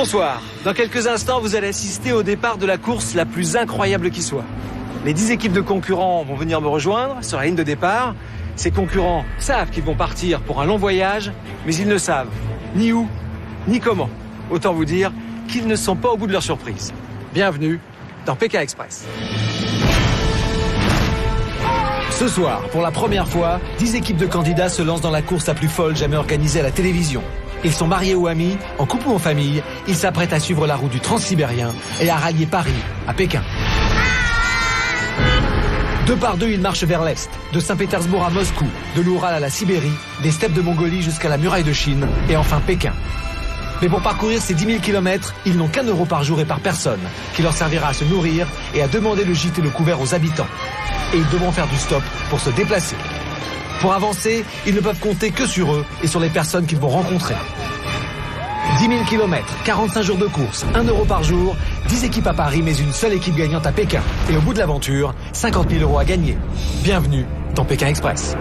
Bonsoir. Dans quelques instants, vous allez assister au départ de la course la plus incroyable qui soit. Les 10 équipes de concurrents vont venir me rejoindre sur la ligne de départ. Ces concurrents savent qu'ils vont partir pour un long voyage, mais ils ne savent ni où, ni comment. Autant vous dire qu'ils ne sont pas au bout de leur surprise. Bienvenue dans Pékin Express. Ce soir, pour la première fois, 10 équipes de candidats se lancent dans la course la plus folle jamais organisée à la télévision. Ils sont mariés ou amis, en couple ou en famille, ils s'apprêtent à suivre la route du Transsibérien et à rallier Paris à Pékin. Deux par deux, ils marchent vers l'Est, de Saint-Pétersbourg à Moscou, de l'Oural à la Sibérie, des steppes de Mongolie jusqu'à la muraille de Chine et enfin Pékin. Mais pour parcourir ces 10 000 kilomètres, ils n'ont qu'1 euro par jour et par personne, qui leur servira à se nourrir et à demander le gîte et le couvert aux habitants. Et ils devront faire du stop pour se déplacer. Pour avancer, ils ne peuvent compter que sur eux et sur les personnes qu'ils vont rencontrer. 10 000 kilomètres, 45 jours de course, 1 euro par jour, 10 équipes à Paris, mais une seule équipe gagnante à Pékin. Et au bout de l'aventure, 50 000 euros à gagner. Bienvenue dans Pékin Express.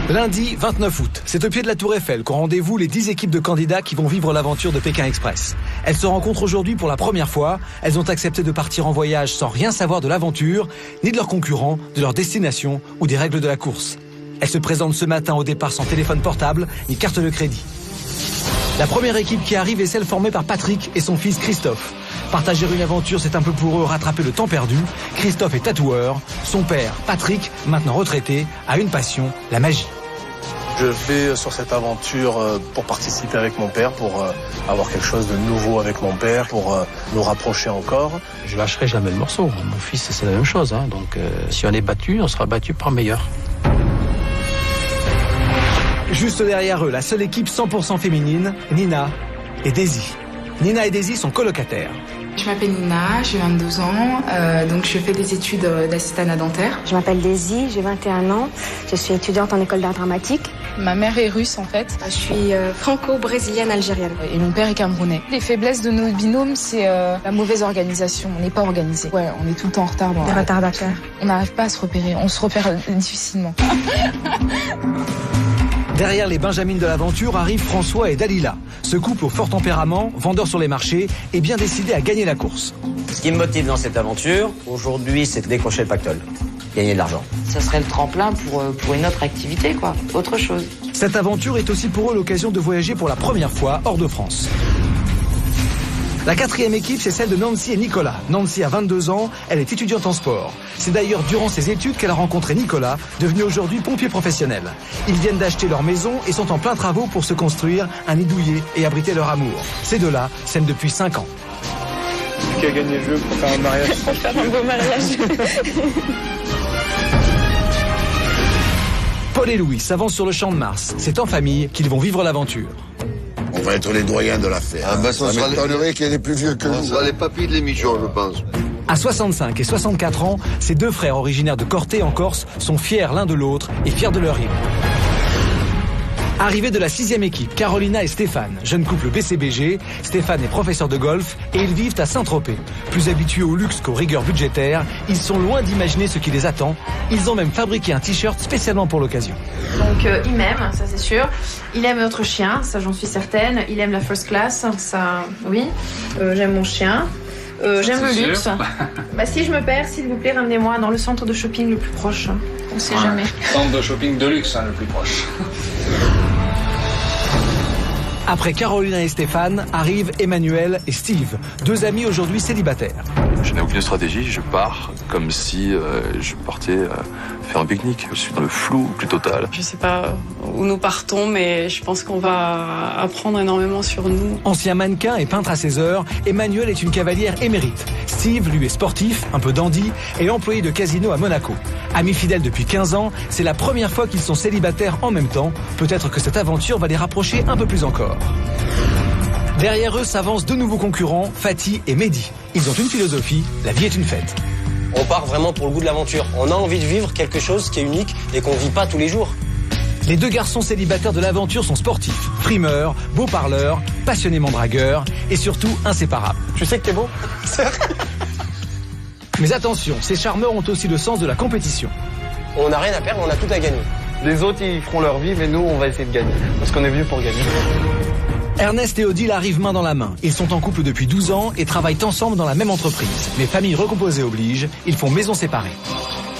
Lundi 29 août, c'est au pied de la Tour Eiffel qu'ont rendez-vous les 10 équipes de candidats qui vont vivre l'aventure de Pékin Express. Elles se rencontrent aujourd'hui pour la première fois. Elles ont accepté de partir en voyage sans rien savoir de l'aventure, ni de leurs concurrents, de leur destination ou des règles de la course. Elles se présentent ce matin au départ sans téléphone portable ni carte de crédit. La première équipe qui arrive est celle formée par Patrick et son fils Christophe. Partager une aventure, c'est un peu pour eux rattraper le temps perdu. Christophe est tatoueur. Son père, Patrick, maintenant retraité, a une passion, la magie. Je vais sur cette aventure pour participer avec mon père, pour avoir quelque chose de nouveau avec mon père, pour nous rapprocher encore. Je lâcherai jamais le morceau. Mon fils, c'est la même chose. Donc, si on est battu, on sera battu par meilleur. Juste derrière eux, la seule équipe 100% féminine, Nina et Daisy. Nina et Daisy sont colocataires. Je m'appelle Nina, j'ai 22 ans, donc je fais des études d'assistante dentaire. Je m'appelle Daisy, j'ai 21 ans, je suis étudiante en école d'art dramatique. Ma mère est russe en fait. Je suis franco-brésilienne algérienne. Et mon père est camerounais. Les faiblesses de nos binômes, c'est la mauvaise organisation. On n'est pas organisé. Ouais, on est tout le temps en retard. Des retardataires. On n'arrive pas à se repérer, on se repère difficilement. Derrière les Benjamines de l'aventure arrivent François et Dalila. Ce couple au fort tempérament, vendeur sur les marchés, est bien décidé à gagner la course. Ce qui me motive dans cette aventure, aujourd'hui, c'est de décrocher le pactole, gagner de l'argent. Ça serait le tremplin pour une autre activité, quoi, autre chose. Cette aventure est aussi pour eux l'occasion de voyager pour la première fois hors de France. La quatrième équipe, c'est celle de Nancy et Nicolas. Nancy a 22 ans, elle est étudiante en sport. C'est d'ailleurs durant ses études qu'elle a rencontré Nicolas, devenu aujourd'hui pompier professionnel. Ils viennent d'acheter leur maison et sont en plein travaux pour se construire un nid douillet et abriter leur amour. Ces deux-là s'aiment depuis 5 ans. Qui a gagné le jeu pour faire un mariage? Pour faire un beau mariage. Paul et Louis s'avancent sur le champ de Mars. C'est en famille qu'ils vont vivre l'aventure. On va être les doyens de l'affaire. Ça m'étonnerait qu'il y ait des plus vieux que nous. On sera les papis de l'émission, je pense. À 65 et 64 ans, ces deux frères originaires de Corté en Corse sont fiers l'un de l'autre et fiers de leur île. Arrivée de la 6e équipe, Carolina et Stéphane, jeune couple BCBG. Stéphane est professeur de golf et ils vivent à Saint-Tropez. Plus habitués au luxe qu'aux rigueurs budgétaires, ils sont loin d'imaginer ce qui les attend. Ils ont même fabriqué un t-shirt spécialement pour l'occasion. Donc il m'aime, ça c'est sûr. Il aime notre chien, ça j'en suis certaine. Il aime la first class, ça oui. J'aime mon chien. J'aime le luxe. Bah, si je me perds, s'il vous plaît, ramenez-moi dans le centre de shopping le plus proche. On sait jamais. Centre de shopping de luxe, le plus proche. Après Carolina et Stéphane, arrivent Emmanuel et Steve, deux amis aujourd'hui célibataires. Je n'ai aucune stratégie, je pars comme si je partais faire un pique-nique. Je suis dans le flou plus total. Je ne sais pas où nous partons, mais je pense qu'on va apprendre énormément sur nous. Ancien mannequin et peintre à ses heures, Emmanuel est une cavalière émérite. Steve, lui, est sportif, un peu dandy, et employé de casino à Monaco. Amis fidèles depuis 15 ans, c'est la première fois qu'ils sont célibataires en même temps. Peut-être que cette aventure va les rapprocher un peu plus encore. Derrière eux s'avancent deux nouveaux concurrents, Fatih et Mehdi. Ils ont une philosophie, la vie est une fête. On part vraiment pour le goût de l'aventure. On a envie de vivre quelque chose qui est unique et qu'on ne vit pas tous les jours. Les deux garçons célibataires de l'aventure sont sportifs, frimeurs, beaux parleurs, passionnément dragueurs et surtout inséparables. Je sais que t'es beau. Mais attention, ces charmeurs ont aussi le sens de la compétition. On n'a rien à perdre, on a tout à gagner. Les autres, ils feront leur vie, mais nous, on va essayer de gagner. Parce qu'on est venu pour gagner. Ernest et Odile arrivent main dans la main. Ils sont en couple depuis 12 ans et travaillent ensemble dans la même entreprise. Mais famille recomposée oblige, ils font maison séparée.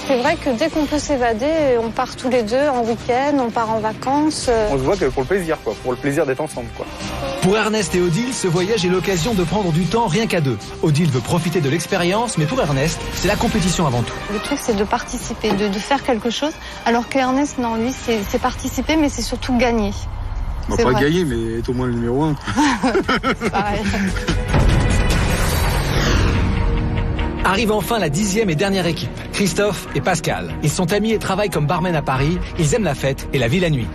C'est vrai que dès qu'on peut s'évader, on part tous les deux en week-end, on part en vacances. On se voit que pour le plaisir, quoi. Pour le plaisir d'être ensemble, quoi. Pour Ernest et Odile, ce voyage est l'occasion de prendre du temps rien qu'à deux. Odile veut profiter de l'expérience, mais pour Ernest, c'est la compétition avant tout. Le truc, c'est de participer, de faire quelque chose. Alors qu'Ernest, non, lui, c'est participer, mais c'est surtout gagner. On va pas gagner, mais être au moins le numéro 1. Pareil. Arrive enfin la 10e et dernière équipe, Christophe et Pascal. Ils sont amis et travaillent comme barmen à Paris. Ils aiment la fête et la vie la nuit.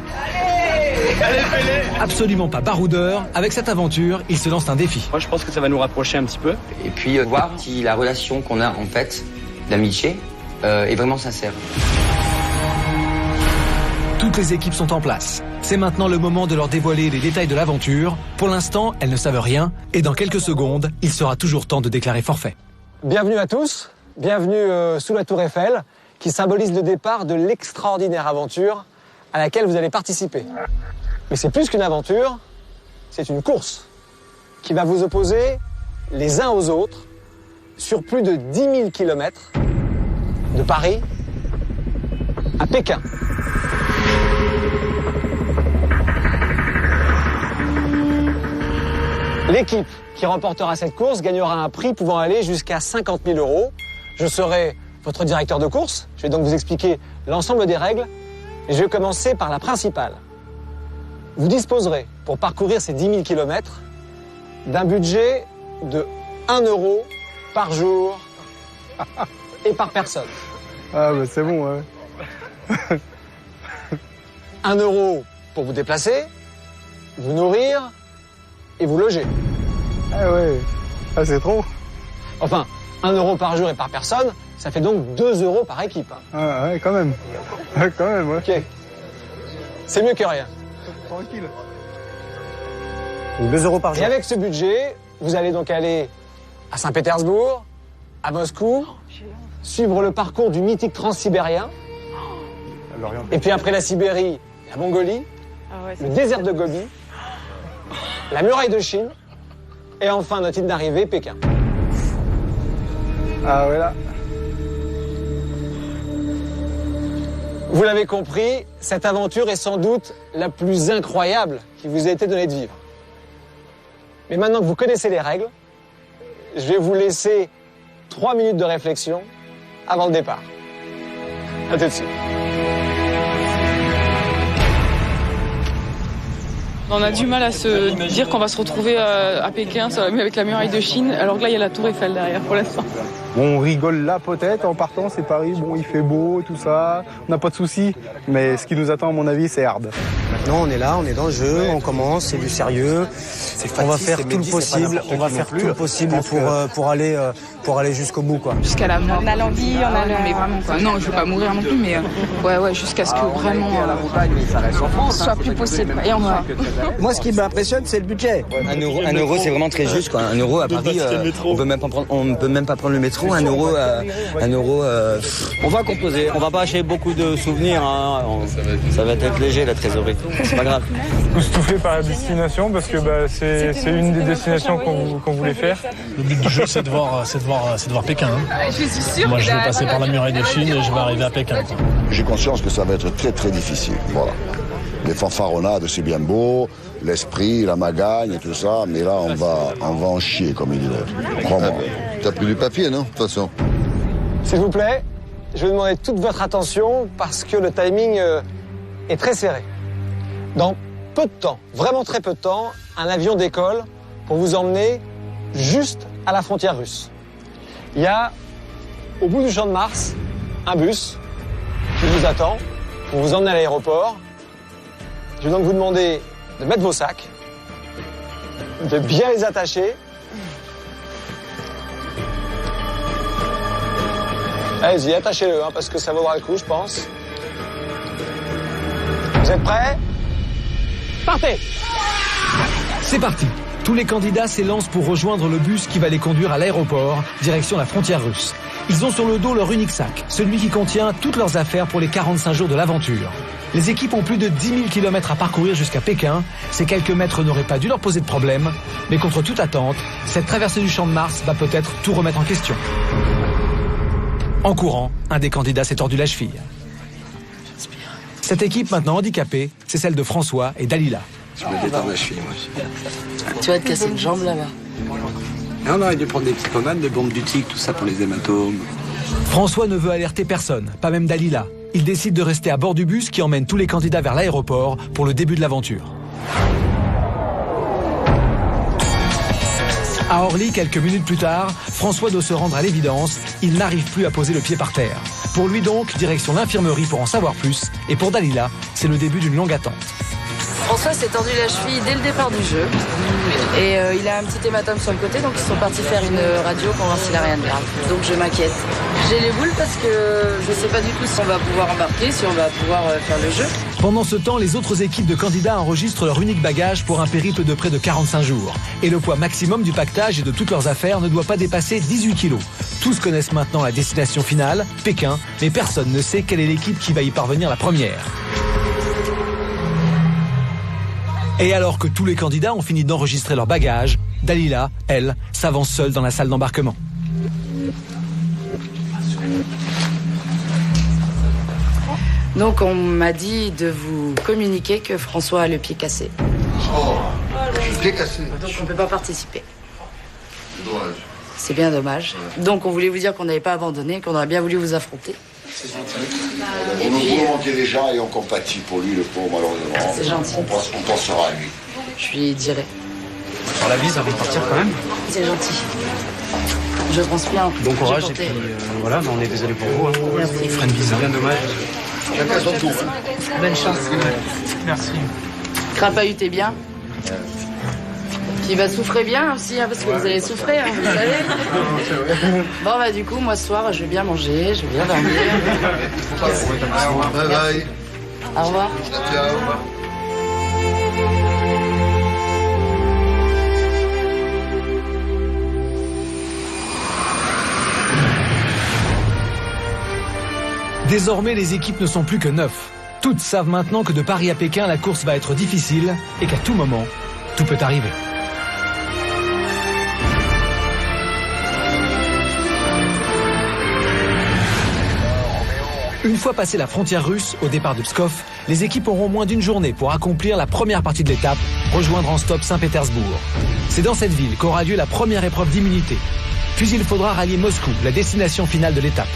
Absolument pas baroudeurs, avec cette aventure, ils se lancent un défi. Moi, je pense que ça va nous rapprocher un petit peu. Et puis voir si la relation qu'on a en fait d'amitié est vraiment sincère. Toutes les équipes sont en place. C'est maintenant le moment de leur dévoiler les détails de l'aventure. Pour l'instant, elles ne savent rien et dans quelques secondes, il sera toujours temps de déclarer forfait. Bienvenue à tous, bienvenue sous la Tour Eiffel, qui symbolise le départ de l'extraordinaire aventure à laquelle vous allez participer. Mais c'est plus qu'une aventure, c'est une course qui va vous opposer les uns aux autres sur plus de 10 000 kilomètres de Paris à Pékin. L'équipe qui remportera cette course gagnera un prix pouvant aller jusqu'à 50 000 €. Je serai votre directeur de course. Je vais donc vous expliquer l'ensemble des règles. Et je vais commencer par la principale. Vous disposerez, pour parcourir ces 10 000 kilomètres, d'un budget de 1 € par jour et par personne. Ah bah c'est bon, ouais. 1 € pour vous déplacer, vous nourrir et vous loger. Ah ouais, ah c'est trop. Enfin, 1 € par jour et par personne, ça fait donc 2 € par équipe. Ah ouais, quand même. Ouais, quand même, ouais. Ok. C'est mieux que rien. Tranquille. 2 € par jour. Et avec ce budget, vous allez donc aller à Saint-Pétersbourg, à Moscou, suivre le parcours du mythique transsibérien. Et puis après la Sibérie, la Mongolie, le désert de Gobi, la muraille de Chine, et enfin notre île d'arrivée, Pékin. Ah ouais là. Vous l'avez compris, cette aventure est sans doute la plus incroyable qui vous ait été donnée de vivre. Mais maintenant que vous connaissez les règles, je vais vous laisser 3 minutes de réflexion avant le départ. À tout de suite. On a du mal à se dire qu'on va se retrouver à Pékin, ça va mieux avec la muraille de Chine, alors que là, il y a la Tour Eiffel derrière pour l'instant. Bon, on rigole là peut-être en partant, c'est Paris, bon, il fait beau, tout ça, on n'a pas de soucis. Mais ce qui nous attend, à mon avis, c'est hard. Maintenant, on est là, on est dans le jeu, on commence, c'est du sérieux. On va faire tout le possible, pour aller jusqu'au bout, quoi. Jusqu'à la mort. On a l'envie, on a mais vraiment, quoi. Non, je veux pas mourir non plus, mais ouais, jusqu'à ce que vraiment soit plus possible. Et enfin. Moi, ce qui m'impressionne, c'est le budget. 1 €, c'est vraiment très juste, quoi. 1 € à Paris, on peut même pas prendre le métro. 1 €, on va composer. On va pas acheter beaucoup de souvenirs. Hein. Ça va être léger, la trésorerie. C'est pas grave. Tout par la destination, parce que c'est une des destinations qu'on voulait faire. Le but du jeu, c'est de voir Pékin. Hein. Je suis sûre. Moi, je vais passer par la muraille de Chine et je vais arriver à Pékin. J'ai conscience que ça va être très très difficile. Voilà. Les fanfaronnades, c'est bien beau, l'esprit, la magagne et tout ça, mais là, on va en chier, comme il dit l'autre. Crois-moi. T'as plus du papier, non, de toute façon? S'il vous plaît, je vais demander toute votre attention parce que le timing est très serré. Dans peu de temps, vraiment très peu de temps, un avion décolle pour vous emmener juste à la frontière russe. Il y a, au bout du Champ de Mars, un bus qui vous attend pour vous emmener à l'aéroport. Je vais donc vous demander de mettre vos sacs, de bien les attacher. Allez-y, attachez-le, hein, parce que ça vaudra le coup, je pense. Vous êtes prêts? Partez! C'est parti. Tous les candidats s'élancent pour rejoindre le bus qui va les conduire à l'aéroport, direction la frontière russe. Ils ont sur le dos leur unique sac, celui qui contient toutes leurs affaires pour les 45 jours de l'aventure. Les équipes ont plus de 10 000 km à parcourir jusqu'à Pékin. Ces quelques mètres n'auraient pas dû leur poser de problème. Mais contre toute attente, cette traversée du Champ de Mars va peut-être tout remettre en question. En courant, un des candidats s'est tordu la cheville. Cette équipe maintenant handicapée, c'est celle de François et Dalila. Je me détends la cheville, moi. Tu vas te casser une jambe là-bas. Non, on aurait dû prendre des petites pommades, des bombes du tic, tout ça pour les hématomes. François ne veut alerter personne, pas même Dalila. Il décide de rester à bord du bus qui emmène tous les candidats vers l'aéroport pour le début de l'aventure. À Orly, quelques minutes plus tard, François doit se rendre à l'évidence. Il n'arrive plus à poser le pied par terre. Pour lui donc, direction l'infirmerie pour en savoir plus. Et pour Dalila, c'est le début d'une longue attente. François s'est tordu la cheville dès le départ du jeu. Et il a un petit hématome sur le côté, donc ils sont partis faire une radio pour voir s'il a rien de grave. Donc je m'inquiète. J'ai les boules parce que je sais pas du tout si on va pouvoir embarquer, si on va pouvoir faire le jeu. Pendant ce temps, les autres équipes de candidats enregistrent leur unique bagage pour un périple de près de 45 jours. Et le poids maximum du pactage et de toutes leurs affaires ne doit pas dépasser 18 kilos. Tous connaissent maintenant la destination finale, Pékin, mais personne ne sait quelle est l'équipe qui va y parvenir la première. Et alors que tous les candidats ont fini d'enregistrer leur bagage, Dalila, elle, s'avance seule dans la salle d'embarquement. Donc on m'a dit de vous communiquer que François a le pied cassé. Oh, le pied cassé. Donc on ne peut pas participer. Dommage. C'est bien dommage. Donc on voulait vous dire qu'on n'avait pas abandonné, qu'on aurait bien voulu vous affronter. On nous remontait déjà et on compatit pour lui, le pauvre, malheureusement. C'est gentil. On pensera à lui. Je lui dirai. Sur la vie, ça va partir quand même. C'est gentil. Je transpire. Bon courage et puis voilà, on est désolé pour vous. Hein. Merci. Il ferait une bise, c'est bien dommage. Chacun son tour. Bonne chance. Merci. Crapahutez bien. Puis bah souffrez bien aussi, hein, parce que vous allez souffrir, hein, vous savez. Bon bah du coup, moi ce soir, je vais bien manger, je vais bien dormir. Bye bye. Au revoir. Ciao. Désormais, les équipes ne sont plus que 9. Toutes savent maintenant que de Paris à Pékin, la course va être difficile et qu'à tout moment, tout peut arriver. Une fois passé la frontière russe, au départ de Pskov, les équipes auront moins d'une journée pour accomplir la première partie de l'étape, rejoindre en stop Saint-Pétersbourg. C'est dans cette ville qu'aura lieu la première épreuve d'immunité. Puis il faudra rallier Moscou, la destination finale de l'étape.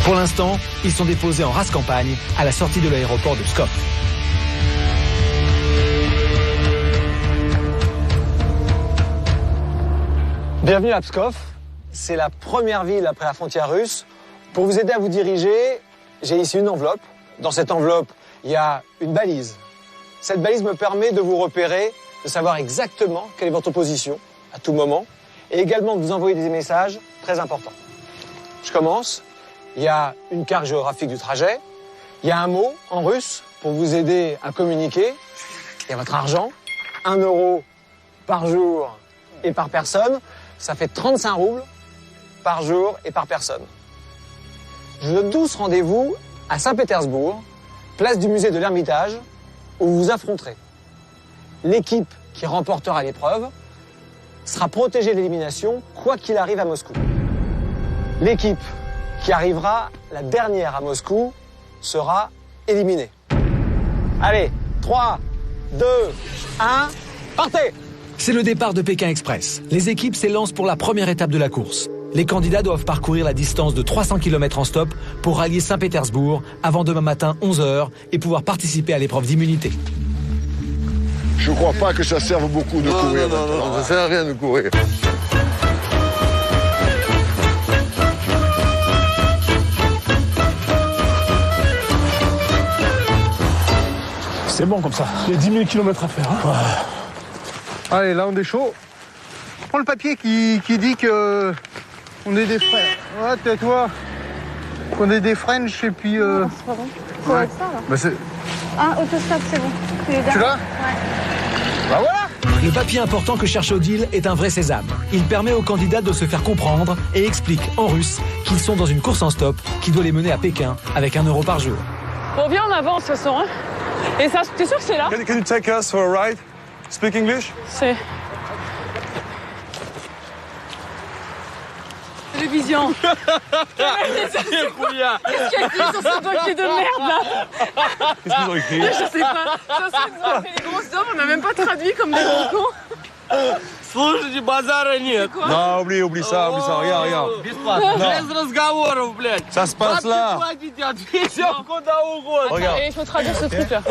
Pour l'instant, ils sont déposés en race campagne à la sortie de l'aéroport de Pskov. Bienvenue à Pskov. C'est la première ville après la frontière russe. Pour vous aider à vous diriger, j'ai ici une enveloppe. Dans cette enveloppe, il y a une balise. Cette balise me permet de vous repérer, de savoir exactement quelle est votre position à tout moment, et également de vous envoyer des messages très importants. Je commence. Il y a une carte géographique du trajet. Il y a un mot en russe pour vous aider à communiquer. Il y a votre argent, 1 euro par jour et par personne. Ça fait 35 roubles par jour et par personne. Je vous donne tous rendez-vous à Saint-Pétersbourg, place du musée de l'Ermitage, où vous vous affronterez. L'équipe qui remportera l'épreuve sera protégée de l'élimination, quoi qu'il arrive à Moscou. L'équipe qui arrivera la dernière à Moscou sera éliminée. Allez, 3, 2, 1, partez! C'est le départ de Pékin Express. Les équipes s'élancent pour la première étape de la course. Les candidats doivent parcourir la distance de 300 km en stop pour rallier Saint-Pétersbourg avant demain matin 11h et pouvoir participer à l'épreuve d'immunité. Je crois pas que ça serve beaucoup de courir. Non, ça sert à rien de courir. C'est bon comme ça. Il y a 10 000 km à faire. Hein. Ouais. Allez, là on est chaud. Prends le papier qui dit que on est des frères. Ouais, tais-toi. Qu'on est des French et puis. Non, c'est pas bon. Faut ouais. être ça là. Bah, c'est... Ah, autostop, c'est bon. Tu l'as? Ouais. Bah voilà. Le papier important que cherche Odile est un vrai sésame. Il permet aux candidats de se faire comprendre et explique en russe qu'ils sont dans une course en stop qui doit les mener à Pékin avec 1 euro par jour. Bon, viens, on avance, de toute façon. Hein. Et ça, t'es sûr que c'est là? Can you take us for a ride? Speak English? C'est... Télévision. Qu'est-ce qu'il y a écrit sur ce dossier de merde, là? Qu'est-ce qu'ils ont écrit? Je sais pas. Ça nous a fait des grosses œuvres, on n'a même pas traduit comme des gros cons. Слушайте, базара нет. Non, oublie ça, regarde. Без разговоров, блядь. Ça se passe là. Платите, ответьте куда угодно. Regarde. Et il faut traduire ce truc-là.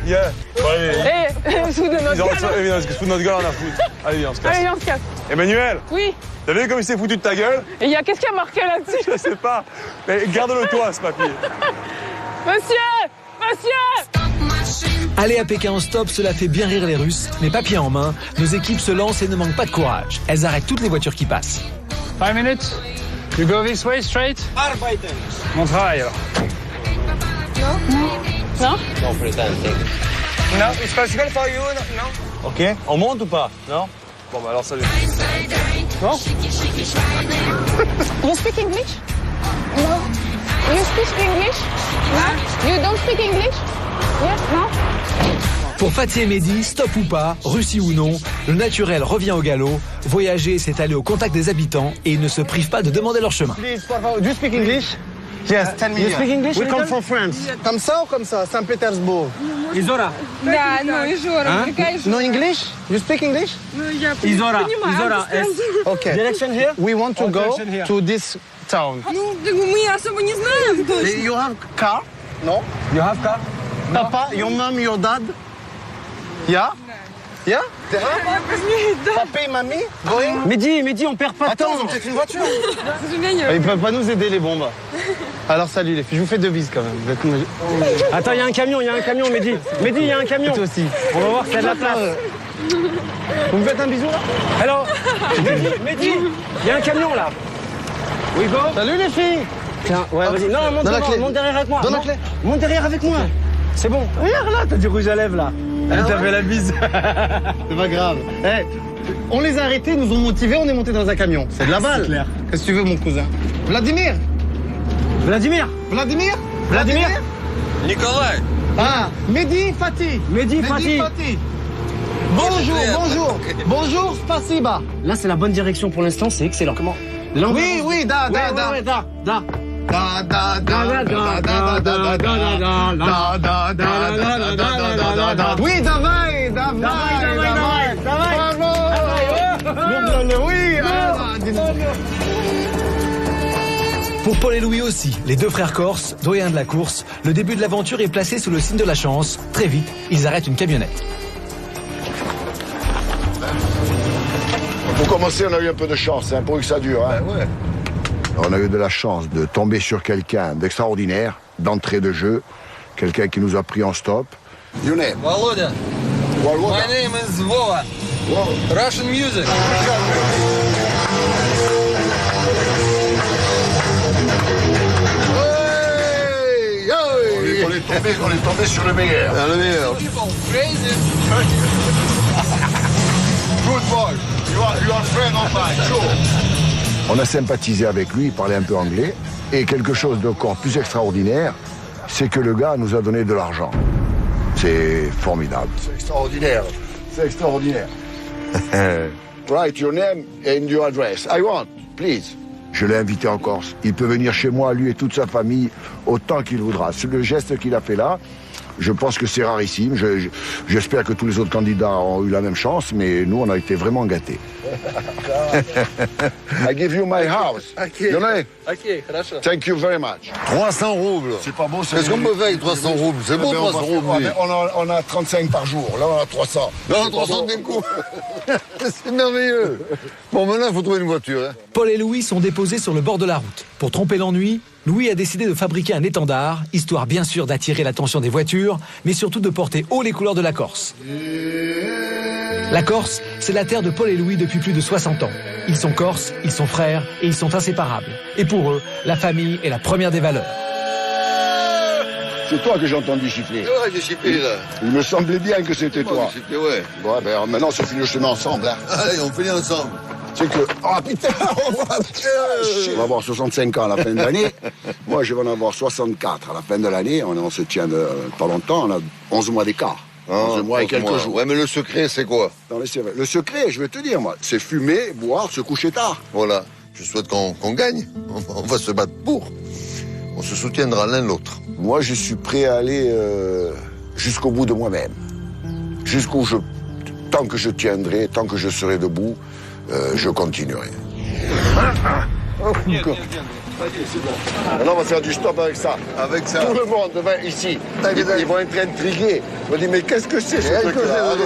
Yeah. Eh, sous de notre gueule. Viens, on se fout de notre gueule, on a foutu. Allez, viens, on se casse. Allez, viens, on se casse. Emmanuel, Oui. t'as vu comme il s'est foutu de ta gueule? Et qu'est-ce qu'il y a marqué là-dessus? Je sais pas. Mais garde-le toi, ce papier. Monsieur! Aller à Pékin en stop, cela fait bien rire les Russes, mais papier en main, nos équipes se lancent et ne manquent pas de courage. Elles arrêtent toutes les voitures qui passent. 5 minutes. You go this way straight. Arbeiten. Mon travail alors. Non? Non, plus tard. Non, it's possible for you, non? Ok, on monte ou pas? Non? Bon, bah alors, salut. Non? You speak English? No. You speak English? No. You don't speak English? Yes, no. Pour Fatih et Mehdi, stop ou pas, Russie ou non, le naturel revient au galop. Voyager, c'est aller au contact des habitants et ils ne se privent pas de demander leur chemin. Please, do you speak English? Yes, tell me. You speak English? We come from France. Comme ça ou comme ça? Saint-Pétersbourg. Изора. Да, ну и Жора, No English? You speak English? Ну я Изора. понимаю. Okay. Direction here? We want to go direction here. to this town. Ну, мы особо не знаем точно. You have car? No? You have car? Papa, your mom, your dad? Yeah? Yeah? Papa et mamie? Going? Mehdi, on perd pas de temps. Attends, c'est une voiture. Ils Ils peuvent pas nous aider, les bombes. Alors, salut les filles, je vous fais 2 bises quand même. Attends, il y a un camion, Mehdi. Mehdi, il y a un camion. Toi aussi. On va voir s'il y a de la place. Vous me faites un bisou là? Alors, Mehdi, il y a un camion là. We go. Salut les filles. Tiens, ouais, vas-y. Non, monte devant, monte derrière avec moi. Donne la clé. Monte derrière avec moi. C'est bon. Regarde là, t'as du rouge à lèvres là. Elle t'a fait la bise. C'est pas grave. Hey, on les a arrêtés, ils nous ont motivés, on est monté dans un camion. C'est de la balle. Clair. Qu'est-ce que tu veux, mon cousin? Vladimir? Nicolas. Ah, Mehdi, Fatih. Mehdi, Fatih. Bonjour. Bonjour, spasiba. Là, c'est la bonne direction pour l'instant, c'est excellent. Comment? Oui, da. Oui, давай. Pour Paul et Louis aussi, les 2 frères corses, doyens de la course, le début de l'aventure est placé sous le signe de la chance. Très vite, ils arrêtent une camionnette. Pour commencer, on a eu un peu de chance, c'est un peu que ça dure. Hein. Ouais. On a eu de la chance de tomber sur quelqu'un d'extraordinaire, d'entrée de jeu, quelqu'un qui nous a pris en stop. Your name? Володя. Володя. My name is Vova. Russian music. On est tombé sur le meilleur. Le meilleur. Good boy. You are friend of mine, sure. On a sympathisé avec lui, il parlait un peu anglais. Et quelque chose d'encore plus extraordinaire, c'est que le gars nous a donné de l'argent. C'est formidable. C'est extraordinaire. C'est extraordinaire. Write your name and your address. I want, please. Je l'ai invité en Corse. Il peut venir chez moi, lui et toute sa famille, autant qu'il voudra. C'est le geste qu'il a fait là. Je pense que c'est rarissime. J'espère que tous les autres candidats ont eu la même chance, mais nous, on a été vraiment gâtés. I give you my house. You know? Ok, хорошо. Thank you very much. 300 roubles. C'est pas beau, Qu'est-ce qu'on peut faire avec 300 roubles? C'est beau, 300 roubles. On a 35 par jour. Là, on a 300. Non, 300 d'un coup. C'est merveilleux. Bon, maintenant, il faut trouver une voiture. Hein. Paul et Louis sont déposés sur le bord de la route. Pour tromper l'ennui, Louis a décidé de fabriquer un étendard, histoire bien sûr d'attirer l'attention des voitures, mais surtout de porter haut les couleurs de la Corse. La Corse, c'est la terre de Paul et Louis depuis plus de 60 ans. Ils sont corses, ils sont frères et ils sont inséparables. Et pour eux, la famille est la première des valeurs. C'est toi que j'ai entendu siffler. Ouais, j'ai sifflé là. Il me semblait bien que c'était toi. J'ai sifflé, ouais. Bon, ben maintenant, c'est fini le chemin ensemble. Hein. Allez, on finit ensemble. C'est que... Oh putain, on va avoir 65 ans à la fin de l'année. Moi, je vais en avoir 64 à la fin de l'année. On se tient pas longtemps, on a 11 mois d'écart. 11 mois et quelques jours. Ouais, mais le secret, c'est quoi? Non, le secret, je vais te dire, moi, c'est fumer, boire, se coucher tard. Voilà. Je souhaite qu'on gagne. On va se battre pour. On se soutiendra l'un l'autre. Moi, je suis prêt à aller jusqu'au bout de moi-même. Tant que je tiendrai, tant que je serai debout, je continuerai. Oh, viens. C'est bon. Maintenant, on va faire du stop avec ça. Avec ça. Tout le monde va ici. Ils vont être intrigués. Ils vont dire, mais qu'est-ce que c'est ce truc-là? Il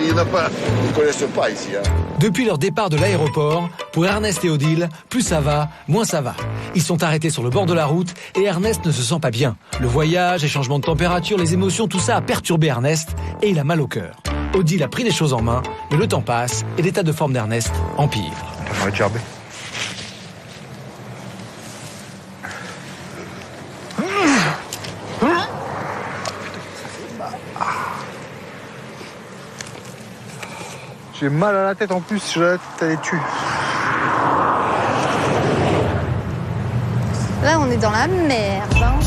n'y en a pas. Ils ne connaissent pas ici. Hein. Depuis leur départ de l'aéroport, pour Ernest et Odile, plus ça va, moins ça va. Ils sont arrêtés sur le bord de la route et Ernest ne se sent pas bien. Le voyage, les changements de température, les émotions, tout ça a perturbé Ernest et il a mal au cœur. Odile a pris les choses en main, mais le temps passe et l'état de forme d'Ernest empire. On va gerber. J'ai mal à la tête en plus, j'ai la tête à les tuer. Là, on est dans la merde. Hein.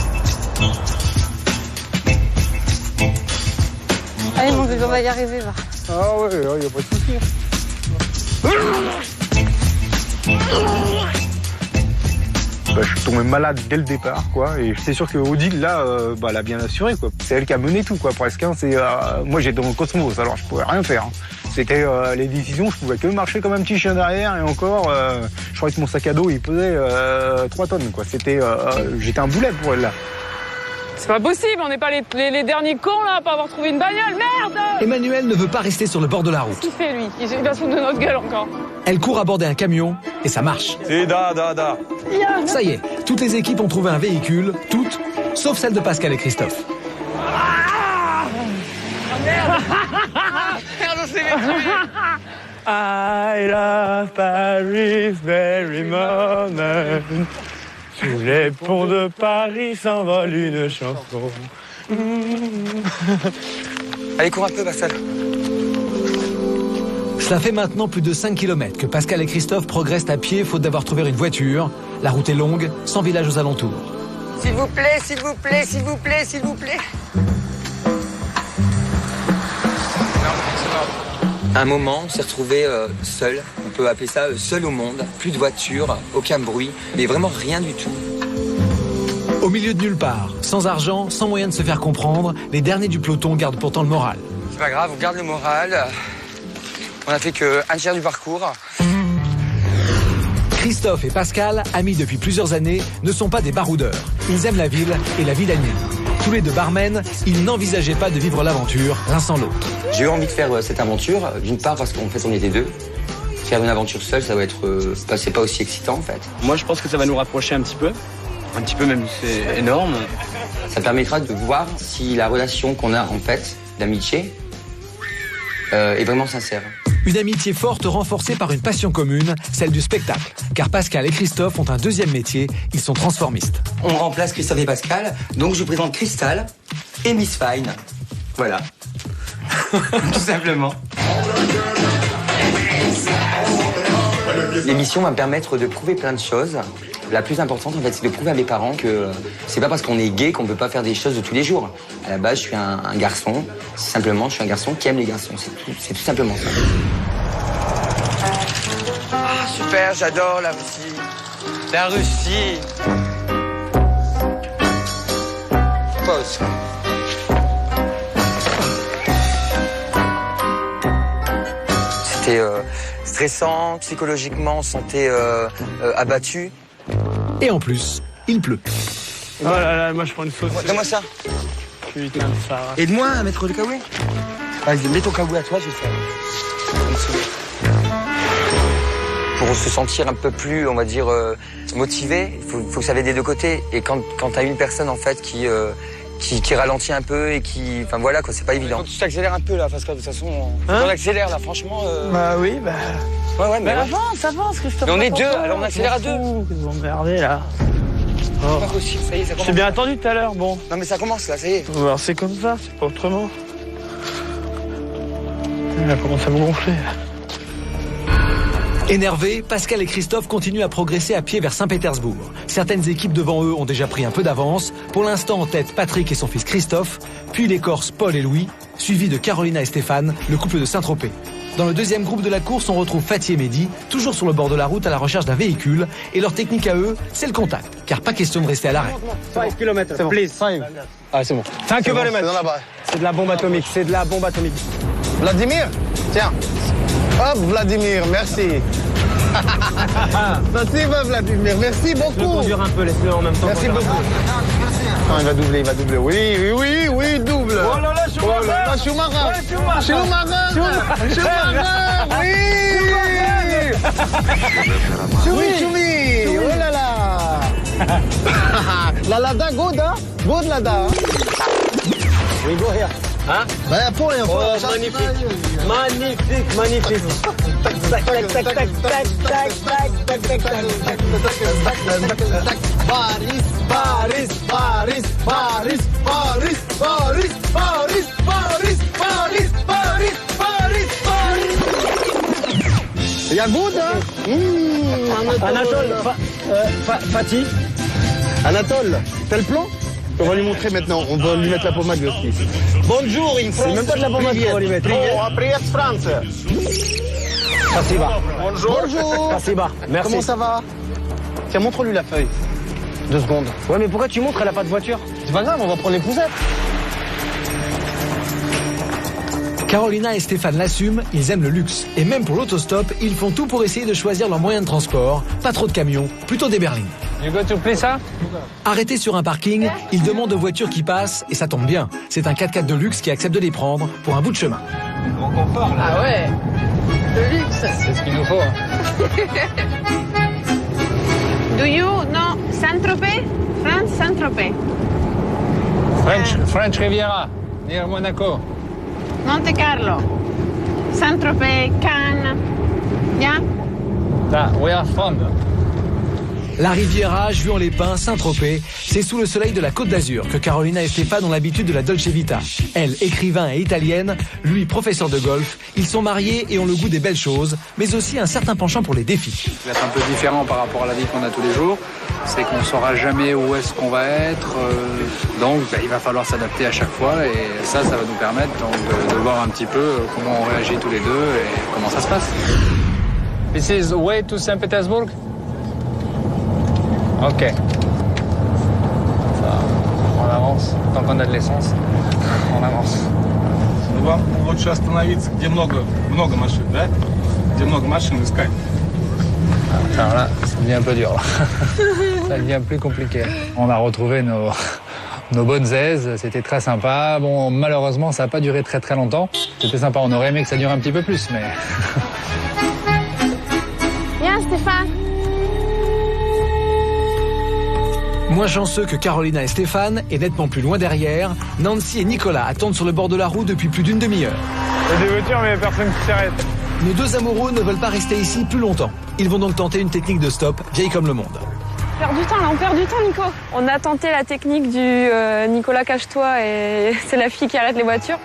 Allez, mon bébé, on va y arriver, va. Ah ouais, il n'y a pas de souci. Bah, je suis tombé malade dès le départ, quoi. Et c'est sûr que Odile, là, elle a bien assuré, quoi. C'est elle qui a mené tout, quoi, presque. Hein. Moi, j'étais dans le cosmos, alors je pouvais rien faire. Hein. C'était les décisions, je pouvais que marcher comme un petit chien derrière. Et encore, je crois que mon sac à dos, il pesait 3 tonnes, quoi. J'étais un boulet pour elle, là. C'est pas possible, on n'est pas les derniers cons là, à pas avoir trouvé une bagnole, merde! Emmanuel ne veut pas rester sur le bord de la route. Qu'est-ce qu'il fait lui? Il va se foutre de notre gueule encore. Elle court aborder un camion et ça marche. Ça y est, toutes les équipes ont trouvé un véhicule, toutes, sauf celle de Pascal et Christophe. Merde, on s'est fait tuer. I love Paris very moment. Sous les ponts de Paris s'envole une chanson. Allez, cours un peu, Pascal. Cela fait maintenant plus de 5 km que Pascal et Christophe progressent à pied faute d'avoir trouvé une voiture. La route est longue, sans village aux alentours. S'il vous plaît, s'il vous plaît, s'il vous plaît, s'il vous plaît. À un moment, on s'est retrouvé seul, on peut appeler ça seul au monde, plus de voiture, aucun bruit, mais vraiment rien du tout. Au milieu de nulle part, sans argent, sans moyen de se faire comprendre, les derniers du peloton gardent pourtant le moral. C'est pas grave, on garde le moral. On a fait qu'un tiers du parcours. Christophe et Pascal, amis depuis plusieurs années, ne sont pas des baroudeurs. Ils aiment la ville et la vie la nuit. Tous les deux barmen, ils n'envisageaient pas de vivre l'aventure l'un sans l'autre. J'ai eu envie de faire cette aventure, d'une part parce qu'en fait on était deux. Faire une aventure seule, ça va être c'est pas aussi excitant en fait. Moi je pense que ça va nous rapprocher un petit peu même, c'est énorme. Ça permettra de voir si la relation qu'on a en fait d'amitié est vraiment sincère. Une amitié forte renforcée par une passion commune, celle du spectacle. Car Pascal et Christophe ont un deuxième métier, ils sont transformistes. On remplace Christophe et Pascal, donc je vous présente Crystal et Miss Fine. Voilà. Tout simplement. L'émission va me permettre de prouver plein de choses. La plus importante, en fait, c'est de prouver à mes parents que c'est pas parce qu'on est gay qu'on peut pas faire des choses de tous les jours. À la base, je suis un garçon. Simplement, je suis un garçon qui aime les garçons. C'est tout simplement ça. Ah, super, j'adore la Russie. La Russie. Pause. C'était stressant, psychologiquement, on se sentait abattu. Et en plus, il pleut. Oh là là, moi je prends une sauce. Donne-moi ça. Putain de ça. Aide-moi à mettre le kawaii. Vas-y, mets ton kawaii à toi, je vais faire. Pour se sentir un peu plus, on va dire, motivé, il faut que ça aille des deux côtés. Et quand t'as une personne en fait qui ralentit un peu et qui, enfin voilà quoi, c'est pas évident. Tu t'accélères un peu là, parce que de toute façon, on accélère là, franchement. Bah oui, bah. Ouais, mais avance, Christophe. Mais on est deux, alors on accélère à deux. Vous emmerdez là. C'est pas possible, ça y est, ça commence. J'ai bien attendu tout à l'heure, bon. Non mais ça commence là, ça y est. Alors c'est comme ça, c'est pas autrement. Il a commencé à me gonfler. Énervés, Pascal et Christophe continuent à progresser à pied vers Saint-Pétersbourg. Certaines équipes devant eux ont déjà pris un peu d'avance. Pour l'instant en tête Patrick et son fils Christophe, puis les Corses Paul et Louis, suivis de Carolina et Stéphane, le couple de Saint-Tropez. Dans le deuxième groupe de la course, on retrouve Fatih et Mehdi, toujours sur le bord de la route à la recherche d'un véhicule. Et leur technique à eux, c'est le contact, car pas question de rester à l'arrêt. 5 km, c'est bon. Please. 5. Ah, c'est bon. 5 km. C'est de la bombe atomique, c'est de la bombe atomique. Vladimir, tiens. Hop, Vladimir, merci. Merci, Vladimir, merci beaucoup. Laisse-le conduire un peu, laisse-le en même temps. Merci beaucoup. Non, il va doubler, il va doubler. Oui, double. Oh là là, Schumacher. Oui, oh là là. La Lada, good, hein? Good Lada. Oui, go here. Hein? Ben, pour rien. Oh, magnifique. Tac, tac, tac, tac, tac, tac, tac, tac, tac, tac, tac. Il y a good, hein? Anatole, Fatih. Anatole, t'as le plan? On va lui montrer maintenant, on va lui mettre la pommade aussi. Bonjour, c'est même pas de la pommade qu'on va lui mettre. Oh, привет, France. Спасибо. Bonjour. Spasiba. Merci. Comment ça va? Tiens, montre-lui la feuille. 2 secondes. Ouais, mais pourquoi tu montres, elle a pas de voiture? C'est pas grave, on va prendre les poussettes. Carolina et Stéphane l'assument, ils aiment le luxe. Et même pour l'autostop, ils font tout pour essayer de choisir leur moyen de transport. Pas trop de camions, plutôt des berlines. You go to Plessa? Arrêtés sur un parking, ils demandent aux voitures qui passent, et ça tombe bien. C'est un 4x4 de luxe qui accepte de les prendre pour un bout de chemin. Donc on part là. Ah ouais, le luxe. C'est ce qu'il nous faut. Hein. Do you know Saint-Tropez? France, Saint-Tropez. French Riviera, near Monaco. Monte Carlo. Saint-Tropez, Cannes. Yeah? Là, we are from. La Riviera, Juan-les-Pins, Saint-Tropez, c'est sous le soleil de la Côte d'Azur que Carolina et Stéphane ont l'habitude de la Dolce Vita. Elle, écrivain et italienne, lui, professeur de golf, ils sont mariés et ont le goût des belles choses, mais aussi un certain penchant pour les défis. Ce qui va être un peu différent par rapport à la vie qu'on a tous les jours, c'est qu'on ne saura jamais où est-ce qu'on va être, donc il va falloir s'adapter à chaque fois et ça va nous permettre donc, de voir un petit peu comment on réagit tous les deux et comment ça se passe. This is way to Saint Petersburg? Ok. Ça, on avance. Tant qu'on a de l'essence, on avance. Вам лучше остановиться, где много машин, да? Где много машин искать. Alors là, ça devient un peu dur. Ça devient plus compliqué. On a retrouvé nos bonnes aises, c'était très sympa. Bon, malheureusement, ça n'a pas duré très longtemps. C'était sympa, on aurait aimé que ça dure un petit peu plus, mais... Viens, Stéphane. Moins chanceux que Carolina et Stéphane, et nettement plus loin derrière, Nancy et Nicolas attendent sur le bord de la route depuis plus d'une demi-heure. Il y a des voitures, mais il n'y a personne qui s'arrête. Nos deux amoureux ne veulent pas rester ici plus longtemps. Ils vont donc tenter une technique de stop, vieille comme le monde. On perd du temps là, on perd du temps, Nico. On a tenté la technique du Nicolas cache-toi et c'est la fille qui arrête les voitures.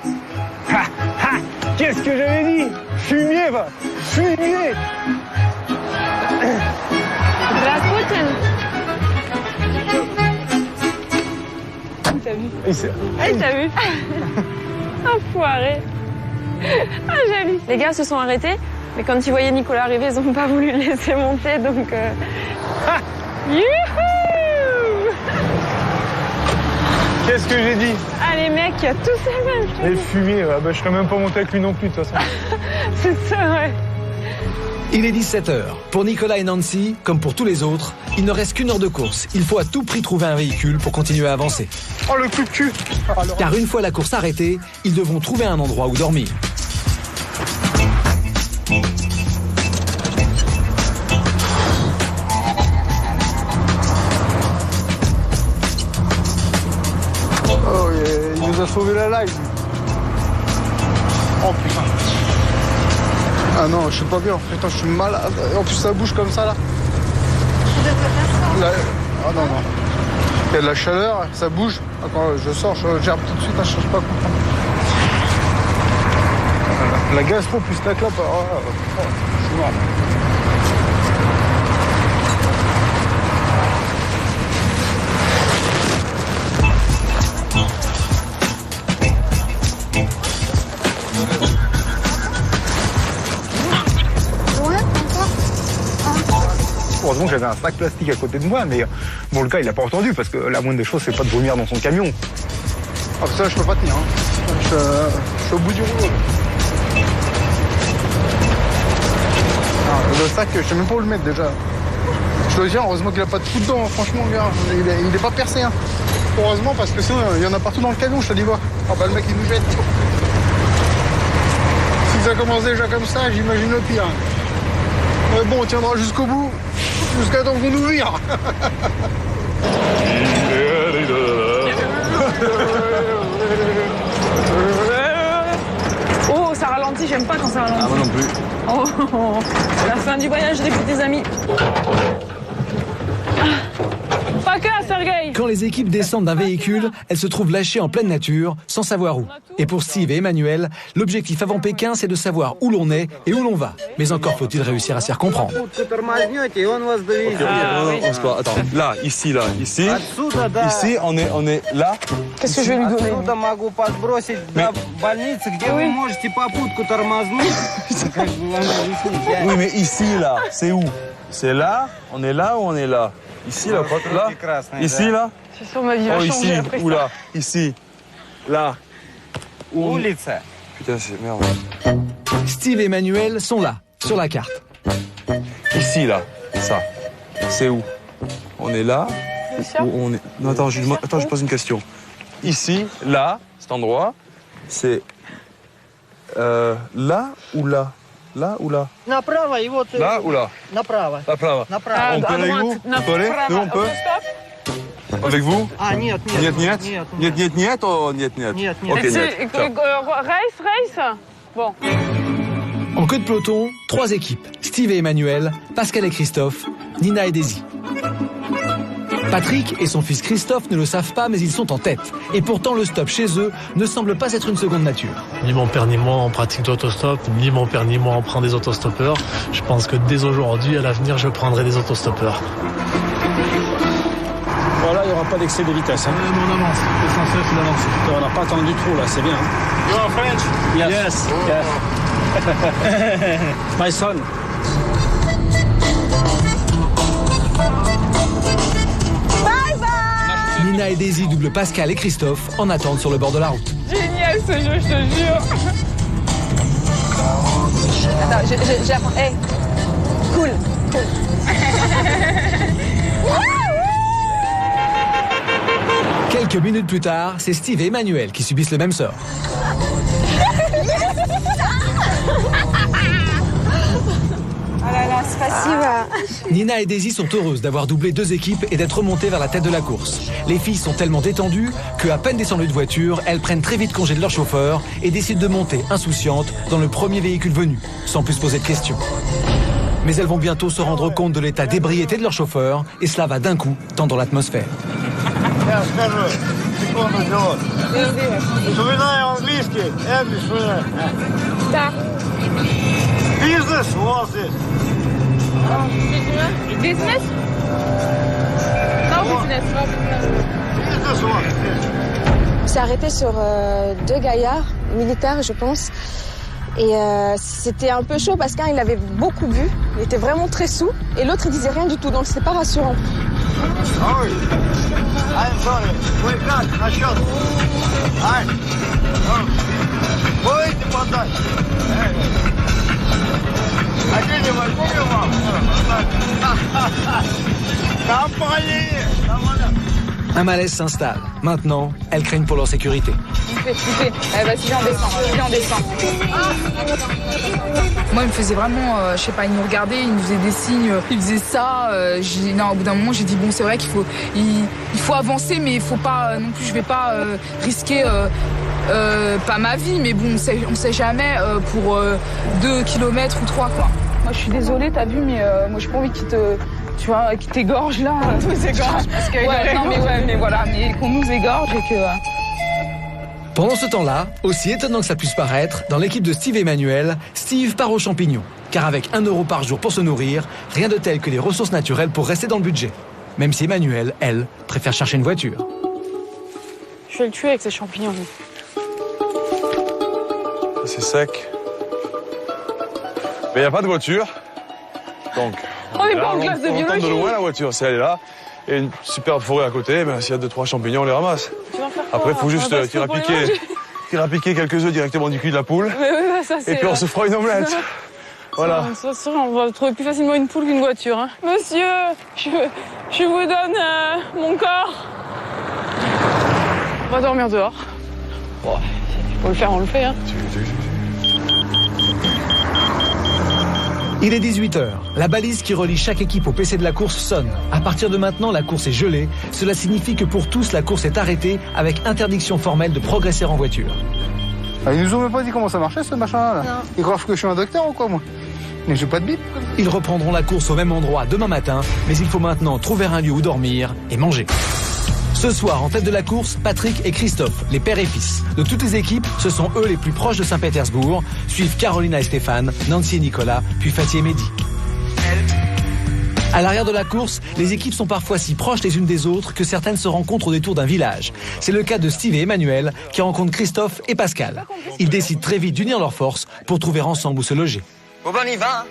Ha, ha, qu'est-ce que j'avais dit? Fumier, va. Fumier. Здравствуйте. T'as vu? T'as vu? Enfoiré. Ah, joli. Les gars se sont arrêtés, mais quand ils voyaient Nicolas arriver, ils n'ont pas voulu le laisser monter, donc... Ah. Youhou! Qu'est-ce que j'ai dit? Ah, les mecs, il y a tous ces mêmes. Les fumiers, ouais, bah, je serais même pas monté avec lui non plus, de toute façon. C'est ça, ouais. Il est 17h. Pour Nicolas et Nancy, comme pour tous les autres, il ne reste qu'une heure de course. Il faut à tout prix trouver un véhicule pour continuer à avancer. Oh, le coup de cul! Car une fois la course arrêtée, ils devront trouver un endroit où dormir. Oh, il nous a sauvé la life. Oh putain. Ah non, je suis pas bien. Putain, je suis malade. En plus, ça bouge comme ça là. Tu devrais faire ça. Ah non, non. Il y a de la chaleur, ça bouge. Attends, je sors, je gerbe tout de suite, je cherche pas à comprendre. La gastro plus la clope, je suis mort. Heureusement que j'avais un sac plastique à côté de moi, mais bon, le gars, il n'a pas entendu, parce que la moindre des choses, c'est pas de vomir dans son camion. Ah, ça, je peux pas tenir. Hein. Je suis au bout du rouleau. Le sac, je sais même pas où le mettre déjà. Je dois dire, heureusement qu'il a pas de trou dedans, franchement, gars. Il est pas percé. Hein. Heureusement, parce que sinon, il y en a partout dans le camion, je te dis quoi. Ah bah, le mec, il nous jette. Si ça commence déjà comme ça, j'imagine le pire. Mais bon, on tiendra jusqu'au bout. Jusqu'à temps qu'on nous vire. Oh, ça ralentit, j'aime pas quand ça ralentit. Ah, moi non plus. Oh, la fin du voyage avec tes amis. Pas que, Sergueï. Quand les équipes descendent d'un véhicule, elles se trouvent lâchées en pleine nature, sans savoir où. Et pour Steve et Emmanuel, l'objectif avant Pékin, c'est de savoir où l'on est et où l'on va. Mais encore faut-il réussir à s'y comprendre. Attends, là, ici, ici, on est là. Qu'est-ce que je vais lui donner? Oui, mais ici, là, c'est où? C'est là? On est là ou on est là? Ici, là, là? Ici, là? C'est sûr, ma vie va changer après ou ça. là? Ici, là. Putain, c'est merde. Steve et Emmanuel sont là, sur la carte. Ici, là, ça. C'est où? On est là? Ou on est... Non, attends, je pose une question. Ici, là, cet endroit, c'est... là ou là? Là ou là? Направо, и вот... Là ou là? Направо. Направо. Направо. On peut aller où? On peut aller? Nous, on peut? Avec vous? Ah, нет. Ok, Race. Bon. En queue de peloton, 3 équipes. Steve et Emmanuel, Pascal et Christophe, Nina et Daisy. Patrick et son fils Christophe ne le savent pas, mais ils sont en tête. Et pourtant, le stop chez eux ne semble pas être une seconde nature. Ni mon père ni moi on pratique d'autostop, ni mon père ni moi on prend des autostoppeurs. Je pense que dès aujourd'hui, à l'avenir, je prendrai des autostoppeurs. Voilà, il n'y aura pas d'excès de vitesse. Hein. On avance, l'essentiel c'est d'avancer. On n'a pas attendu trop là, c'est bien. You are French? Yes. My son. Nina et Daisy doublent Pascal et Christophe en attente sur le bord de la route. Génial ce jeu, je te jure. Attends, j'apprends. Hey, cool. Quelques minutes plus tard, c'est Steve et Emmanuel qui subissent le même sort. Oh là là, c'est facile. Nina et Daisy sont heureuses d'avoir doublé 2 équipes et d'être remontées vers la tête de la course. Les filles sont tellement détendues qu'à peine descendues de voiture, elles prennent très vite congé de leur chauffeur et décident de monter insouciantes dans le premier véhicule venu, sans plus se poser de questions. Mais elles vont bientôt se rendre compte de l'état d'ébriété de leur chauffeur et cela va d'un coup tendre l'atmosphère. Business? Non, business. On s'est arrêté sur 2 gaillards militaires, je pense. Et c'était un peu chaud parce qu'un, il avait beaucoup bu. Il était vraiment très saoul. Et l'autre, il disait rien du tout. Donc, c'est pas rassurant. Un malaise s'installe. Maintenant, elles craignent pour leur sécurité. Flipper. Vas-y, j'en descends. Moi, il me faisait vraiment, je sais pas, il nous regardait, il nous faisait des signes, il faisait ça. Non, au bout d'un moment, j'ai dit, bon, c'est vrai qu'il faut, il faut avancer, mais il faut pas, non plus, je vais pas risquer, pas ma vie, mais bon, on sait jamais, pour 2 kilomètres ou 3, quoi. Moi, je suis désolée, t'as vu, mais moi, j'ai pas envie qu'il te... Tu vois, qu'il t'égorge, là. Nous égorge, parce que... Ouais, non, mais voilà, mais qu'on nous égorge et que... Pendant ce temps-là, aussi étonnant que ça puisse paraître, dans l'équipe de Steve et Emmanuel, Steve part aux champignons. Car avec 1 euro par jour pour se nourrir, rien de tel que les ressources naturelles pour rester dans le budget. Même si Emmanuel, elle, préfère chercher une voiture. Je vais le tuer avec ces champignons. C'est sec. Mais il n'y a pas de voiture. Donc, on n'est pas en classe de biologie. On entend de loin la voiture, c'est elle est là. Et une superbe forêt à côté, ben, s'il y a 2-3 champignons, on les ramasse. Tu vas faire quoi? Après, il faut juste tirer à piquer quelques œufs directement du cul de la poule. Mais ça, et puis on se fera une omelette. Voilà. On va trouver plus facilement une poule qu'une voiture. Hein. Monsieur, je vous donne mon corps. On va dormir dehors. Bon, faut le faire, on le fait. Hein. Il est 18h. La balise qui relie chaque équipe au PC de la course sonne. À partir de maintenant, la course est gelée. Cela signifie que pour tous, la course est arrêtée avec interdiction formelle de progresser en voiture. Ils nous ont même pas dit comment ça marchait ce machin-là. Là. Ils croient que je suis un docteur ou quoi, moi? Mais j'ai pas de bip. Ils reprendront la course au même endroit demain matin, mais il faut maintenant trouver un lieu où dormir et manger. Ce soir, en tête de la course, Patrick et Christophe, les pères et fils. De toutes les équipes, ce sont eux les plus proches de Saint-Pétersbourg. Suivent Carolina et Stéphane, Nancy et Nicolas, puis Fatih et Mehdi. À l'arrière de la course, les équipes sont parfois si proches les unes des autres que certaines se rencontrent au détour d'un village. C'est le cas de Steve et Emmanuel qui rencontrent Christophe et Pascal. Ils décident très vite d'unir leurs forces pour trouver ensemble où se loger. Bon ben on y va.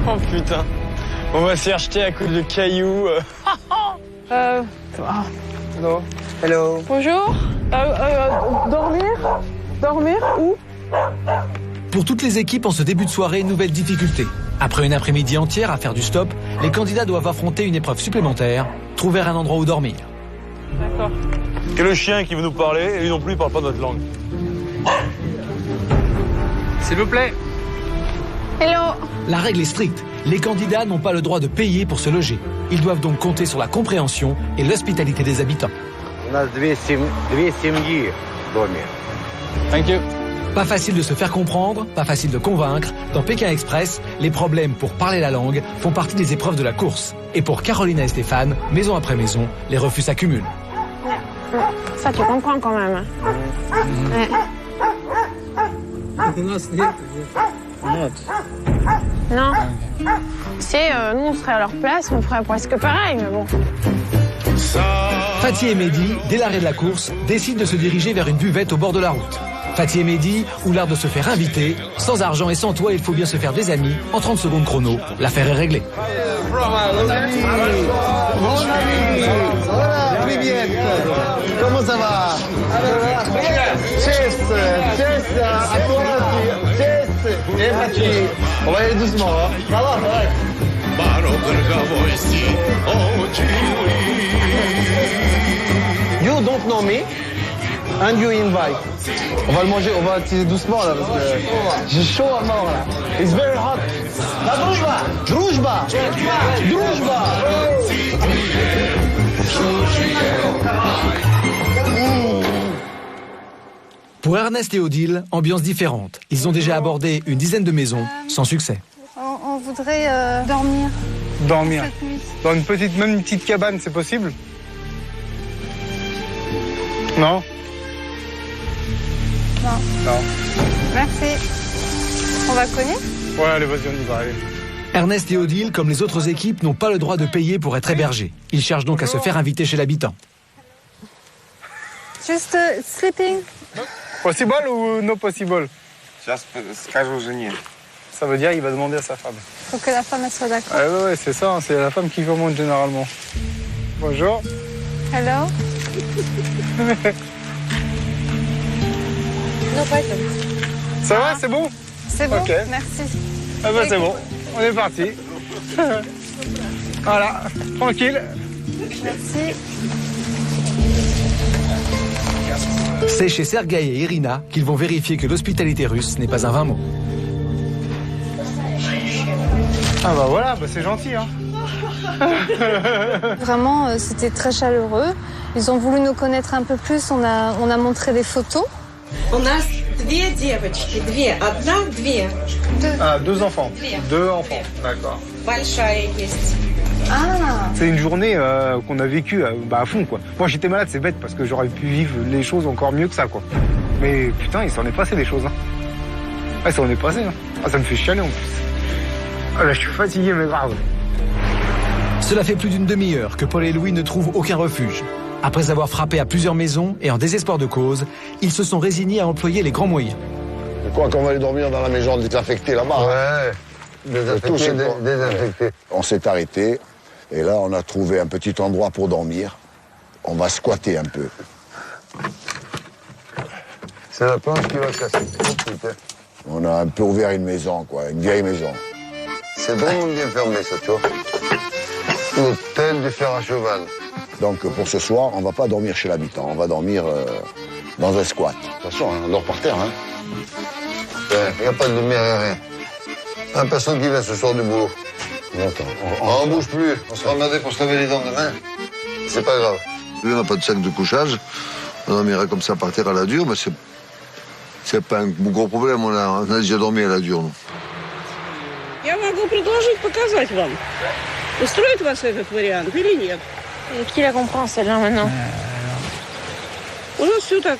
Oh putain, on va s'y acheter à coups de cailloux. Hello. Hello. Bonjour. Dormir où? Pour toutes les équipes en ce début de soirée, nouvelle difficulté. Après une après-midi entière à faire du stop, les candidats doivent affronter une épreuve supplémentaire, trouver un endroit où dormir. D'accord. Que le chien qui veut nous parler, et lui non plus, il parle pas notre langue. S'il vous plaît. Hello. La règle est stricte. Les candidats n'ont pas le droit de payer pour se loger. Ils doivent donc compter sur la compréhension et l'hospitalité des habitants. Thank you. Pas facile de se faire comprendre, pas facile de convaincre. Dans Pékin Express, les problèmes pour parler la langue font partie des épreuves de la course. Et pour Carolina et Stéphane, maison après maison, les refus s'accumulent. Ça, tu comprends quand même. Ouais. Non. C'est nous, on serait à leur place, on ferait presque pareil, mais bon. Fatih et Mehdi, dès l'arrêt de la course, décident de se diriger vers une buvette au bord de la route. Fatih et Mehdi ont l'air de se faire inviter. Sans argent et sans toit, il faut bien se faire des amis. En 30 secondes chrono, l'affaire est réglée. Comment ça va? On va aller doucement, hein. Ça va, ouais. You don't know me and you invite. On va le manger, on va utiliser doucement là parce que j'ai chaud à mort là. It's very hot. La družba. Pour Ernest et Odile, ambiance différente. Ils ont déjà abordé une dizaine de maisons, sans succès. On voudrait dormir. Dormir. Dans une petite cabane, c'est possible? Non. Non. Merci. On va cogner? Ouais, allez, vas-y, on y va, allez. Ernest et Odile, comme les autres équipes, n'ont pas le droit de payer pour être hébergés. Ils cherchent donc à se faire inviter chez l'habitant. Juste sleeping. Possible ou no possible? Скажу жене. Ça veut dire il va demander à sa femme. Faut que la femme elle soit d'accord. Ouais, c'est ça, c'est la femme qui commande généralement. Bonjour. Hello. Ça va, c'est bon? C'est bon, okay. Merci. Ah bah c'est bon, on est parti. Voilà, tranquille. Merci. C'est chez Sergueï et Irina qu'ils vont vérifier que l'hospitalité russe n'est pas un vain mot. Ah bah voilà, bah c'est gentil hein. Vraiment, c'était très chaleureux. Ils ont voulu nous connaître un peu plus, on a montré des photos. On a Две девочки, две. Одна, две. Ah, 2 enfants. 2 enfants, d'accord. Большая есть. C'est une journée qu'on a vécue à fond, quoi. Moi, j'étais malade, c'est bête, parce que j'aurais pu vivre les choses encore mieux que ça, quoi. Mais putain, il s'en est passé des choses, hein. Ah, ça en est passé, hein. Ah, ça me fait chialer, en plus. Ah, là, je suis fatigué, mais grave. Cela fait plus d'une demi-heure que Paul et Louis ne trouvent aucun refuge. Après avoir frappé à plusieurs maisons et en désespoir de cause, ils se sont résignés à employer les grands moyens. Quoi qu'on va aller dormir dans la maison désaffectée là-bas. Ouais, désaffecté. On s'est arrêté et là on a trouvé un petit endroit pour dormir. On va squatter un peu. C'est la planche qui va casser. Oh, putain. On a un peu ouvert une maison, quoi, une vieille maison. C'est vraiment bien fermé ça, tu vois. L'hôtel du fer à cheval. Donc pour ce soir, on va pas dormir chez l'habitant, on va dormir dans un squat. De toute façon, on dort par terre, hein. Il n'y a pas de lumière, rien. Il n'y a personne qui vient ce soir du boulot. Attends, on bouge plus, on sera emmerdé pour se laver les dents demain. C'est pas grave. Lui, on n'a pas de sac de couchage. On dormira comme ça par terre à la dure, mais c'est pas un gros problème. On a déjà dormi à la dure, nous. Я могу предложить показать вам. Устроит вас этот вариант или нет? Qui la comprend celle-là maintenant? У нас все так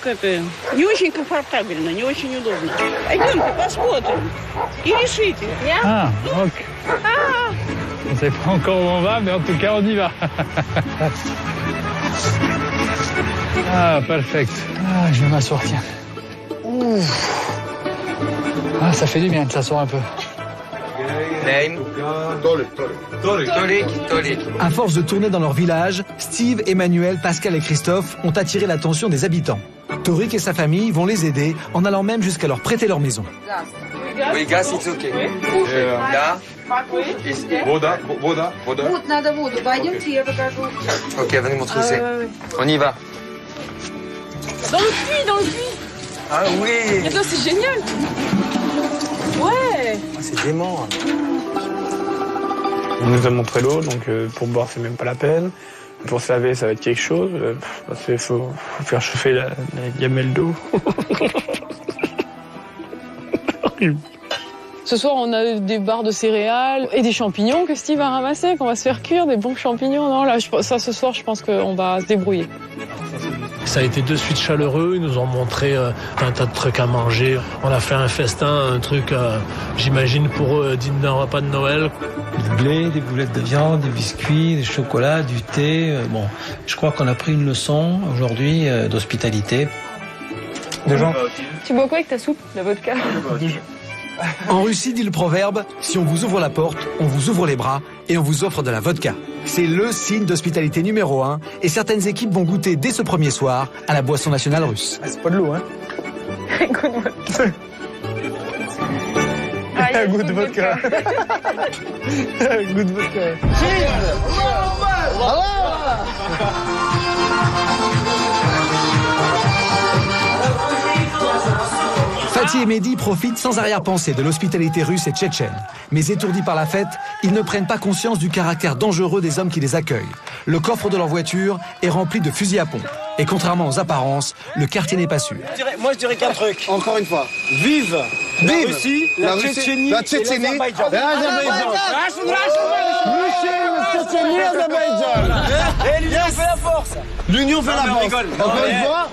не очень комфортабельно, не очень удобно. Пойдемте, посмотрим. И решите. Ah, ok. On ne sait pas encore où on va, mais en tout cas, on y va. Ah, perfect. Ah, je vais m'asseoir, tiens. Ouf. Ah, ça fait du bien de s'asseoir un peu. À force de tourner dans leur village, Steve, Emmanuel, Pascal et Christophe ont attiré l'attention des habitants. Torik et sa famille vont les aider en allant même jusqu'à leur prêter leur maison. Oui, gas, it's okay. Là. Вода. Вот, надо воду. Пойдемте, я покажу. Ok, venez montrer où c'est. On y va. Dans le puits, dans le puits. Ah oui. Mais c'est génial. Ouais. C'est dément. On nous a montré l'eau, donc pour boire, c'est même pas la peine. Pour se laver, ça va être quelque chose. Parce qu'il faut faire chauffer la gamelle d'eau. Ce soir, on a des barres de céréales et des champignons que Steve a ramassés, qu'on va se faire cuire, des bons champignons. Non, là, ça, ce soir, je pense qu'on va se débrouiller. Ça a été de suite chaleureux, ils nous ont montré un tas de trucs à manger. On a fait un festin, un truc, j'imagine, pour eux, digne d'un repas de Noël. Du blé, des boulettes de viande, des biscuits, des chocolats, du thé. Bon, je crois qu'on a pris une leçon aujourd'hui d'hospitalité. Des gens. Tu bois quoi avec ta soupe? La vodka? En Russie, dit le proverbe, si on vous ouvre la porte, on vous ouvre les bras et on vous offre de la vodka. C'est le signe d'hospitalité numéro 1 et certaines équipes vont goûter dès ce premier soir à la boisson nationale russe. C'est pas de l'eau, hein. Goût de vodka. Goût de vodka. Fatih et Mehdi profitent sans arrière-pensée de l'hospitalité russe et tchétchène. Mais étourdis par la fête, ils ne prennent pas conscience du caractère dangereux des hommes qui les accueillent. Le coffre de leur voiture est rempli de fusils à pompe. Et contrairement aux apparences, le quartier n'est pas sûr. Moi, je dirais qu'un truc. Encore une fois. Vive la Russie, la Tchétchénie, la Tchétchénie, et l'Azerbaïdjan. Et l'Union fait la force. L'Union fait la force. Encore une fois.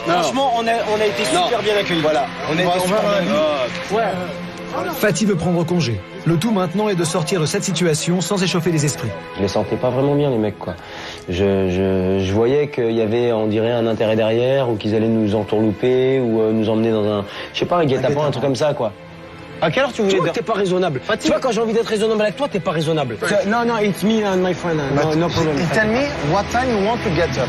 Franchement, on a été super bien accueillis. Voilà. On a été super bien accueillis. Ouais. Fatih veut prendre congé. Le tout maintenant est de sortir de cette situation sans échauffer les esprits. Je les sentais pas vraiment bien, les mecs, quoi. Je voyais qu'il y avait, on dirait, un intérêt derrière, ou qu'ils allaient nous entourlouper, ou nous emmener dans un, je sais pas, un guet-apens, un truc comme ça, quoi. À quelle heure tu voulais dire? T'es pas raisonnable. Tu vois, quand j'ai envie d'être raisonnable avec toi, t'es pas raisonnable. Non, it's me and my friend. No problem. Tell me what time you want to get up.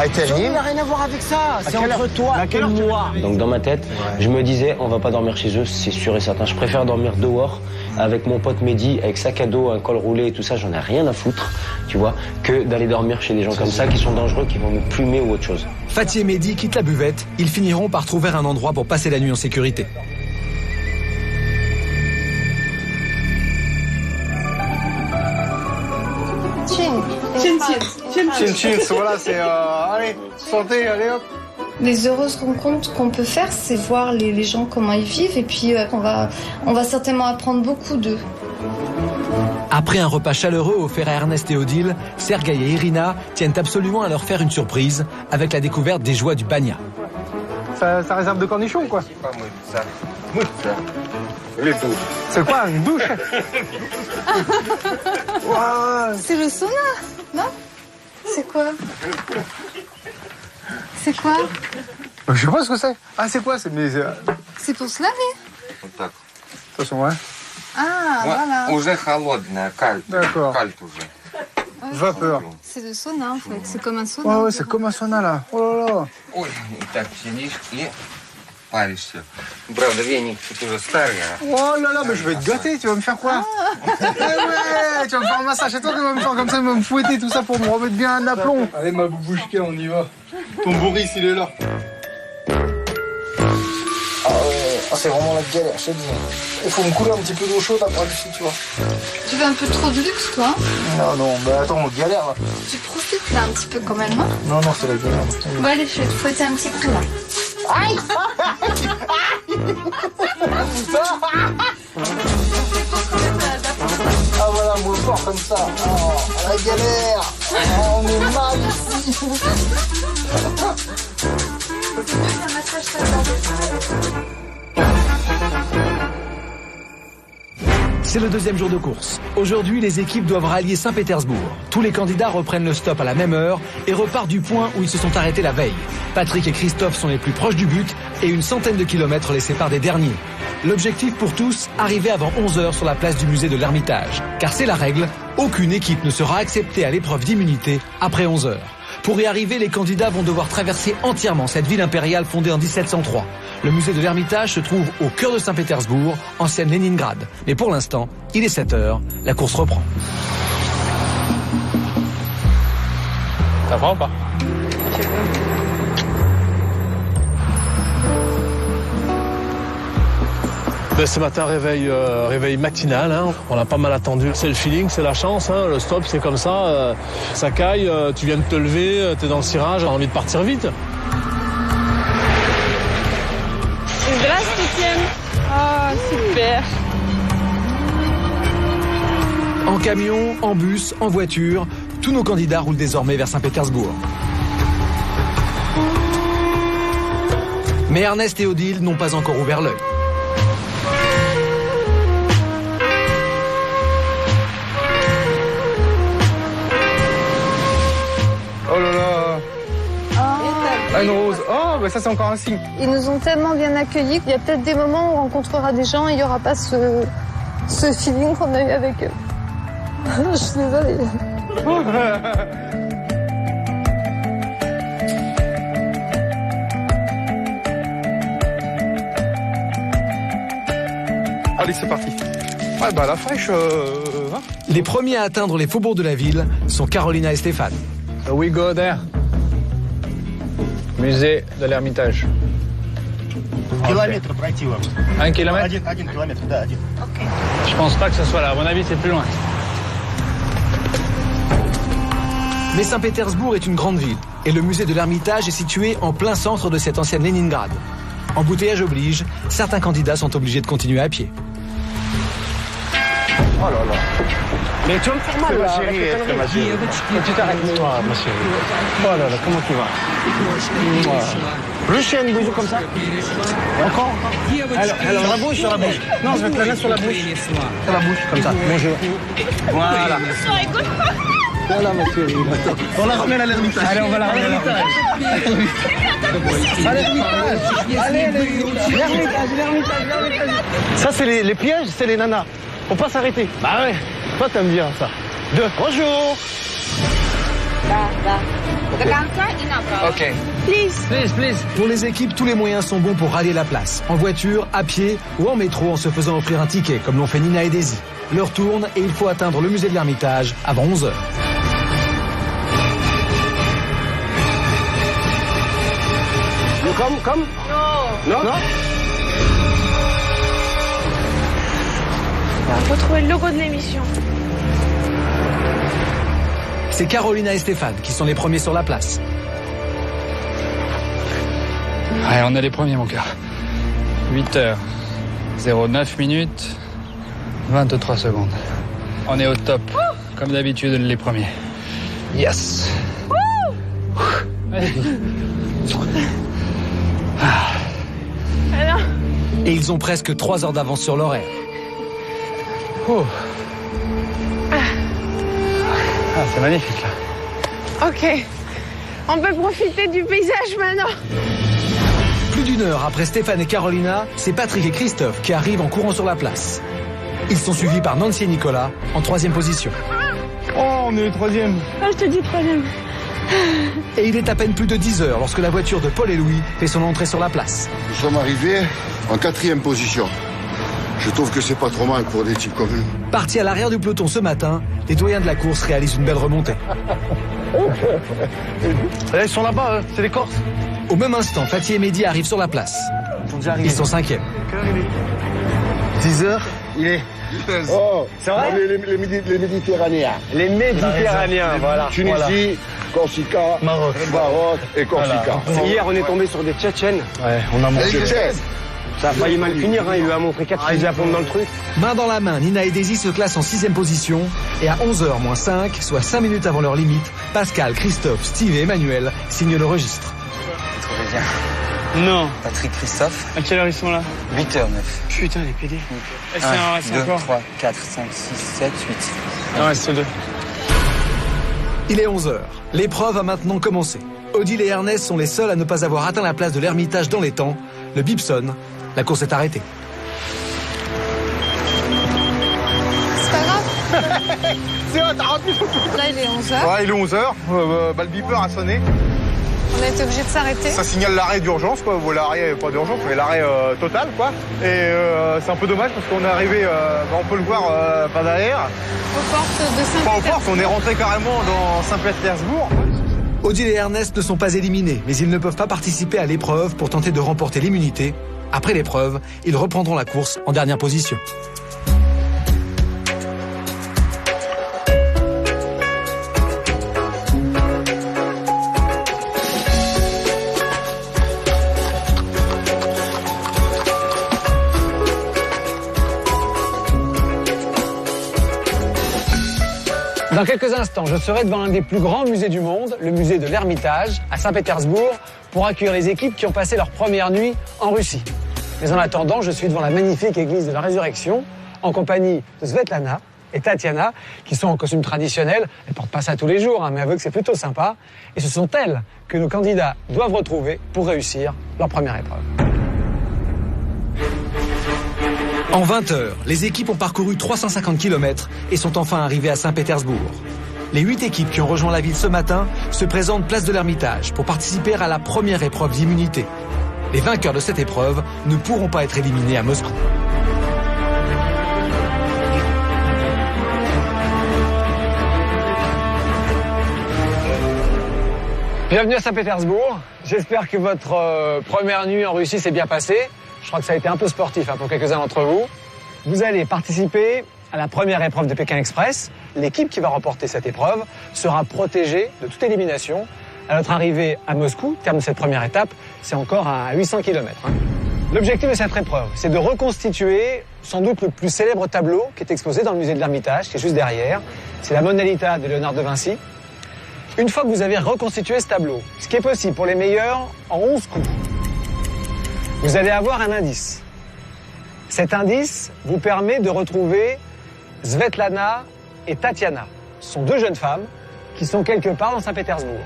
I tell him. Ça n'a rien à voir avec ça. C'est entre toi et moi. Donc dans ma tête, je me disais, on va pas dormir chez eux, c'est sûr et certain. Je préfère dormir dehors avec mon pote Mehdi, avec sac à dos, un col roulé et tout ça. J'en ai rien à foutre, tu vois, que d'aller dormir chez des gens comme ça qui sont dangereux, qui vont nous plumer ou autre chose. Fatih et Mehdi quittent la buvette. Ils finiront par trouver un endroit pour passer la nuit en sécurité. Chin, voilà, c'est... allez, santé, allez hop. Les heureuses rencontres qu'on peut faire, c'est voir les gens comment ils vivent et puis on va certainement apprendre beaucoup d'eux. Après un repas chaleureux offert à Ernest et Odile, Sergueï et Irina tiennent absolument à leur faire une surprise avec la découverte des joies du banya. Ça réserve de cornichons, quoi. C'est quoi, une douche? Wow. C'est le sauna, non? C'est quoi? C'est quoi? Je sais pas ce que c'est. Ah, c'est quoi? C'est pour se laver. Вот так. De toute façon, ouais. Ah, voilà. Уже холодная, кальт. D'accord. Кальт уже. Vapeur. C'est le sauna, en fait. C'est comme un sauna. Ouais, c'est comme un sauna, là. Oh là là. Ой, и так сидишь и паришься. Правда, веник тут уже старый. Oh là là, mais je vais te gâter, tu vas me faire quoi? Eh ouais, tu vas me faire un massage, c'est toi qui vas me faire comme ça, tu vas me fouetter tout ça pour me remettre bien un aplomb. Allez, ma boubouchka, on y va. Ton Boris, il est là. Ah ouais, c'est vraiment la galère, je te dis. Il faut me couler un petit peu d'eau chaude après ici, tu vois. Tu veux un peu trop de luxe, toi? Non, bah attends, on galère là. Tu profites là un petit peu quand même, hein? Non, c'est la galère. Bon, allez, je vais te fouetter un petit coup là. Aïe! Ah voilà, moi fort comme ça. Oh, la galère. Oh, on est mal ici. C'est le deuxième jour de course. Aujourd'hui, les équipes doivent rallier Saint-Pétersbourg. Tous les candidats reprennent le stop à la même heure et repartent du point où ils se sont arrêtés la veille. Patrick et Christophe sont les plus proches du but et une centaine de kilomètres les séparent des derniers. L'objectif pour tous, arriver avant 11h sur la place du musée de l'Ermitage. Car c'est la règle, aucune équipe ne sera acceptée à l'épreuve d'immunité après 11h. Pour y arriver, les candidats vont devoir traverser entièrement cette ville impériale fondée en 1703. Le musée de l'Ermitage se trouve au cœur de Saint-Pétersbourg, ancienne Léningrad. Mais pour l'instant, il est 7h, la course reprend. Ça va ou pas? Ce matin, réveil matinal, hein. On a pas mal attendu. C'est le feeling, c'est la chance, hein. Le stop, c'est comme ça. Ça caille, tu viens de te lever, t'es dans le cirage, t'as envie de partir vite. Здравствуйте. Ah, super. En camion, en bus, en voiture, tous nos candidats roulent désormais vers Saint-Pétersbourg. Mais Ernest et Odile n'ont pas encore ouvert l'œil. Oh là là. Ah, une rose. Oh, bah ça c'est encore un signe. Ils nous ont tellement bien accueillis qu'il y a peut-être des moments où on rencontrera des gens et il n'y aura pas ce feeling qu'on a eu avec eux. Je suis désolée. Allez, c'est parti. Ouais, bah la fraîche. Hein. Les premiers à atteindre les faubourgs de la ville sont Carolina et Stéphane. So we go there. Musée de l'Ermitage. Kilomètre пройти вам. 1 kilomètre? 1 kilomètre, да, 1. Je pense pas que ce soit là. À mon avis, c'est plus loin. Mais Saint-Pétersbourg est une grande ville et le musée de l'Ermitage est situé en plein centre de cette ancienne Léningrad. Embouteillage oblige, certains candidats sont obligés de continuer à pied. Oh là là. Mais tu vas me faire mal, ma là, chérie, avec ta ma chérie. Tu t'arrêtes, toi, ma chérie. Oh là là, comment tu vas? Juste fais un bisou comme ça. Encore? Alors, la bouche, sur la bouche. Non, je vais te la mettre sur la bouche. Sur la bouche, comme ça. Bonjour. Voilà. Voilà, ma chérie. On la ramène à l'Ermitage. Allez, on va la ramener à l'Ermitage. À l'Ermitage. Allez, l'Ermitage. Ça, c'est les pièges, c'est les nanas. Faut pas s'arrêter. Bah ouais. Toi, t'aimes bien ça. Bonjour. Ok. Please. Pour les équipes, tous les moyens sont bons pour rallier la place. En voiture, à pied ou en métro en se faisant offrir un ticket, comme l'ont fait Nina et Daisy. L'heure tourne et il faut atteindre le musée de l'Ermitage avant 11h. Comme? Non? Il faut trouver le logo de l'émission. C'est Carolina et Stéphane qui sont les premiers sur la place. Allez, on est les premiers, mon cœur. 8h09 minutes, 23 secondes. On est au top, comme d'habitude, les premiers. Yes. Allez. Et ils ont presque 3 heures d'avance sur l'horaire. C'est magnifique, là. Ok. On peut profiter du paysage maintenant. Plus d'1 heure après Stéphane et Carolina, c'est Patrick et Christophe qui arrivent en courant sur la place. Ils sont suivis par Nancy et Nicolas en 3e position. Oh, on est le 3e. Ah, je te dis 3e. Et il est à peine plus de 10 heures lorsque la voiture de Paul et Louis fait son entrée sur la place. Nous sommes arrivés en 4e position. Je trouve que c'est pas trop mal pour des types comme nous. Partis à l'arrière du peloton ce matin, les doyens de la course réalisent une belle remontée. Ils sont là-bas, c'est les Corses. Au même instant, Fatih et Mehdi arrivent sur la place. Ils sont 5e. 10 heures, il est... Oh, c'est vrai les Méditerranéens. Les Méditerranéens, voilà. Tunisie, Corsica, Maroc et Corsica. Voilà. Hier, on est tombé sur des Tchétchènes. Ouais, on a mangé. Ça a failli mal finir, hein. Il lui a montré 4 fusils à pompe dans le truc. Main dans la main, Nina et Daisy se classent en 6e position. Et à 11h moins 5, soit 5 minutes avant leur limite, Pascal, Christophe, Steve et Emmanuel signent le registre. Trouvez bien. Non. Patrick, Christophe. À quelle heure ils sont là? 8h09. Putain, les PD. 1, 2, 3, 4, 5, 6, 7, 8. Non, reste 2. Il est 11h. L'épreuve a maintenant commencé. Odile et Ernest sont les seuls à ne pas avoir atteint la place de l'Ermitage dans les temps. Le bip sonne. La course est arrêtée. C'est pas grave. C'est vrai, t'as raté. Là, il est 11h. Ouais, il est 11h. Le beeper a sonné. On a été obligé de s'arrêter. Ça signale l'arrêt d'urgence, quoi. Bon, l'arrêt, pas d'urgence, mais l'arrêt total, quoi. Et c'est un peu dommage parce qu'on est arrivé, on peut le voir par derrière. Aux portes de Saint-Pétersbourg. Pas aux portes, on est rentré carrément dans Saint-Pétersbourg. Odile et Ernest ne sont pas éliminés, mais ils ne peuvent pas participer à l'épreuve pour tenter de remporter l'immunité. Après l'épreuve, ils reprendront la course en dernière position. Dans quelques instants, je serai devant l'un des plus grands musées du monde, le musée de l'Ermitage, à Saint-Pétersbourg, pour accueillir les équipes qui ont passé leur première nuit en Russie. Mais en attendant, je suis devant la magnifique église de la Résurrection, en compagnie de Svetlana et Tatiana, qui sont en costume traditionnel. Elles portent pas ça tous les jours, hein, mais avouez que c'est plutôt sympa. Et ce sont elles que nos candidats doivent retrouver pour réussir leur première épreuve. En 20 heures, les équipes ont parcouru 350 km et sont enfin arrivées à Saint-Pétersbourg. Les 8 équipes qui ont rejoint la ville ce matin se présentent place de l'Ermitage pour participer à la première épreuve d'immunité. Les vainqueurs de cette épreuve ne pourront pas être éliminés à Moscou. Bienvenue à Saint-Pétersbourg. J'espère que votre première nuit en Russie s'est bien passée. Je crois que ça a été un peu sportif pour quelques-uns d'entre vous. Vous allez participer à la première épreuve de Pékin Express. L'équipe qui va remporter cette épreuve sera protégée de toute élimination. À notre arrivée à Moscou, terme de cette première étape, c'est encore à 800 km. L'objectif de cette épreuve, c'est de reconstituer sans doute le plus célèbre tableau qui est exposé dans le musée de l'Ermitage, qui est juste derrière. C'est la Mona Lisa de Léonard de Vinci. Une fois que vous avez reconstitué ce tableau, ce qui est possible pour les meilleurs en 11 coups, vous allez avoir un indice. Cet indice vous permet de retrouver Svetlana et Tatiana. Ce sont 2 jeunes femmes qui sont quelque part dans Saint-Pétersbourg.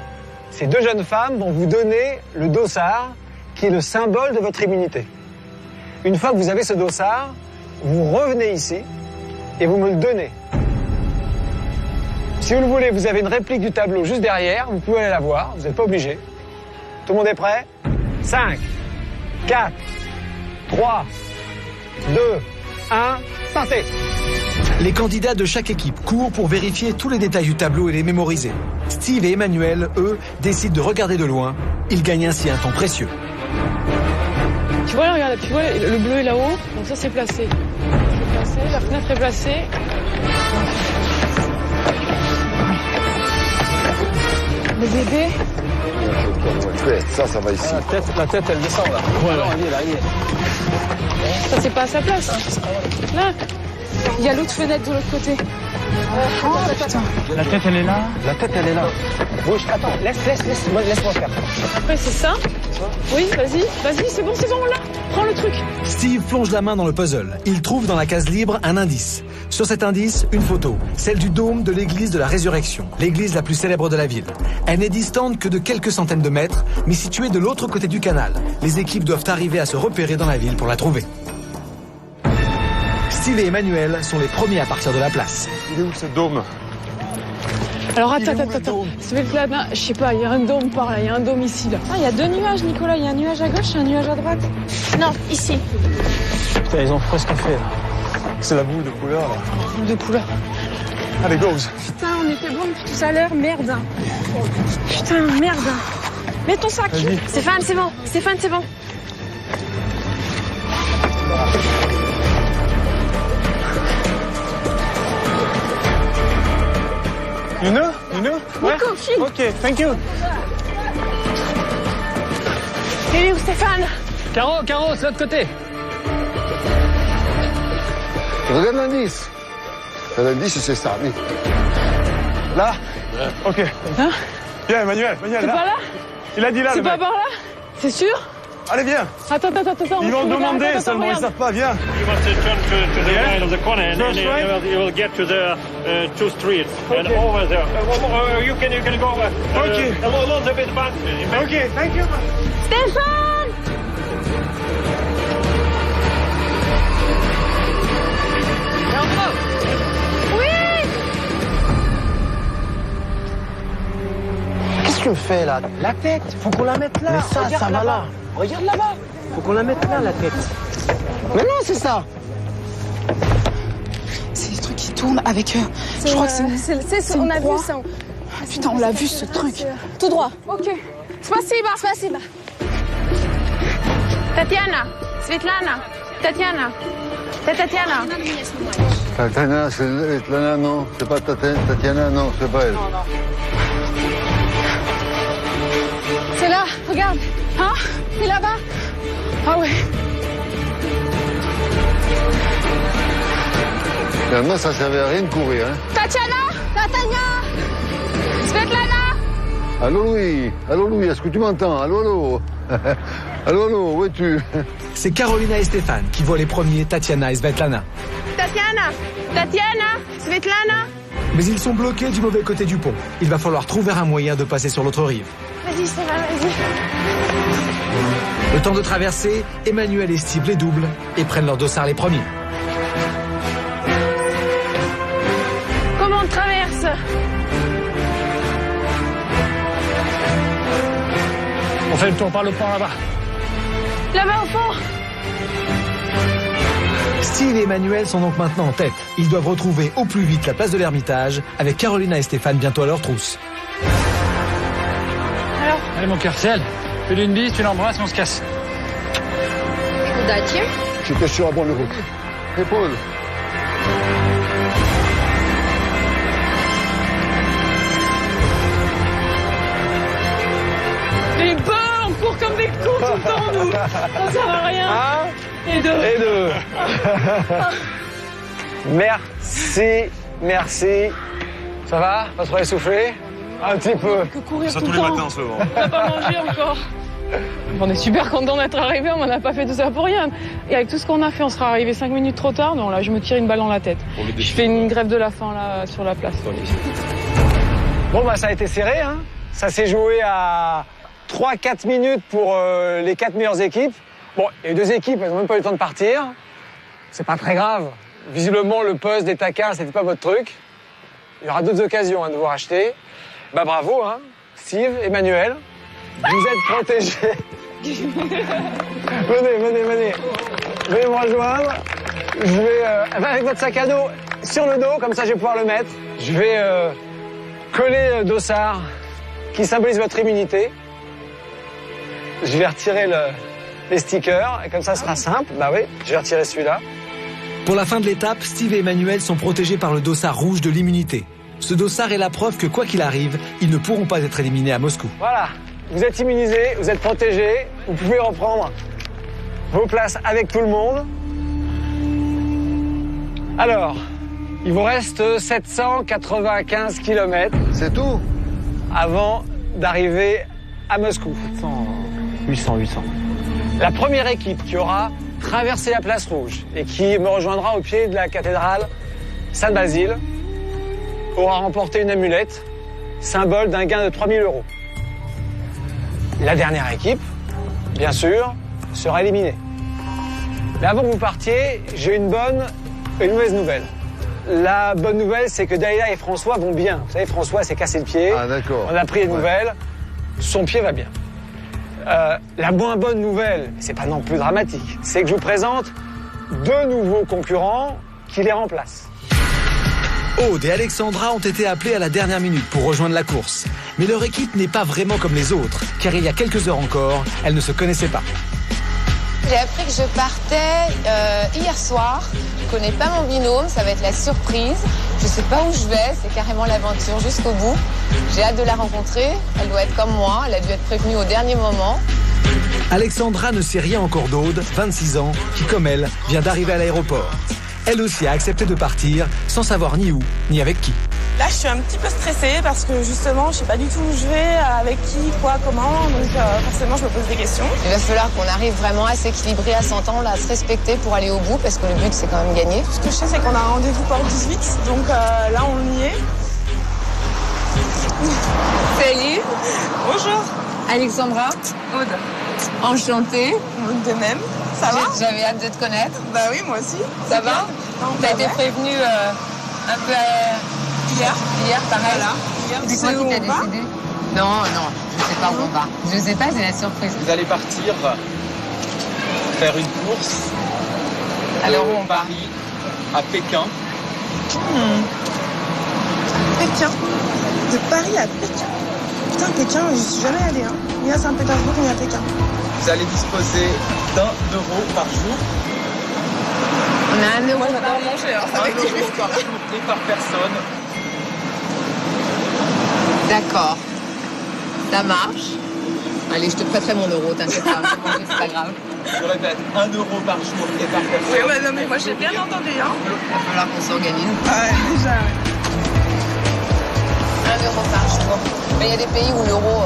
Ces 2 jeunes femmes vont vous donner le dossard qui est le symbole de votre immunité. Une fois que vous avez ce dossard, vous revenez ici et vous me le donnez. Si vous le voulez, vous avez une réplique du tableau juste derrière, vous pouvez aller la voir, vous n'êtes pas obligé. Tout le monde est prêt? 5, 4, 3, 2, 1, partez! Les candidats de chaque équipe courent pour vérifier tous les détails du tableau et les mémoriser. Steve et Emmanuel, eux, décident de regarder de loin. Ils gagnent ainsi un temps précieux. Tu vois, là, regarde, tu vois, le bleu est là-haut, donc ça c'est placé. C'est placé, la fenêtre est placée. Les bébés. Après, ça va ici. La tête, elle descend là. Ouais, Non, ouais. elle y est. Ça, c'est pas à sa place. Là, il y a l'autre fenêtre de l'autre côté. Putain. La tête, elle est là. La tête, elle est là. Bouge, attends, laisse-moi faire. Après, c'est ça. Oui, vas-y, c'est bon, on l'a. Prends le truc. Steve plonge la main dans le puzzle. Il trouve dans la case libre un indice. Sur cet indice, une photo, celle du dôme de l'église de la Résurrection, l'église la plus célèbre de la ville. Elle n'est distante que de quelques centaines de mètres, mais située de l'autre côté du canal. Les équipes doivent arriver à se repérer dans la ville pour la trouver. Steve et Emmanuel sont les premiers à partir de la place. Il est où ce dôme? Alors attends. Svetlana, je sais pas, il y a un dôme par là, il y a un dôme ici là. Ah, il y a deux nuages, Nicolas, il y a un nuage à gauche et un nuage à droite. Non, ici. Putain, ils ont presque fait là. C'est la boule de couleur là. De couleur. Allez, goes. Putain, on était bon depuis tout à l'heure, merde. Putain, merde. Mets ton sac. Stéphane, c'est bon. You know? Ouais. Ok, thank you. Il est où, Stéphane? Caro, c'est de l'autre côté. Regarde l'indice. L'indice, c'est ça, oui. Là? Ok. Hein? Viens, Emmanuel, C'est là. pas là? Il a dit là, C'est le pas mec. par là? C'est sûr? Allez, viens. Attends. Ils vont demander seulement, ils savent pas, viens. You must turn to the right of the corner and First right? you will get to the two streets and over there. You can go Okay. a little bit back. Okay, thank you. Stéphane! Oui! Qu'est-ce que tu fais là? La tête, faut qu'on la mette là. Mais ça va là. Regarde là-bas. Faut qu'on la mette là, la tête. Mais non, c'est ça. C'est les trucs qui tournent avec eux. Je crois que c'est on a vu ça. Putain, on l'a vu ce truc. Tout droit. Ok. Spasiba. Tatiana, Svetlana, Tatiana. Tatiana, c'est Svetlana, non. C'est pas Tatiana, non, c'est pas elle. C'est là, regarde. Hein? C'est là-bas. Ah ouais. Finalement, ça servait à rien de courir, hein. Tatiana, Svetlana. Allô Louis, est-ce que tu m'entends? Allô. Allô, où es-tu? C'est Carolina et Stéphane qui voient les premiers Tatiana et Svetlana. Tatiana, Svetlana. Mais ils sont bloqués du mauvais côté du pont. Il va falloir trouver un moyen de passer sur l'autre rive. Vas-y, Stéphane, vas-y. Le temps de traverser, Emmanuel et Steve les doublent et prennent leur dossard les premiers. Comment on traverse? On fait le tour par le pont là-bas. Là-bas au fond. Steve et Emmanuel sont donc maintenant en tête. Ils doivent retrouver au plus vite la place de l'Ermitage, avec Carolina et Stéphane bientôt à leur trousse. Alors? Allez mon cœur, c'est elle. Fais-lui une bise, tu l'embrasses, on se casse. Удачи. J'étais sur la bonne route. Épaule. Les bœufs, on court comme des cons tout le temps, nous. Ça sert à rien. Et deux. Merci. Ça va? Pas trop essoufflé? Un petit peu. Que courir Ça tout tous le les temps. matins, ce moment. On n'a pas mangé encore. On est super contents d'être arrivés, on n'a pas fait tout ça pour rien. Et avec tout ce qu'on a fait, on sera arrivé 5 minutes trop tard. Non, là, je me tire une balle dans la tête. Je fais une grève de la faim, là, sur la place. Bon, bah, ça a été serré, hein. Ça s'est joué à 3-4 minutes pour les 4 meilleures équipes. Bon, il y a eu 2 équipes, elles n'ont même pas eu le temps de partir. C'est pas très grave. Visiblement, le poste des taquins, c'était pas votre truc. Il y aura d'autres occasions de vous racheter. Bah, bravo, hein. Steve, Emmanuel. Vous êtes protégés. Venez. Venez me rejoindre. Je vais, avec votre sac à dos sur le dos, comme ça je vais pouvoir le mettre. Je vais coller le dossard qui symbolise votre immunité. Je vais retirer les stickers, et comme ça sera simple. Bah oui, je vais retirer celui-là. Pour la fin de l'étape, Steve et Emmanuel sont protégés par le dossard rouge de l'immunité. Ce dossard est la preuve que quoi qu'il arrive, ils ne pourront pas être éliminés à Moscou. Voilà, vous êtes immunisés, vous êtes protégés, vous pouvez reprendre vos places avec tout le monde. Alors, il vous reste 795 km. C'est tout? Avant d'arriver à Moscou. 800. La première équipe qui aura traversé la place rouge et qui me rejoindra au pied de la cathédrale Saint-Basile aura remporté une amulette, symbole d'un gain de 3 000 €. La dernière équipe, bien sûr, sera éliminée. Mais avant que vous partiez, j'ai une bonne et une mauvaise nouvelle. La bonne nouvelle, c'est que Dalila et François vont bien. Vous savez, François s'est cassé le pied. Ah, d'accord. On a pris les nouvelles. Son pied va bien. La moins bonne nouvelle, c'est pas non plus dramatique, c'est que je vous présente 2 nouveaux concurrents qui les remplacent. Aude et Alexandra ont été appelés à la dernière minute pour rejoindre la course. Mais leur équipe n'est pas vraiment comme les autres, car il y a quelques heures encore, elles ne se connaissaient pas. J'ai appris que je partais hier soir. Je connais pas mon binôme, ça va être la surprise. Je sais pas où je vais, c'est carrément l'aventure jusqu'au bout. J'ai hâte de la rencontrer. Elle doit être comme moi, elle a dû être prévenue au dernier moment. Alexandra ne sait rien encore d'Aude, 26 ans, qui comme elle, vient d'arriver à l'aéroport. Elle aussi a accepté de partir, sans savoir ni où, ni avec qui. Là, je suis un petit peu stressée parce que justement, je sais pas du tout où je vais, avec qui, quoi, comment. Donc forcément, je me pose des questions. Il va falloir qu'on arrive vraiment à s'équilibrer, à s'entendre, à se respecter pour aller au bout, parce que le but, c'est quand même gagner. Ce que je sais, c'est qu'on a un rendez-vous porte 18, donc là, on y est. Salut. Bonjour. Alexandra. Aude. Enchantée. De même. Ça va? J'avais hâte de te connaître. Bah oui, moi aussi. Ça va? T'as été prévenue un peu hier, pareil. Voilà. C'est quoi qui t'a décidé? Non, je sais pas où on va. Je sais pas, c'est la surprise. Vous allez partir faire une course de Paris à Pékin. Pékin. De Paris à Pékin. Putain, Pékin, je suis jamais allée. Hein. Ni à Saint-Pétersbourg, ni à Pékin. Vous allez disposer d'1 € par jour. On a 1 €. Moi, j'adore manger, alors ça va être 1 € par jour et par personne. D'accord. Ça marche. Allez, je te prêterai mon euro, t'inquiète pas. C'est pas grave. Je répète, 1 € par jour et par personne. Oui, bah non, mais moi, j'ai bien entendu. Hein. Il va falloir qu'on s'organise. Ouais, déjà, ouais. 1 € par jour. Mais il y a des pays où l'euro,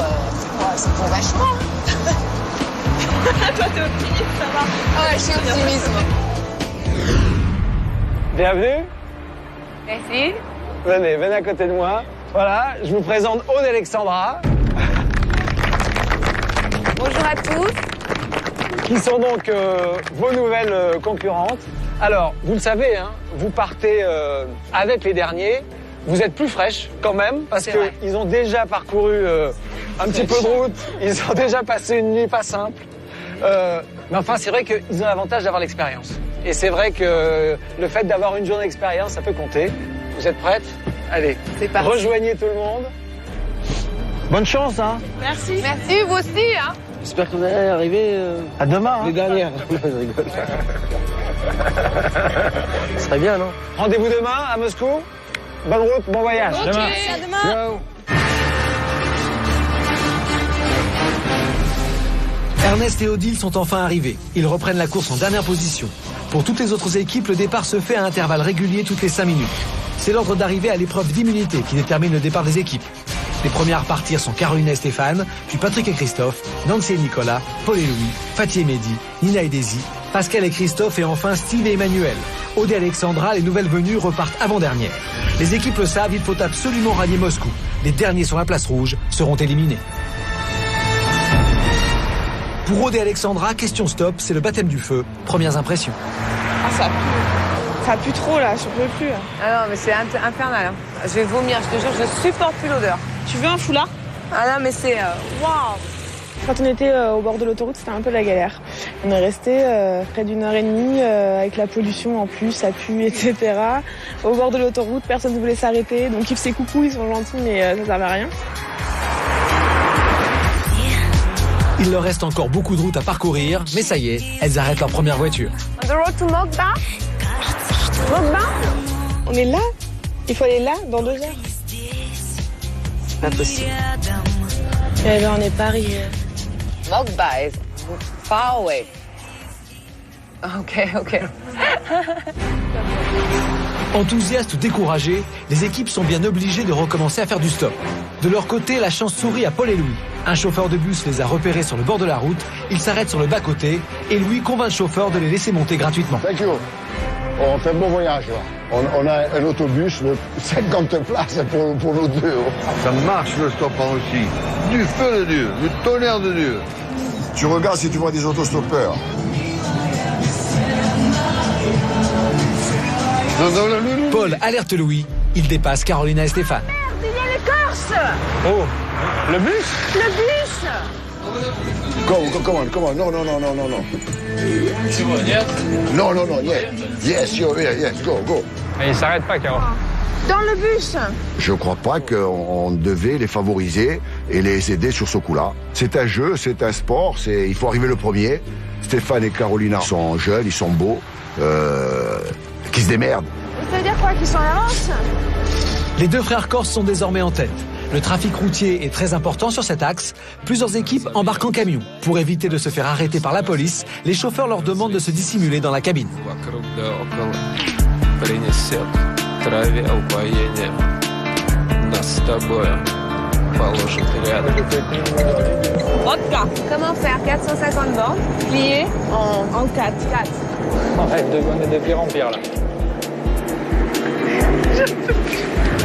c'est pour vachement. Toi, t'es optimiste, ça va. Ah ouais, je suis optimiste. Bienvenue. Merci. Venez à côté de moi. Voilà, je vous présente Aude et Alexandra. Bonjour à tous. Qui sont donc vos nouvelles concurrentes. Alors, vous le savez, hein, vous partez avec les derniers. Vous êtes plus fraîches quand même, parce qu'ils ont déjà parcouru un petit peu de route. Ils ont déjà passé une nuit pas simple. Mais enfin, c'est vrai qu'ils ont l'avantage d'avoir l'expérience. Et c'est vrai que le fait d'avoir une journée d'expérience, ça peut compter. Vous êtes prêtes? Allez, rejoignez tout le monde. Bonne chance, hein? Merci. Merci, vous aussi, hein? J'espère que vous allez arriver à demain, les dernières. Je rigole. Ce serait bien, non? Rendez-vous demain à Moscou. Bonne route, bon voyage. Ok, à demain. Ciao. Ernest et Odile sont enfin arrivés. Ils reprennent la course en dernière position. Pour toutes les autres équipes, le départ se fait à intervalles réguliers toutes les 5 minutes. C'est l'ordre d'arrivée à l'épreuve d'immunité qui détermine le départ des équipes. Les premiers à repartir sont Caroline et Stéphane, puis Patrick et Christophe, Nancy et Nicolas, Paul et Louis, Fatih et Mehdi, Nina et Daisy, Pascal et Christophe et enfin Steve et Emmanuel. Aude et Alexandra, les nouvelles venues, repartent avant-dernière. Les équipes le savent, il faut absolument rallier Moscou. Les derniers sur la place rouge seront éliminés. Pour Aude et Alexandra, question stop, c'est le baptême du feu. Premières impressions. Ah, ça pue. Ça pue trop, là, je peux plus. Ah non, mais c'est infernal. Hein. Je vais vomir, je te jure, je supporte plus l'odeur. Tu veux un foulard? Ah non, mais c'est... Waouh. Quand on était au bord de l'autoroute, c'était un peu la galère. On est resté près d'1 heure et demie avec la pollution en plus, ça pue, etc. Au bord de l'autoroute, personne ne voulait s'arrêter. Donc ils faisaient coucou, ils sont gentils, mais ça servait à rien. Il leur reste encore beaucoup de route à parcourir, mais ça y est, elles arrêtent leur première voiture. On the road to Mokba? Mokba? On est là? Il faut aller là, dans 2 heures. C'est pas possible. Eh ben, on n'est pas arrivé. Mogba is far away. Ok. Enthousiastes ou découragés, les équipes sont bien obligées de recommencer à faire du stop. De leur côté, la chance sourit à Paul et Louis. Un chauffeur de bus les a repérés sur le bord de la route, ils s'arrêtent sur le bas-côté et Louis convainc le chauffeur de les laisser monter gratuitement. Thank you. On fait un bon voyage là. On a un autobus de 50 places pour nous deux. Ça marche le stop en Russie. Du feu de Dieu, du tonnerre de Dieu. Tu regardes si tu vois des autostoppeurs. Paul alerte Louis, il dépasse Carolina et Stéphane. Il y a les Corses. Oh, le bus? Le bus. Come on. Non. Non, yes, go. Et il s'arrête pas, Caro. Dans le bus. Je crois pas qu'on devait les favoriser et les aider sur ce coup-là. C'est un jeu, c'est un sport, il faut arriver le premier. Stéphane et Carolina sont jeunes, ils sont beaux, qui se démerdent. Ça veut dire quoi, qu'ils sont en avance? Les deux frères corses sont désormais en tête. Le trafic routier est très important sur cet axe. Plusieurs équipes embarquent en camion. Pour éviter de se faire arrêter par la police, les chauffeurs leur demandent de se dissimuler dans la cabine. Comment faire 450 bornes pliées en 4. Arrête de donner de pire en pire, là.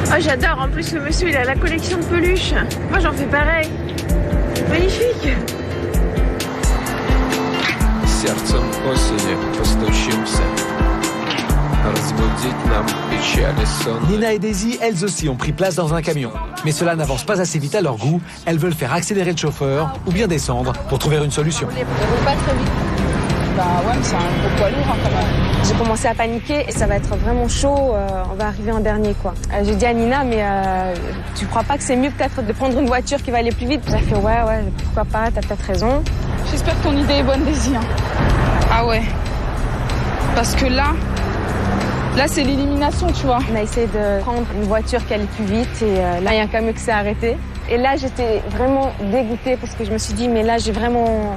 Oh, j'adore. En plus, le monsieur, il a la collection de peluches. Moi, j'en fais pareil. Magnifique. Nina et Daisy, elles aussi, ont pris place dans un camion. Mais cela n'avance pas assez vite à leur goût. Elles veulent faire accélérer le chauffeur ou bien descendre pour trouver une solution. Ne roule pas très vite. Bah ouais, mais c'est un gros poids lourd quand même. J'ai commencé à paniquer et ça va être vraiment chaud. On va arriver en dernier, quoi. J'ai dit à Nina, mais tu crois pas que c'est mieux peut-être de prendre une voiture qui va aller plus vite? Elle a fait ouais, pourquoi pas, t'as peut-être raison. J'espère que ton idée est bonne, Daisy. Ah ouais. Parce que là, c'est l'élimination, tu vois. On a essayé de prendre une voiture qui allait plus vite et là, il y a un camion qui s'est arrêté. Et là, j'étais vraiment dégoûtée parce que je me suis dit, mais là, j'ai vraiment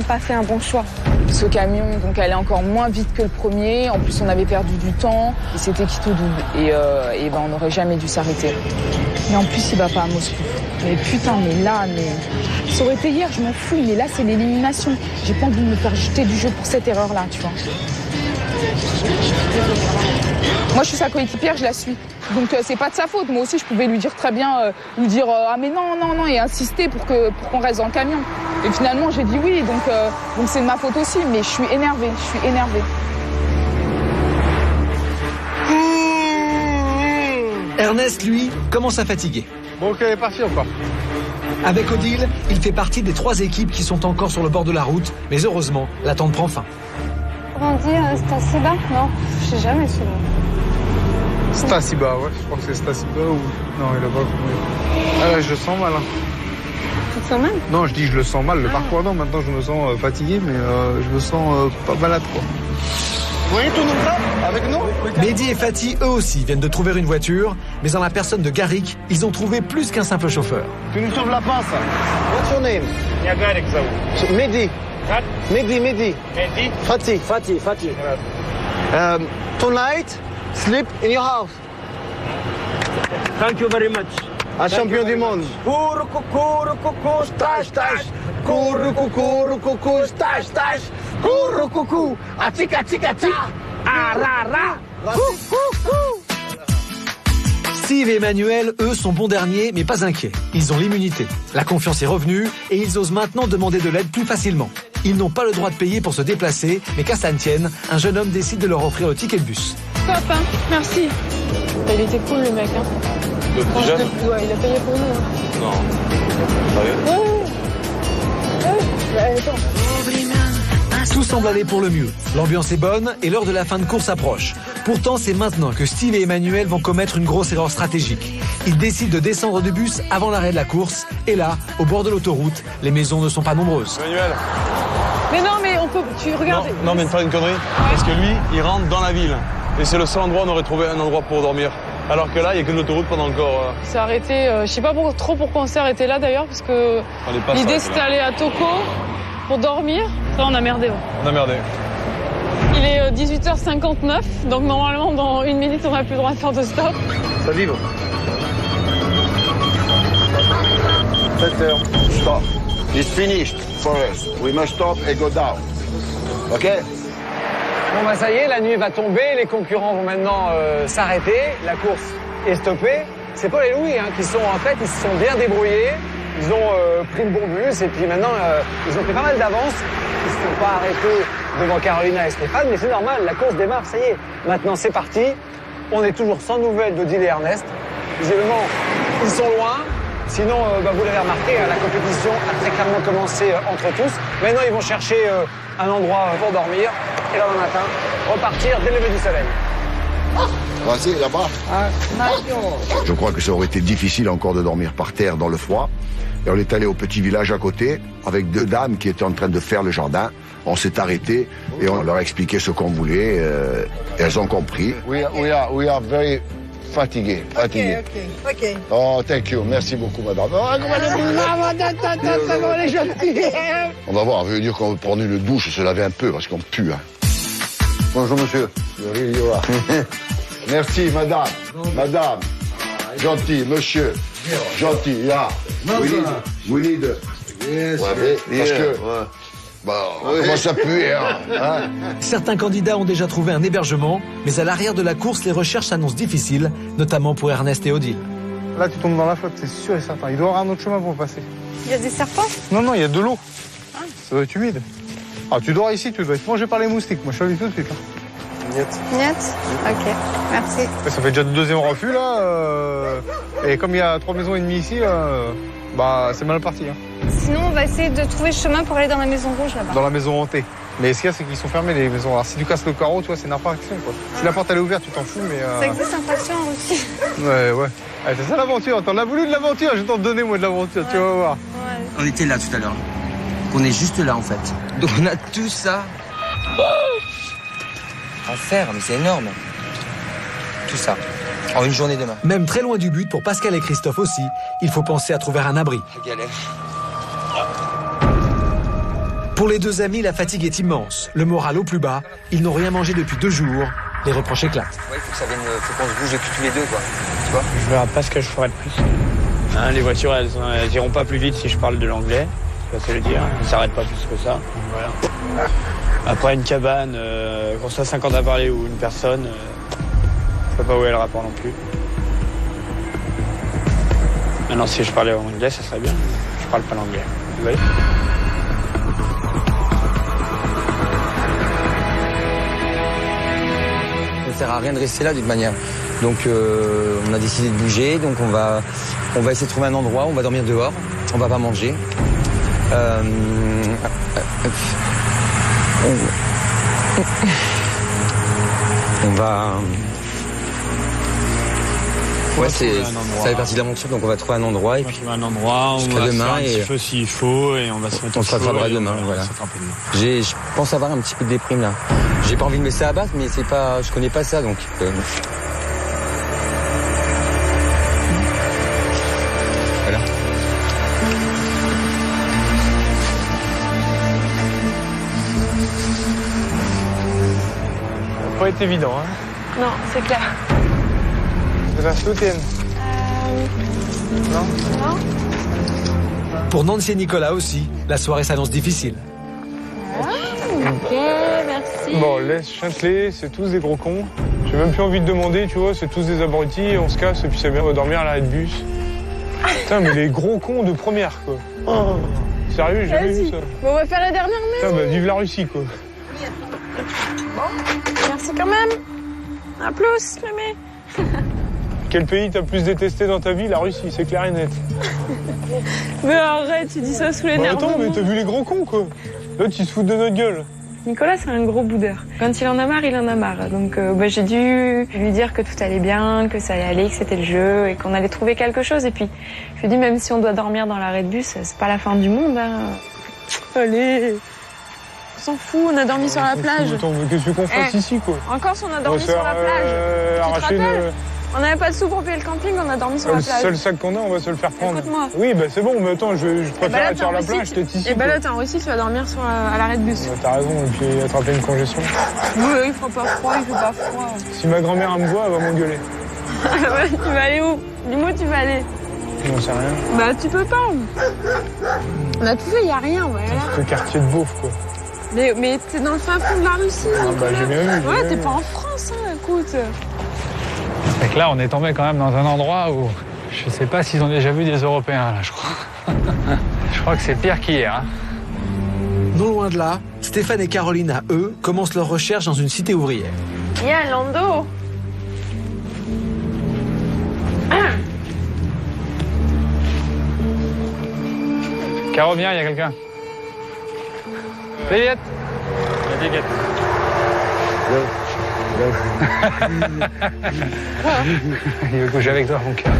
pas fait un bon choix. Ce camion, donc, allait encore moins vite que le premier. En plus, on avait perdu du temps. Et c'était quitte au double. Et on n'aurait jamais dû s'arrêter. Mais en plus, il va pas à Moscou. Mais putain, ça aurait été hier, je m'en fous. Mais là, c'est l'élimination. J'ai pas envie de me faire jeter du jeu pour cette erreur-là, tu vois. Moi, je suis sa coéquipière, je la suis. Donc, c'est pas de sa faute. Moi aussi, je pouvais lui dire très bien, ah mais non, et insister pour qu'on reste dans le camion. Et finalement, j'ai dit oui, donc c'est de ma faute aussi. Mais je suis énervée. Ernest, lui, commence à fatiguer. Bon, ok, elle est partie encore. Avec Odile, il fait partie des 3 équipes qui sont encore sur le bord de la route, mais heureusement, l'attente prend fin. Comment on dit Stasiba? Non, je sais jamais celui-là. Stasiba, ouais, je crois que c'est Stasiba ou... Non, il a pas... Ah là, je le sens mal. Hein. Tu te sens mal? Non, je dis je le sens mal. Le parcours, non, maintenant je me sens fatigué, mais je me sens pas malade, quoi. Vous voyez tout nous là, avec nous? Mehdi et Fatih, eux aussi, viennent de trouver une voiture, mais en la personne de Garik, ils ont trouvé plus qu'un simple chauffeur. Tu nous sauves la passe. What's your name? Yeah, Garik Zaou. Mehdi. What? Mehdi. Mehdi? Fatih. Tonight, sleep in your house. Thank you very much. Un champion du monde. Steve et Emmanuel, eux, sont bons derniers, mais pas inquiets. Ils ont l'immunité. La confiance est revenue et ils osent maintenant demander de l'aide plus facilement. Ils n'ont pas le droit de payer pour se déplacer, mais qu'à ça ne tienne, un jeune homme décide de leur offrir le ticket de bus. Top, hein. Merci. Il était cool, le mec. Hein. Ouais, il a payé pour nous. Hein. Non. Sérieux? Ouais, attends. Tout semble aller pour le mieux. L'ambiance est bonne et l'heure de la fin de course approche. Pourtant, c'est maintenant que Steve et Emmanuel vont commettre une grosse erreur stratégique. Ils décident de descendre du bus avant l'arrêt de la course. Et là, au bord de l'autoroute, les maisons ne sont pas nombreuses. Emmanuel. Mais non, mais on peut... Tu regardes... Non, mais ne pas une connerie. Parce que lui, il rentre dans la ville. Et c'est le seul endroit où on aurait trouvé un endroit pour dormir. Alors que là, il n'y a que de l'autoroute pendant encore... On s'est arrêté, je sais pas trop pourquoi on s'est arrêté là d'ailleurs, parce que l'idée c'était d'aller à Toko pour dormir. Là, on a merdé. Ouais. On a merdé. Il est 18h59, donc normalement dans 1 minute on n'a plus le droit de faire de stop. Ça vibre. 7h. Stop. It's finished for us. We must stop and go down. OK? Bon bah ça y est, la nuit va tomber, les concurrents vont maintenant s'arrêter, la course est stoppée. C'est Paul et Louis qui sont en fait, ils se sont bien débrouillés, ils ont pris le bon bus et puis maintenant ils ont pris pas mal d'avance. Ils ne se sont pas arrêtés devant Carolina et Stéphane, mais c'est normal, la course démarre, ça y est. Maintenant c'est parti, on est toujours sans nouvelles d'Odile et Ernest. Visiblement, ils sont loin. Sinon, vous l'avez remarqué, la compétition a très clairement commencé entre tous. Maintenant, ils vont chercher un endroit pour dormir. Et le lendemain matin, repartir dès le lever du soleil. Vas-y, là-bas. Je crois que ça aurait été difficile encore de dormir par terre dans le froid. Et on est allé au petit village à côté avec 2 dames qui étaient en train de faire le jardin. On s'est arrêté et on leur a expliqué ce qu'on voulait. Et elles ont compris. We are very fatigués. OK. Oh, thank you. Merci beaucoup, madame. On va voir, veut dire qu'on veut prendre une douche et se laver un peu parce qu'on pue. Bonjour, monsieur. Merci, madame. Madame. Gentil, monsieur. Gentil, yeah. We need. Yes. Parce que... on commence à puer, hein. Certains candidats ont déjà trouvé un hébergement, mais à l'arrière de la course, les recherches s'annoncent difficiles, notamment pour Ernest et Odile. Là, tu tombes dans la flotte, c'est sûr et certain. Il doit y avoir un autre chemin pour passer. Il y a des serpents? Non, il y a de l'eau. Ça doit être humide. Ah, tu dors ici, tu dois être mangé par les moustiques. Moi, je suis allé tout de suite. Niet. OK, merci. Ça fait déjà le 2e refus, là. Et comme il y a 3 maisons et demie ici, c'est mal parti. Sinon, on va essayer de trouver le chemin pour aller dans la maison rouge, là-bas. Dans la maison hantée. Mais ce qu'il y a, c'est qu'ils sont fermés, les maisons. Alors, si tu casses le carreau, tu vois, c'est une infraction, quoi. Si la porte, elle est ouverte, tu t'en fous, mais... Ça existe infraction aussi. Ouais. Ah, c'est ça, l'aventure. T'en as voulu de l'aventure, je vais t'en donner, moi, de l'aventure. Tu vas voir. On était là tout à l'heure. On est juste là, en fait. Donc, on a tout ça à faire, mais c'est énorme. Tout ça. En une journée demain. Même très loin du but, pour Pascal et Christophe aussi, il faut penser à trouver un abri. Galère. Pour les 2 amis, la fatigue est immense. Le moral au plus bas. Ils n'ont rien mangé depuis 2 jours. Les reproches éclatent. Ouais, faut qu'on se bouge depuis tous les 2, quoi. Tu vois? Je verrai pas ce que je ferai de plus. Les voitures, elles iront pas plus vite si je parle de l'anglais. Ça veut dire. Elles s'arrêtent pas plus que ça. Voilà. Après, une cabane, qu'on soit 50 à parler ou une personne, je sais pas où est le rapport non plus. Maintenant, si je parlais anglais, ça serait bien. Je parle pas l'anglais. Vous voyez? Ça ne sert à rien de rester là d'une manière. Donc on a décidé de bouger, donc on va essayer de trouver un endroit, on va dormir dehors, on va pas manger. On va... Ouais, ça fait partie de l'aventure, donc on va trouver un endroit et puis... On va trouver un endroit, on va demain faire un petit feu s'il faut et on va se mettre on au se feu. rattrapera demain, voilà. Je pense avoir un petit peu de déprime là. J'ai pas envie de me laisser abattre, mais c'est pas, je connais pas ça, donc... Voilà. Ça n'a pas été évident, hein. Non, c'est clair. Ça se soutienne. Non. Pour Nancy et Nicolas aussi, la soirée s'annonce difficile. Ok, merci. Bon, laisse Châtelet, c'est tous des gros cons. J'ai même plus envie de demander, tu vois, c'est tous des abrutis, on se casse et puis c'est bien de dormir à l'arrêt de bus. Putain, mais les gros cons de première, quoi. Oh. Sérieux, j'ai jamais vu ça. Bon, on va faire la dernière maison. Putain, vive la Russie, quoi. Bon, merci quand même. Un plus, mémé. Quel pays t'as plus détesté dans ta vie? La Russie, c'est clair et net. Mais arrête, tu dis ça sous les nerfs. Attends, mais t'as vu les gros cons, quoi. Là, tu se fous de notre gueule. Nicolas, c'est un gros boudeur. Quand il en a marre, il en a marre. Donc j'ai dû lui dire que tout allait bien, que ça allait aller, que c'était le jeu et qu'on allait trouver quelque chose. Et puis, je lui ai dit, même si on doit dormir dans l'arrêt de bus, c'est pas la fin du monde. Hein. Allez, on s'en fout, on a dormi sur la plage. Attends, mais qu'est-ce qu'on fasse ici, quoi? Encore si on a dormi sur la plage. Tu te rappelles? On n'avait pas de sous pour payer le camping, on a dormi sur la plage. Le seul sac qu'on a, on va se le faire prendre. Écoute-moi. Oui, bah c'est bon, mais attends, je préfère être sur la plage, je t'ai ici. Et bah là, t'es en Russie, tu vas dormir à l'arrêt de bus. T'as raison, et puis attraper une congestion. Oui, il fera pas froid, il fait pas froid. Si ma grand-mère me voit, elle va m'engueuler. Tu vas aller où? Dis-moi où tu vas aller. J'en sais rien. Bah tu peux pas. On a tout fait, y a rien, voilà. C'est le quartier de Beauf, quoi. Mais t'es dans le fin fond de la Russie. Ah bah j'ai bien vu. Ouais, t'es pas en France, hein, écoute. C'est que là, on est tombé quand même dans un endroit où je sais pas s'ils ont déjà vu des Européens, là, je crois. Je crois que c'est pire qu'hier. Hein. Non loin de là, Stéphane et Carolina, eux, commencent leur recherche dans une cité ouvrière. Il y a Lando. Caro, viens, il y a quelqu'un. Привет. Привет. Il veut coucher avec toi, mon cœur.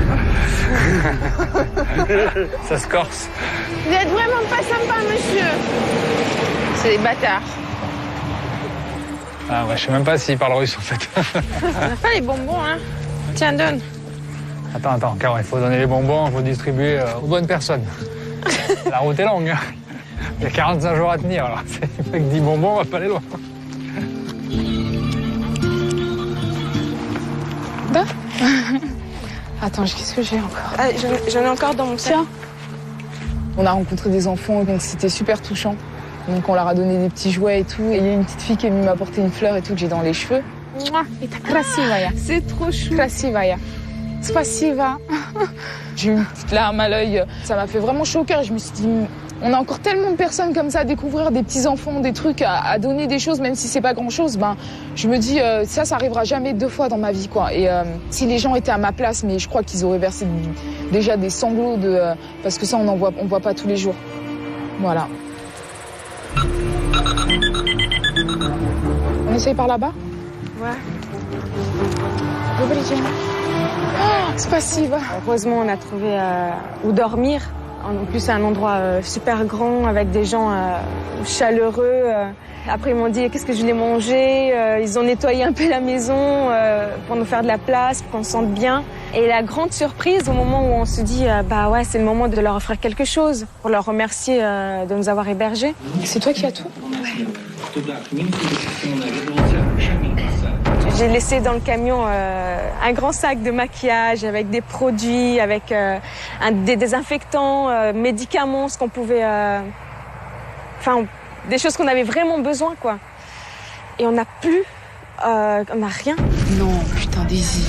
Ça se corse. Vous êtes vraiment pas sympa, monsieur. C'est des bâtards. Ah ouais, je sais même pas s'il parle russe, en fait. On n'a pas les bonbons, hein. Tiens, donne. Attends, Caro, il faut donner les bonbons, il faut distribuer aux bonnes personnes. La route est longue. Il y a 45 jours à tenir, alors. Avec 10 bonbons, on va pas aller loin. Bah attends, qu'est-ce que j'ai encore? Ah, j'en ai encore dans mon sac. On a rencontré des enfants, donc c'était super touchant. Donc on leur a donné des petits jouets et tout. Et il y a une petite fille qui est venue m'apporter une fleur et tout que j'ai dans les cheveux. C'est trop chou. Krasivaya. Spasiva. J'ai eu une petite larme à l'œil. Ça m'a fait vraiment chaud au cœur. Je me suis dit, on a encore tellement de personnes comme ça à découvrir, des petits enfants, des trucs, à donner des choses, même si c'est pas grand chose. Ben, je me dis, ça arrivera jamais 2 fois dans ma vie, quoi. Et si les gens étaient à ma place, mais je crois qu'ils auraient versé déjà des sanglots parce que ça, on voit pas tous les jours. Voilà. On essaye par là-bas? Ouais. Spasiba. Heureusement, on a trouvé où dormir. En plus, c'est un endroit super grand avec des gens chaleureux. Après, ils m'ont dit qu'est-ce que je voulais manger. Ils ont nettoyé un peu la maison pour nous faire de la place, pour qu'on se sente bien. Et la grande surprise, au moment où on se dit bah ouais, c'est le moment de leur offrir quelque chose, pour leur remercier de nous avoir hébergés. C'est toi qui as tout? Ouais. J'ai laissé dans le camion un grand sac de maquillage avec des produits, avec des désinfectants, médicaments, ce qu'on pouvait... Enfin, des choses qu'on avait vraiment besoin, quoi. Et on n'a plus... on n'a rien. Non, putain, Daisy.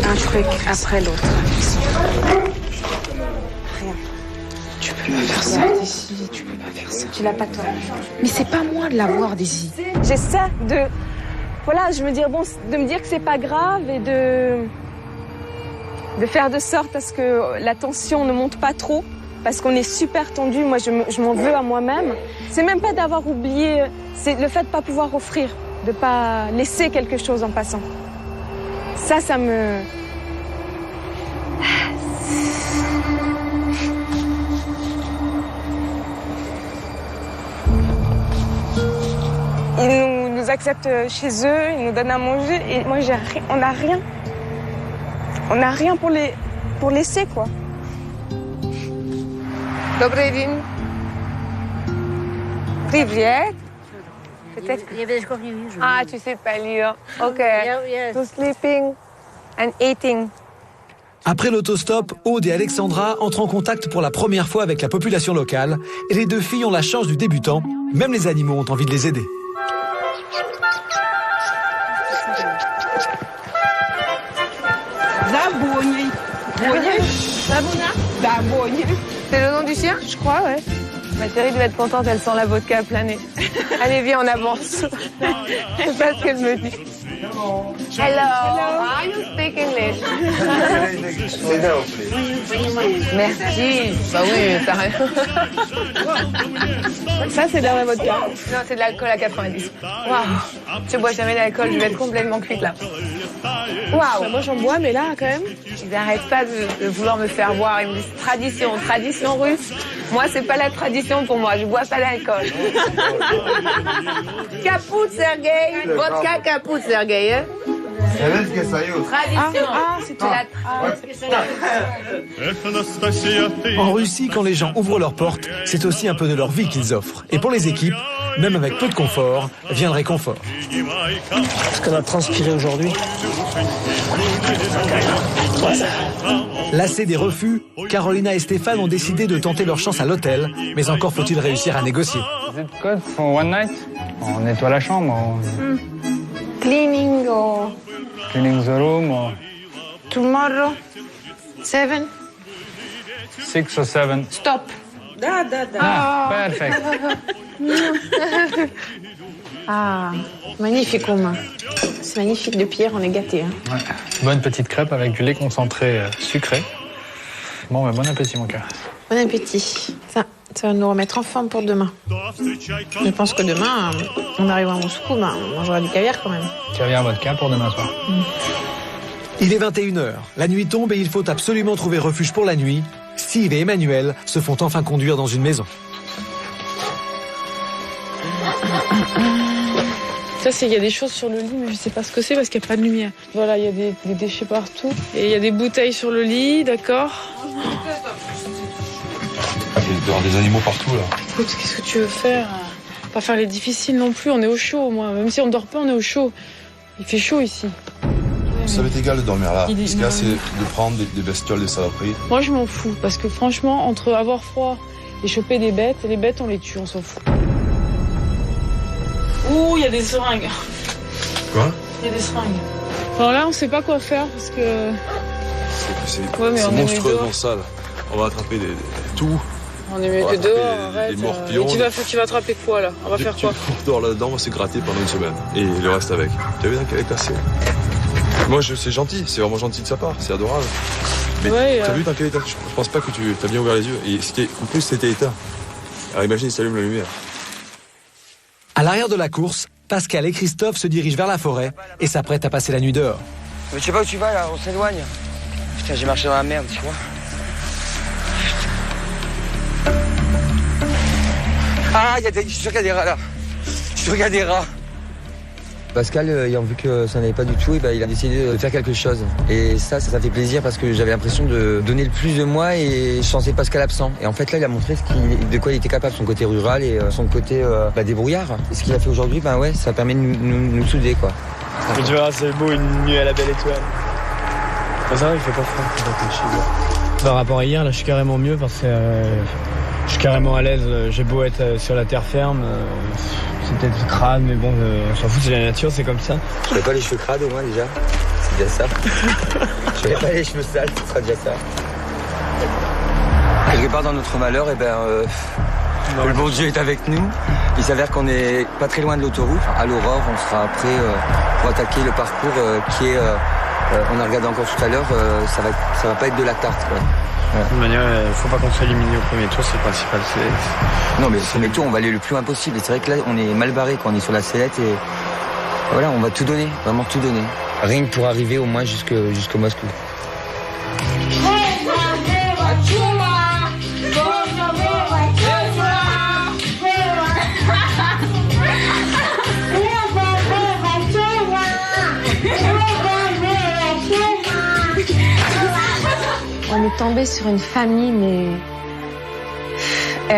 Un truc après l'autre. Rien. Tu peux pas faire ça, Daisy. Tu peux pas faire ça. Tu l'as pas, toi. Mais c'est pas moi de l'avoir, Daisy. J'essaie de... Voilà, je me dis, bon, de me dire que c'est pas grave et de faire de sorte à ce que la tension ne monte pas trop, parce qu'on est super tendu. Moi, je m'en veux à moi-même. C'est même pas d'avoir oublié, c'est le fait de pas pouvoir offrir, de pas laisser quelque chose en passant. Ça me... Ils nous acceptent chez eux, ils nous donnent à manger et moi on n'a rien. On n'a rien pour laisser, quoi. Добрый день. Привет. Peut-être. Ah, tu sais pas lire. Ok. So sleeping and eating. Après l'autostop, Aude et Alexandra entrent en contact pour la première fois avec la population locale et les 2 filles ont la chance du débutant. Même les animaux ont envie de les aider. Zaboni. Zaboni. C'est le nom du chien? Je crois, ouais. Ma chérie devait être contente, elle sent la vodka planer. Allez, viens, on avance. C'est pas ce qu'elle me dit. Hello. How you speak English? Merci. Bah oui, t'as raison. Ça, c'est de la vodka. Non, c'est de l'alcool à 90. Waouh. Je bois jamais d'alcool, je vais être complètement cuite là. Waouh. Moi, j'en bois, mais là, quand même. Ils n'arrêtent pas de vouloir me faire boire. Ils me disent tradition russe. Moi, c'est pas la tradition pour moi. Je bois pas d'alcool. Caput, Sergueï. Vodka, caput, Sergueï. Hein? Tradition. C'est la En Russie, quand les gens ouvrent leurs portes, c'est aussi un peu de leur vie qu'ils offrent. Et pour les équipes, même avec peu de confort, vient le réconfort. Ce qu'on a transpiré aujourd'hui. Lassés des refus, Carolina et Stéphane ont décidé de tenter leur chance à l'hôtel, mais encore faut-il réussir à négocier. Zip code for one night. On nettoie la chambre. Cleaning or Cleaning the room. tomorrow. 7. 6 or 7. Stop. Perfect. Magnifique, Romain. C'est magnifique depuis hier, on est gâtés. Hein. Ouais. Bonne petite crêpe avec du lait concentré sucré. Bon, bon appétit, mon cœur. Bon appétit. Ça va nous remettre en forme pour demain. Je pense que demain, on arrive à Moscou, on mangera du caviar quand même. Caviar vodka pour demain soir. Il est 21h, la nuit tombe et il faut absolument trouver refuge pour la nuit. Steve et Emmanuel se font enfin conduire dans une maison. Ça, il y a des choses sur le lit, mais je sais pas ce que c'est parce qu'il n'y a pas de lumière. Voilà, il y a des déchets partout. Et il y a des bouteilles sur le lit, d'accord. Il doit y avoir des animaux partout, là. Écoute, qu'est-ce que tu veux faire? Pas faire les difficiles non plus, on est au chaud, moi. Même si on dort pas, on est au chaud. Il fait chaud ici. Ça m'est égal de dormir là. Ce qu'il y a, c'est de prendre des bestioles, des saloperies. Moi, je m'en fous, parce que franchement, entre avoir froid et choper des bêtes, les bêtes, on les tue, on s'en fout. Ouh, il y a des seringues. Quoi? Il y a des seringues. Alors là, on sait pas quoi faire, parce que... C'est monstrueusement sale. On va attraper tout. On est mieux que dehors, arrête. Des morpions. Mais tu vas attraper quoi, là? On va faire quoi? On dort là-dedans, on va se gratter pendant une semaine. Et le reste avec. Tu as vu qu'elle est cassée? Moi, c'est gentil, c'est vraiment gentil de sa part, c'est adorable. Mais ouais, t'as vu dans quel état? Je pense pas que tu as bien ouvert les yeux. Et en plus, c'était éteint. Alors imagine, il s'allume la lumière. À l'arrière de la course, Pascal et Christophe se dirigent vers la forêt et s'apprêtent à passer la nuit dehors. Mais tu sais pas où tu vas là, on s'éloigne. Putain, j'ai marché dans la merde, tu vois. Ah, je suis sûr qu'il y a des rats là. Je suis sûr qu'il y a des rats. Pascal, ayant vu que ça n'allait pas du tout, il a décidé de faire quelque chose. Et ça fait plaisir parce que j'avais l'impression de donner le plus de moi et je sentais Pascal absent. Et en fait là, il a montré de quoi il était capable, son côté rural et son côté débrouillard. Et ce qu'il a fait aujourd'hui, ça permet de nous souder, quoi. Et tu verras, c'est beau, une nuit à la belle étoile. Ça va, il fait pas froid. Par rapport à hier, là, je suis carrément mieux parce que je suis carrément à l'aise. J'ai beau être sur la terre ferme. C'est peut-être crade, mais bon, on s'en fout, c'est la nature, c'est comme ça. Je n'avais pas les cheveux crades au moins déjà, c'est déjà ça. Je n'avais pas les cheveux sales, ce sera déjà ça. Quelque part dans notre malheur, le bon Dieu est avec nous. Il s'avère qu'on est pas très loin de l'autoroute. À l'aurore, on sera prêt pour attaquer le parcours qui est, on a regardé encore tout à l'heure, ça va pas être de la tarte, quoi. De toute manière, il ne faut pas qu'on soit éliminé au premier tour, c'est le principal. Non, mais au premier tour, on va aller le plus loin possible. Et c'est vrai que là, on est mal barré quand on est sur la sellette. Et voilà, on va tout donner, vraiment tout donner. Rien que pour arriver au moins jusqu'au Moscou. On est tombé sur une famille, mais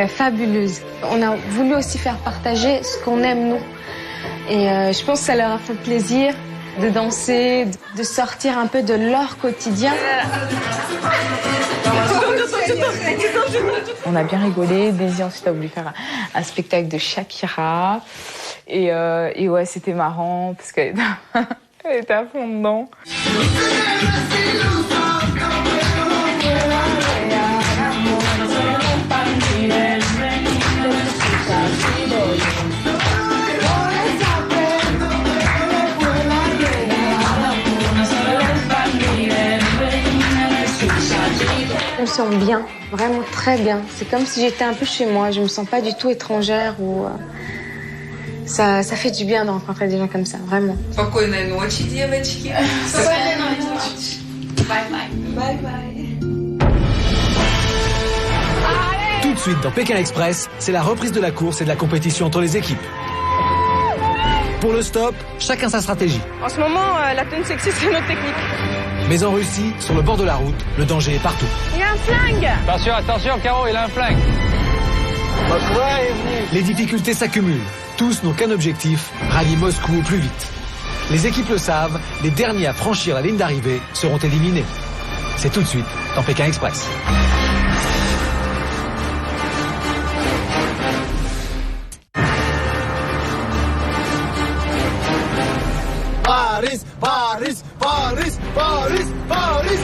fabuleuse. On a voulu aussi faire partager ce qu'on aime, nous. Et je pense que ça leur a fait plaisir de danser, de sortir un peu de leur quotidien. On a bien rigolé. Daisy ensuite a voulu faire un spectacle de Shakira. Et ouais, c'était marrant parce qu'elle était à fond dedans. Je me sens bien, vraiment très bien. C'est comme si j'étais un peu chez moi. Je me sens pas du tout étrangère ou ça fait du bien de rencontrer des gens comme ça, vraiment. Спокойной ночи, девочки. Спокойной ночи. Bye bye. Bye bye. Tout de suite, dans Pékin Express, c'est la reprise de la course et de la compétition entre les équipes. Pour le stop, chacun sa stratégie. En ce moment, la tenue sexy, c'est notre technique. Mais en Russie, sur le bord de la route, le danger est partout. Il y a un flingue. Attention, attention, Caro, il a un flingue. Les difficultés s'accumulent. Tous n'ont qu'un objectif, rallier Moscou au plus vite. Les équipes le savent, les derniers à franchir la ligne d'arrivée seront éliminés. C'est tout de suite dans Pékin Express. Paris, Paris, Paris, Paris, Paris.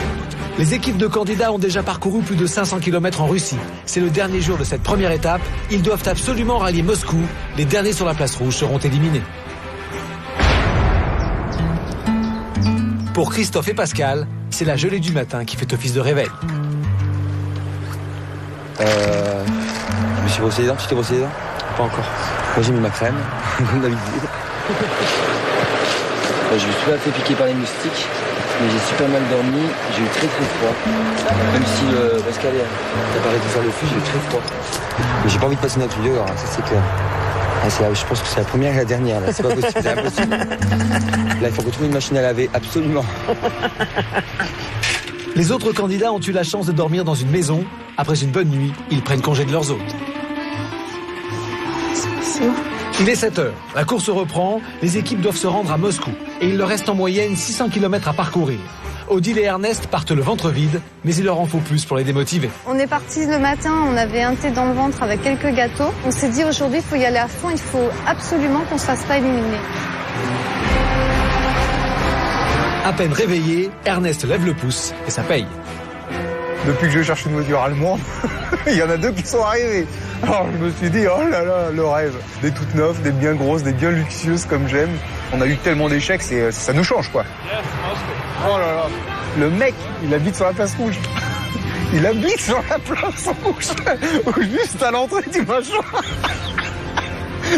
Les équipes de candidats ont déjà parcouru plus de 500 km en Russie. C'est le dernier jour de cette première étape. Ils doivent absolument rallier Moscou. Les derniers sur la place rouge seront éliminés. Pour Christophe et Pascal, c'est la gelée du matin qui fait office de réveil. Je me suis brossé les dents, tu t'es brossé les dents? Pas encore. Moi j'ai mis ma crème, comme d'habitude. Je me suis pas fait piquer par les moustiques, mais j'ai super mal dormi, j'ai eu très froid. Même si Pascal a arrêté de faire le fût, j'ai eu très froid. Mais j'ai pas envie de passer notre vidéo, alors ça c'est clair. Je pense que c'est la première et la dernière, là. C'est pas possible, c'est impossible. Là, il faut retrouver une machine à laver, absolument. Les autres candidats ont eu la chance de dormir dans une maison. Après une bonne nuit, ils prennent congé de leurs hôtes. Il est 7h. La course reprend. Les équipes doivent se rendre à Moscou. Et il leur reste en moyenne 600 km à parcourir. Odile et Ernest partent le ventre vide, mais il leur en faut plus pour les démotiver. On est partis le matin, on avait un thé dans le ventre avec quelques gâteaux. On s'est dit aujourd'hui, il faut y aller à fond, il faut absolument qu'on se fasse pas éliminer. À peine réveillé, Ernest lève le pouce et ça paye. Depuis que je cherche une voiture allemande, il y en a 2 qui sont arrivés. Alors je me suis dit, oh là là, le rêve. Des toutes neuves, des bien grosses, des bien luxueuses comme j'aime. On a eu tellement d'échecs, ça nous change quoi. Oh là là. Le mec, il habite sur la place rouge. Il habite sur la place rouge. Juste à l'entrée du machin.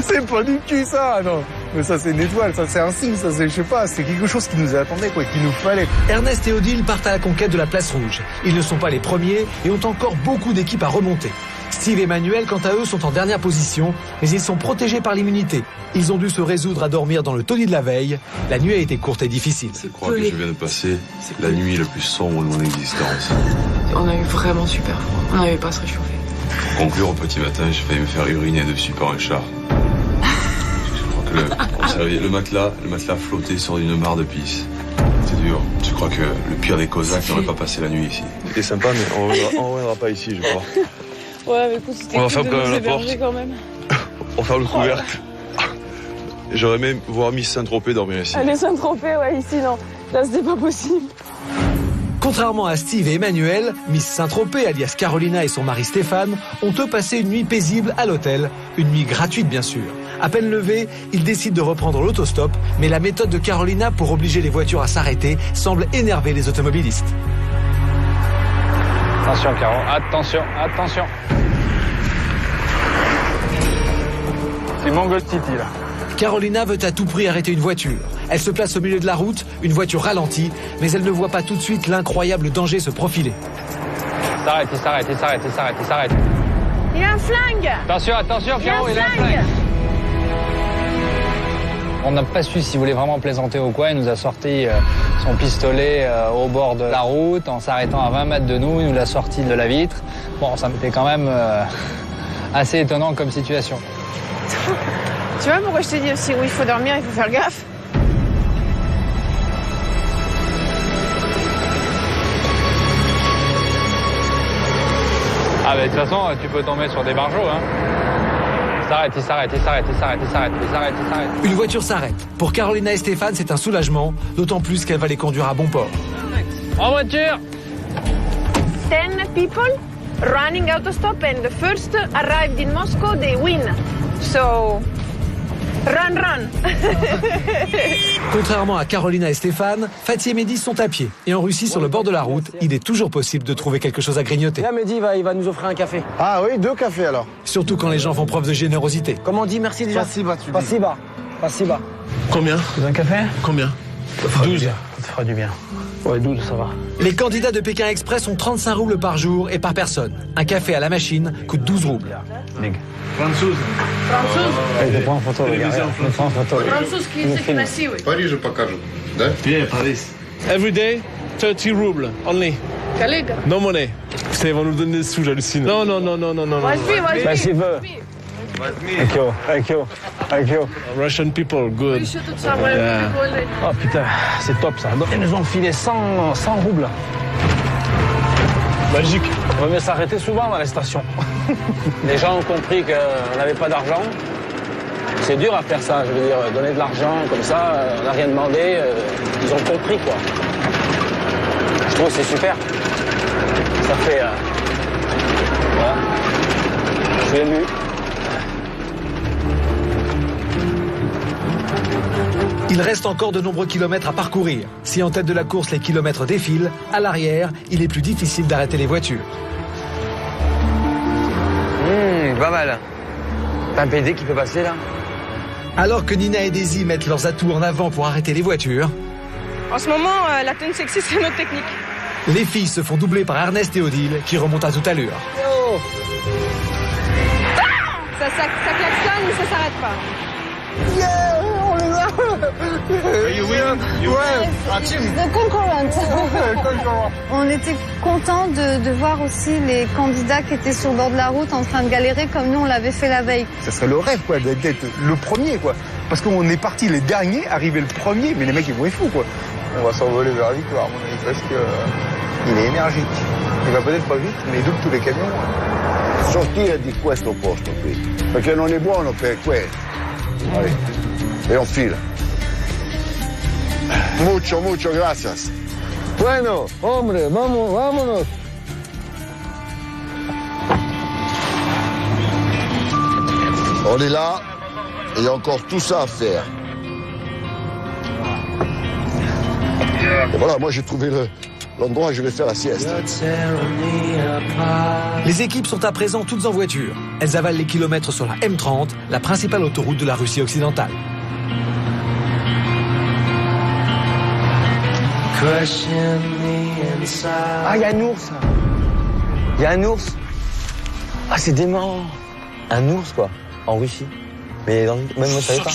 C'est pas du cul ça, non. Mais ça c'est une étoile, ça c'est un signe, ça c'est, je sais pas, c'est quelque chose qui nous attendait quoi, qu'il nous fallait. Ernest et Odile partent à la conquête de la place rouge. Ils ne sont pas les premiers et ont encore beaucoup d'équipes à remonter. Steve et Manuel, quant à eux, sont en dernière position, mais ils sont protégés par l'immunité. Ils ont dû se résoudre à dormir dans le taudis de la veille. La nuit a été courte et difficile. Je crois que je viens de passer la nuit la plus sombre de mon existence. On a eu vraiment super froid. On n'avait pas à se réchauffer. Pour conclure, au petit matin, j'ai failli me faire uriner dessus par un chat. Je crois que le matelas flottait sur une mare de pisse. C'est dur. Je crois que le pire des Cosaques n'aurait pas passé la nuit ici. C'était sympa, mais on ne reviendra pas ici, je crois. Ouais, mais écoute, c'était cool de nous héberger quand même. On va faire le couvercle. J'aurais même voir Miss Saint-Tropez dormir ici. Allez, Saint-Tropez, ouais, ici, non. Là, c'était pas possible. Contrairement à Steve et Emmanuel, Miss Saint-Tropez, alias Carolina et son mari Stéphane, ont eux passé une nuit paisible à l'hôtel. Une nuit gratuite, bien sûr. À peine levés, ils décident de reprendre l'autostop, mais la méthode de Carolina pour obliger les voitures à s'arrêter semble énerver les automobilistes. Attention, Caro, attention, attention. C'est Mongol City, là. Carolina veut à tout prix arrêter une voiture. Elle se place au milieu de la route, une voiture ralentie, mais elle ne voit pas tout de suite l'incroyable danger se profiler. Il s'arrête. Il a un flingue. Attention, Caro, il a un flingue. On n'a pas su s'il voulait vraiment plaisanter ou quoi. Il nous a sorti son pistolet au bord de la route en s'arrêtant à 20 mètres de nous. Il nous l'a sorti de la vitre. Bon, ça m'était quand même assez étonnant comme situation. Tu vois pourquoi je t'ai dit aussi où il faut dormir, il faut faire gaffe. Ah mais de toute façon, tu peux tomber sur des barjots, hein. Il s'arrête. Une voiture s'arrête. Pour Carolina et Stéphane, c'est un soulagement, d'autant plus qu'elle va les conduire à bon port. En voiture! 10 people running autostop and the first arrived in Moscow, they win. So, run. Contrairement à Carolina et Stéphane, Fatih et Mehdi sont à pied. Et en Russie, sur le bord de la route, il est toujours possible de trouver quelque chose à grignoter. Là, Mehdi, il va nous offrir un café. Ah oui, 2 cafés alors. Surtout quand les gens font preuve de générosité. Comment on dit merci déjà? Spasiba, tu dis. Spasiba. Combien? Un café? Combien? 12. Ça te fera du bien. Ouais, 12, ça va. Les candidats de Pékin Express ont 35 roubles par jour et par personne. Un café à la machine coûte 12 roubles. Françoise. Je prends en photo, les gars. Je prends en photo. Париж покажу, да? Bien, Paris. Every day, 30 roubles, only. Коллега. No money. Putain, ils vont nous donner des sous, j'hallucine. Non. Возьми. Bah, s'il veut. Thank you. Russian people, good. Еще тут самое прикольное. Oh putain, c'est top ça. Ils nous ont filé 100 roubles. Magique. On va mieux s'arrêter souvent dans les stations. Les gens ont compris qu'on n'avait pas d'argent. C'est dur à faire ça, je veux dire, donner de l'argent comme ça, on n'a rien demandé. Ils ont compris quoi. Je trouve que c'est super. Ça fait... voilà. Je suis ému. Il reste encore de nombreux kilomètres à parcourir. Si en tête de la course les kilomètres défilent, à l'arrière, il est plus difficile d'arrêter les voitures. Pas mal. T'as un PD qui peut passer là? Alors que Nina et Daisy mettent leurs atouts en avant pour arrêter les voitures, En ce moment, la tenue sexy, c'est notre technique. les filles se font doubler par Ernest et Odile qui remontent à toute allure. Ça klaxonne, mais ça s'arrête pas. Yeah, on les a. You win. The concurrent. On était contents de voir aussi les candidats qui étaient sur le bord de la route en train de galérer comme nous on l'avait fait la veille. Ça serait le rêve, quoi, d'être le premier, quoi. Parce qu'on est parti les derniers, arriver le premier, mais les mecs, ils vont être fous, quoi. On va s'envoler vers la victoire, à mon avis, parce que il est énergique. Il va peut-être pas vite, mais il double tous les camions. Sortire di questo posto qui, perché non è buono per quello. Allez. Et on file. Mucho, gracias. Bueno, hombre, vámonos. On est là, et il y a encore tout ça à faire. Et voilà, moi j'ai trouvé l'endroit où je vais faire la sieste. Les équipes sont à présent toutes en voiture. Elles avalent les kilomètres sur la M30, la principale autoroute de la Russie occidentale. Ah, il y a un ours. Il y a un ours. Ah, c'est dément. Un ours, quoi, en Russie. Mais même moi, je savais pas.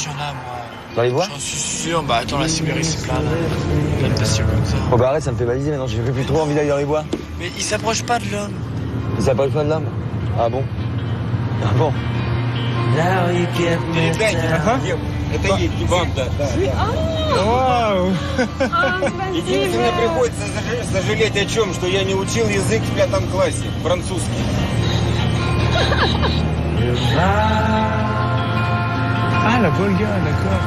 Dans les bois? J'en suis sûr. Bah attends, la Sibérie, c'est plein de bestioles comme ça. Oh bah arrête, ça me fait baliser maintenant. J'ai plus trop envie d'aller dans les bois. Mais ils s'approchent pas de l'homme. Ils s'approchent pas de l'homme? Ah bon? Ah bon? Это есть банда. Вау! Единственное, приходится сожалеть о чем, что я не учил язык в 5 классе, французский. Ah, la Volga, d'accord.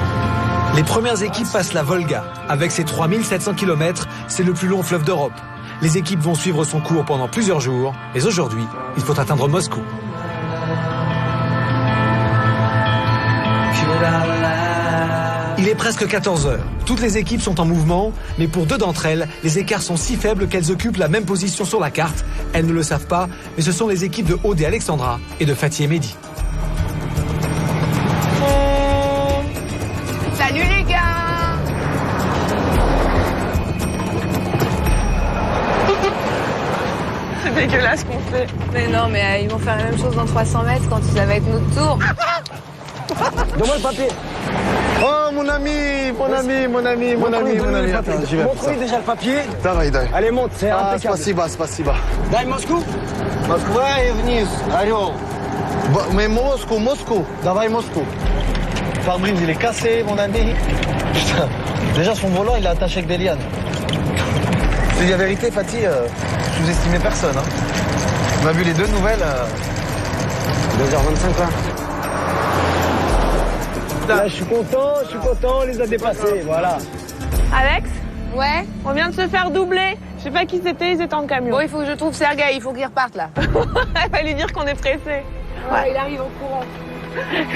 Les premières équipes passent la Volga. Avec ses 3700 km, c'est le plus long fleuve d'Europe. Les équipes vont suivre son cours pendant plusieurs jours, mais aujourd'hui, il faut atteindre Moscou. Il est presque 14 heures. Toutes les équipes sont en mouvement, mais pour deux d'entre elles, les écarts sont si faibles qu'elles occupent la même position sur la carte. Elles ne le savent pas, mais ce sont les équipes de Aude et Alexandra et de Fatih et Mehdi. Salut les gars. C'est dégueulasse ce qu'on fait. Mais non, mais ils vont faire la même chose dans 300 mètres quand ça va être notre tour. Donne-moi le papier. Oh, mon ami. Montre-lui déjà le papier. Давай. Allez, monte, c'est impeccable. Спасибо. Дай Moscou. Москва и вниз, Орел. Mais Moscou. Давай Moscou. Le pare-brise, il est cassé, mon ami. Putain. Déjà, son volant, il est attaché avec des lianes. C'est la vérité, Fatih, sous-estimez personne. Hein. On a vu les deux nouvelles. 2h25 là. Là, je suis content, on les a dépassés, voilà. Alex, Ouais. on vient de se faire doubler. Je sais pas qui c'était, ils étaient en camion. Bon, il faut que je trouve Sergueï, il faut qu'il reparte là. Elle va lui dire qu'on est pressé. Ouais, il arrive en courant.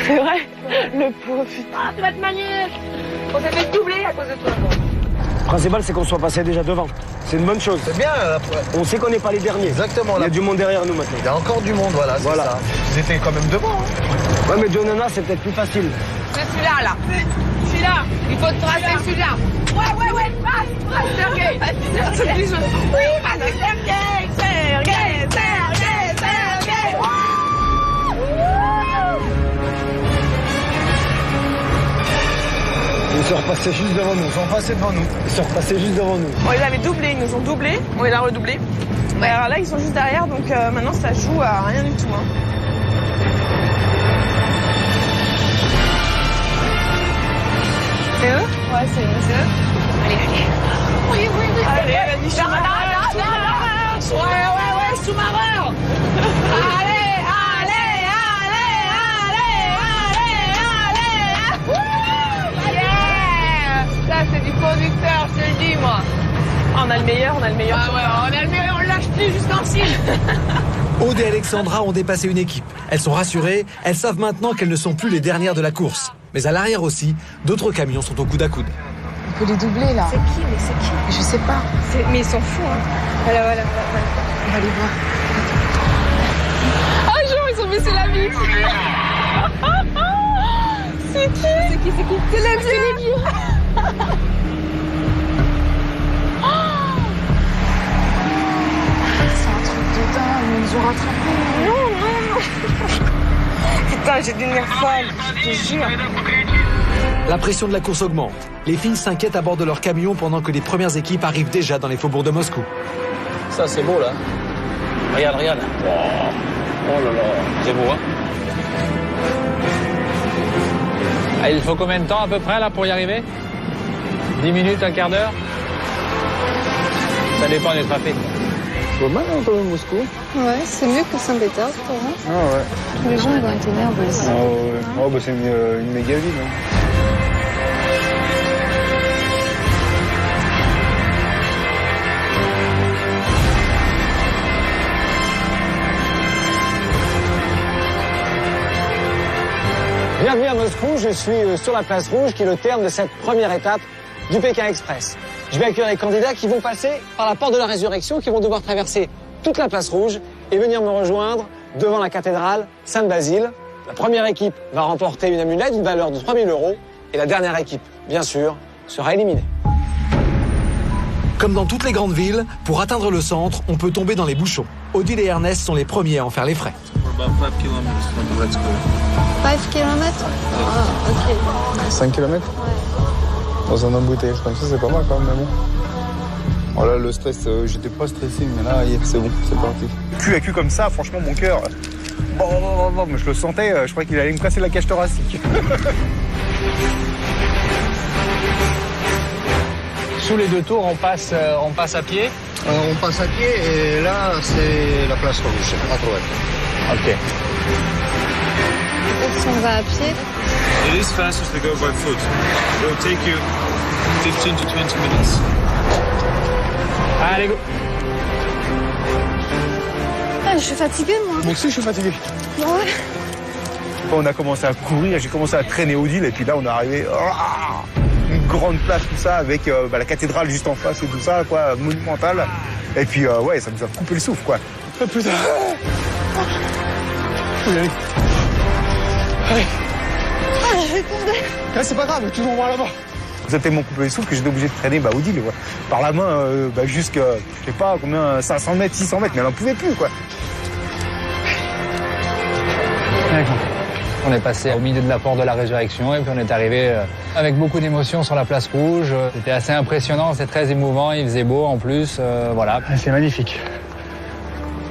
C'est vrai, le pauvre putain. Ah, pas de manège. On s'est fait doubler à cause de toi. Le principal, c'est qu'on soit passé déjà devant. C'est une bonne chose. C'est bien. On sait qu'on n'est pas les derniers. Exactement. Il y a du monde derrière nous maintenant. Il y a encore du monde, voilà. Ça. Ils étaient quand même devant. Hein. Ouais, mais Donana, c'est peut-être plus facile. C'est celui-là, là. Celui-là, celui-là. Il faut tracer celui-là. Ouais, passe, Sergei. Oui, vas-y, Sergei. Ils sont repassés juste devant nous, Ils sont repassés juste devant nous. On les avait doublés, ils nous ont doublés, on les a redoublés. Ouais. Alors là, ils sont juste derrière, donc maintenant ça joue à rien du tout. Hein. C'est eux? Ouais, c'est eux. Allez. Oui. Allez, vas-y, sous-marin. Ouais, sous-marin. Allez. Ça, c'est du conducteur, je te le dis, moi. On a le meilleur. Ah ouais, on a le meilleur, on lâche plus jusqu'en cime. Aude et Alexandra ont dépassé une équipe. Elles sont rassurées, elles savent maintenant qu'elles ne sont plus les dernières de la course. Mais à l'arrière aussi, d'autres camions sont au coude à coude. On peut les doubler, là. C'est qui? Je sais pas. Mais ils sont fous, hein. Voilà. On va les voir. Ah, genre, ils ont baissé la vitre. C'est qui? C'est les vieux. C'est un truc de dingue, ils nous ont rattrapés. Non. Putain, j'ai devenir folle, je te jure. La pression de la course augmente. Les filles s'inquiètent à bord de leur camion pendant que les premières équipes arrivent déjà dans les faubourgs de Moscou. Ça, c'est beau, là. Regarde. Oh là là, c'est beau, hein. Ah, il faut combien de temps à peu près là pour y arriver? 10 minutes, un quart d'heure? Ça dépend des trafics. C'est pas mal quand même Moscou. Ouais, c'est mieux que Saint-Pétersbourg. Hein. Ah ouais. Tous les gens ils vont être énervés ici. Oh, bah c'est une méga ville. Hein. Bienvenue à Moscou, je suis sur la place rouge qui est le terme de cette première étape du Pékin Express. Je vais accueillir les candidats qui vont passer par la porte de la résurrection, qui vont devoir traverser toute la place rouge et venir me rejoindre devant la cathédrale Saint-Basile. La première équipe va remporter une amulette d'une valeur de 3 000 € et la dernière équipe, bien sûr, sera éliminée. Comme dans toutes les grandes villes, pour atteindre le centre, on peut tomber dans les bouchons. Odile et Ernest sont les premiers à en faire les frais. 5 km? Ah, ok. 5 km? Ouais. Dans un embouteillage comme ça, c'est pas mal quand même. Oh là, le stress, j'étais pas stressé, mais là, c'est bon, c'est parti. Cul à cul comme ça, franchement, mon cœur, mais je le sentais, je croyais qu'il allait me casser la cage thoracique. Sous les deux tours, on passe à pied. On passe à pied et là, c'est la place rouge, à droite. Ok. Si on va à pied. It is faster to go by foot. It will take you 15 to 20 minutes. Allez, go. Ah, je suis fatiguée, moi. Moi aussi, je suis fatigué. Ouais. Quand on a commencé à courir, j'ai commencé à traîner Odile et puis là, on est arrivé une grande place, tout ça, avec la cathédrale juste en face et tout ça, quoi, monumentale. Et puis, ouais, ça nous a coupé le souffle, quoi. Oh, putain. Allez. Ah, j'ai tombé. Ah, c'est pas grave, toujours voir là-bas. Ça a tellement coupé le souffle que j'étais obligé de traîner Odile par la main jusqu'à, je sais pas combien, 500 mètres, 600 mètres, mais elle en pouvait plus, quoi. On est passé au milieu de la porte de la résurrection et puis on est arrivé avec beaucoup d'émotions sur la place rouge. C'était assez impressionnant, c'était très émouvant, il faisait beau en plus, voilà. C'est magnifique.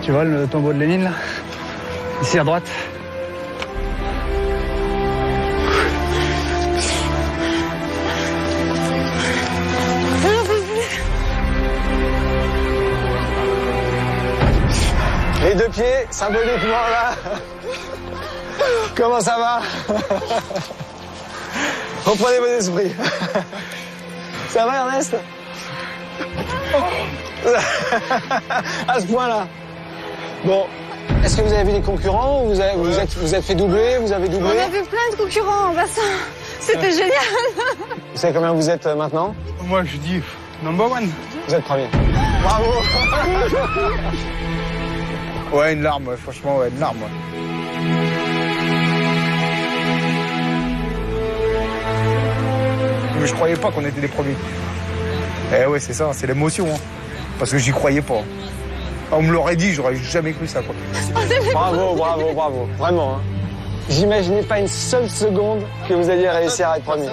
Tu vois le tombeau de Lénine là? Ici à droite. Les deux pieds, symboliquement là. Comment ça va? Reprenez vos esprits. Ça va Ernest? À ce point-là. Bon, est-ce que vous avez vu les concurrents? Vous êtes fait doubler? Vous avez doublé? On a vu plein de concurrents en bassin. C'était génial. Vous savez combien vous êtes maintenant? Moi, je dis number one. Vous êtes premier. Bravo. Ouais, une larme, ouais, franchement, ouais, une larme. Ouais. mais je croyais pas qu'on était les premiers. Eh ouais, c'est ça, c'est l'émotion. Hein. Parce que j'y croyais pas. On me l'aurait dit, j'aurais jamais cru ça. Quoi. Bravo. Vraiment. Hein. J'imaginais pas une seule seconde que vous alliez réussir à être premier.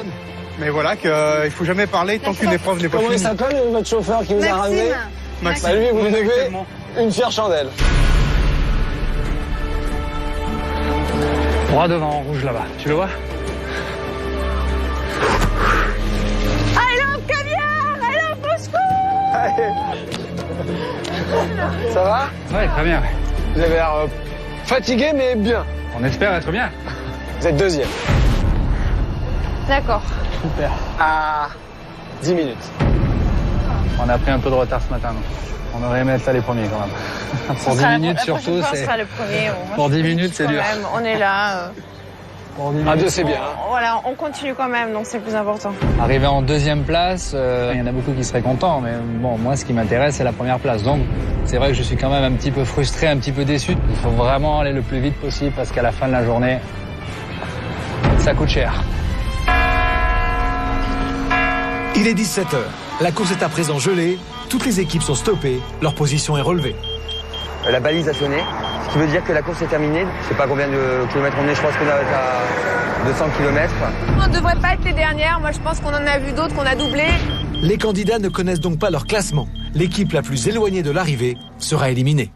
Mais voilà, qu'il faut jamais parler tant qu'une épreuve n'est pas finie. Comment il s'appelle, votre chauffeur qui vous a ramené? Maxime. Bah lui, vous lui devez une fière chandelle. Droit devant, en rouge là-bas. Tu le vois? I love caviar! I love Moscou! Ça va? Ouais, très bien. Vous avez l'air fatigué, mais bien. On espère être bien. Vous êtes deuxième. D'accord. Super. À 10 minutes. On a pris un peu de retard ce matin, donc on aurait aimé être là les premiers quand même. Pour 10 minutes surtout, c'est... sera le premier. Pour 10 minutes, c'est dur. Même, on est là. À deux, c'est bien. Voilà, on continue quand même, donc c'est le plus important. Arrivé en deuxième place, il y en a beaucoup qui seraient contents, mais bon, moi, ce qui m'intéresse, c'est la première place. Donc, c'est vrai que je suis quand même un petit peu frustré, un petit peu déçu. Il faut vraiment aller le plus vite possible parce qu'à la fin de la journée, ça coûte cher. Il est 17h. La course est à présent gelée. Toutes les équipes sont stoppées. Leur position est relevée. La balise a sonné, ce qui veut dire que la course est terminée. Je sais pas combien de kilomètres on est, je pense qu'on est à 200 kilomètres. On ne devrait pas être les dernières. Moi, je pense qu'on en a vu d'autres qu'on a doublé. Les candidats ne connaissent donc pas leur classement. L'équipe la plus éloignée de l'arrivée sera éliminée.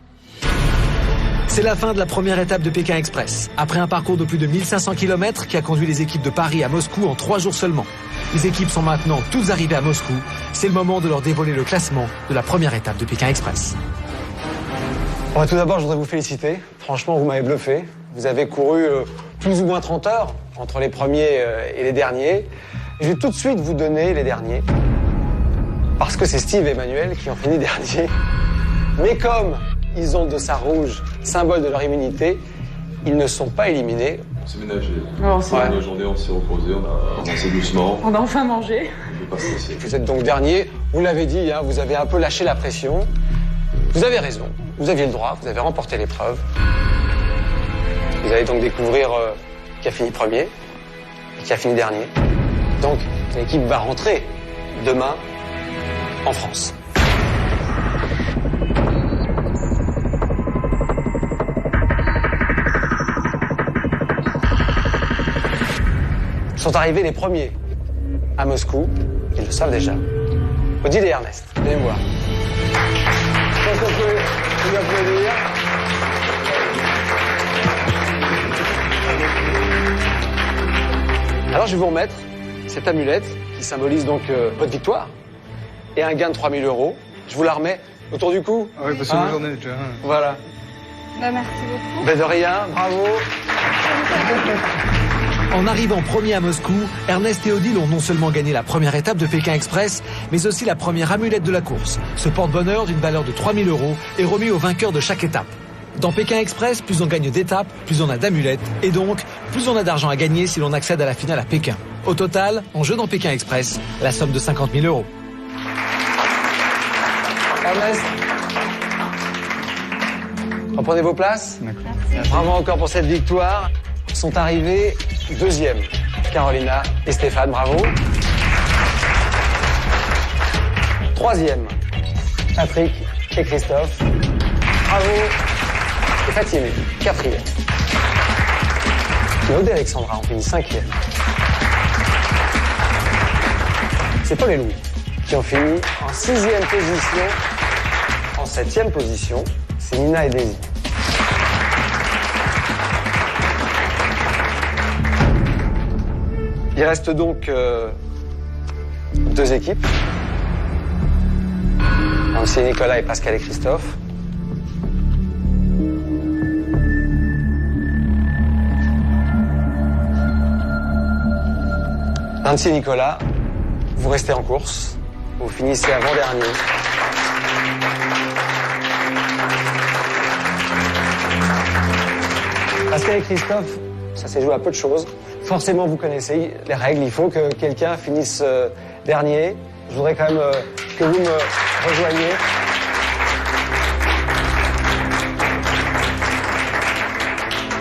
C'est la fin de la première étape de Pékin Express. Après un parcours de plus de 1500 km qui a conduit les équipes de Paris à Moscou en 3 jours seulement. Les équipes sont maintenant toutes arrivées à Moscou. C'est le moment de leur dévoiler le classement de la première étape de Pékin Express. Bon, tout d'abord, je voudrais vous féliciter. Franchement, vous m'avez bluffé. Vous avez couru plus ou moins 30 heures entre les premiers et les derniers. Et je vais tout de suite vous donner les derniers. Parce que c'est Steve et Emmanuel qui ont fini dernier. Mais comme ils ont de ça rouge, symbole de leur immunité, ils ne sont pas éliminés. On s'est ménagé. Oh, c'est La journée, on s'est reposé, on a avancé doucement. On a enfin mangé. On ne peut pas se laisser. Vous êtes donc dernier. Vous l'avez dit, hein, vous avez un peu lâché la pression. Vous avez raison. Vous aviez le droit. Vous avez remporté l'épreuve. Vous allez donc découvrir qui a fini premier et qui a fini dernier. Donc, l'équipe va rentrer demain en France. Sont arrivés les premiers à Moscou. Ils le savent déjà. Odile et Ernest, venez me voir. Je pense qu'on peut vous applaudir. Alors je vais vous remettre cette amulette qui symbolise donc votre victoire et un gain de 3 000 €. Je vous la remets autour du cou. Ah oui, parce que moi j'en ai déjà un. Voilà. Bah, merci beaucoup. Ben de rien, bravo. En arrivant premier à Moscou, Ernest et Odile ont non seulement gagné la première étape de Pékin Express, mais aussi la première amulette de la course. Ce porte-bonheur d'une valeur de 3 000 € est remis au vainqueur de chaque étape. Dans Pékin Express, plus on gagne d'étapes, plus on a d'amulettes, et donc plus on a d'argent à gagner si l'on accède à la finale à Pékin. Au total, en jeu dans Pékin Express, la somme de 50 000 €. Ernest, reprenez vos places. Merci. Bravo encore pour cette victoire. Sont arrivés deuxième, Carolina et Stéphane, bravo. Troisième, Patrick et Christophe, bravo. Et Fatimé, quatrième. Maud et Alexandra ont fini cinquième. C'est Paul et Louis qui ont fini en 6e position. En 7e position, c'est Nina et Daisy. Il reste donc 2 équipes. Nancy et Nicolas et Pascal et Christophe. Nancy et Nicolas, vous restez en course. Vous finissez avant-dernier. Pascal et Christophe, ça s'est joué à peu de choses. Forcément, vous connaissez les règles. Il faut que quelqu'un finisse dernier. Je voudrais quand même que vous me rejoigniez.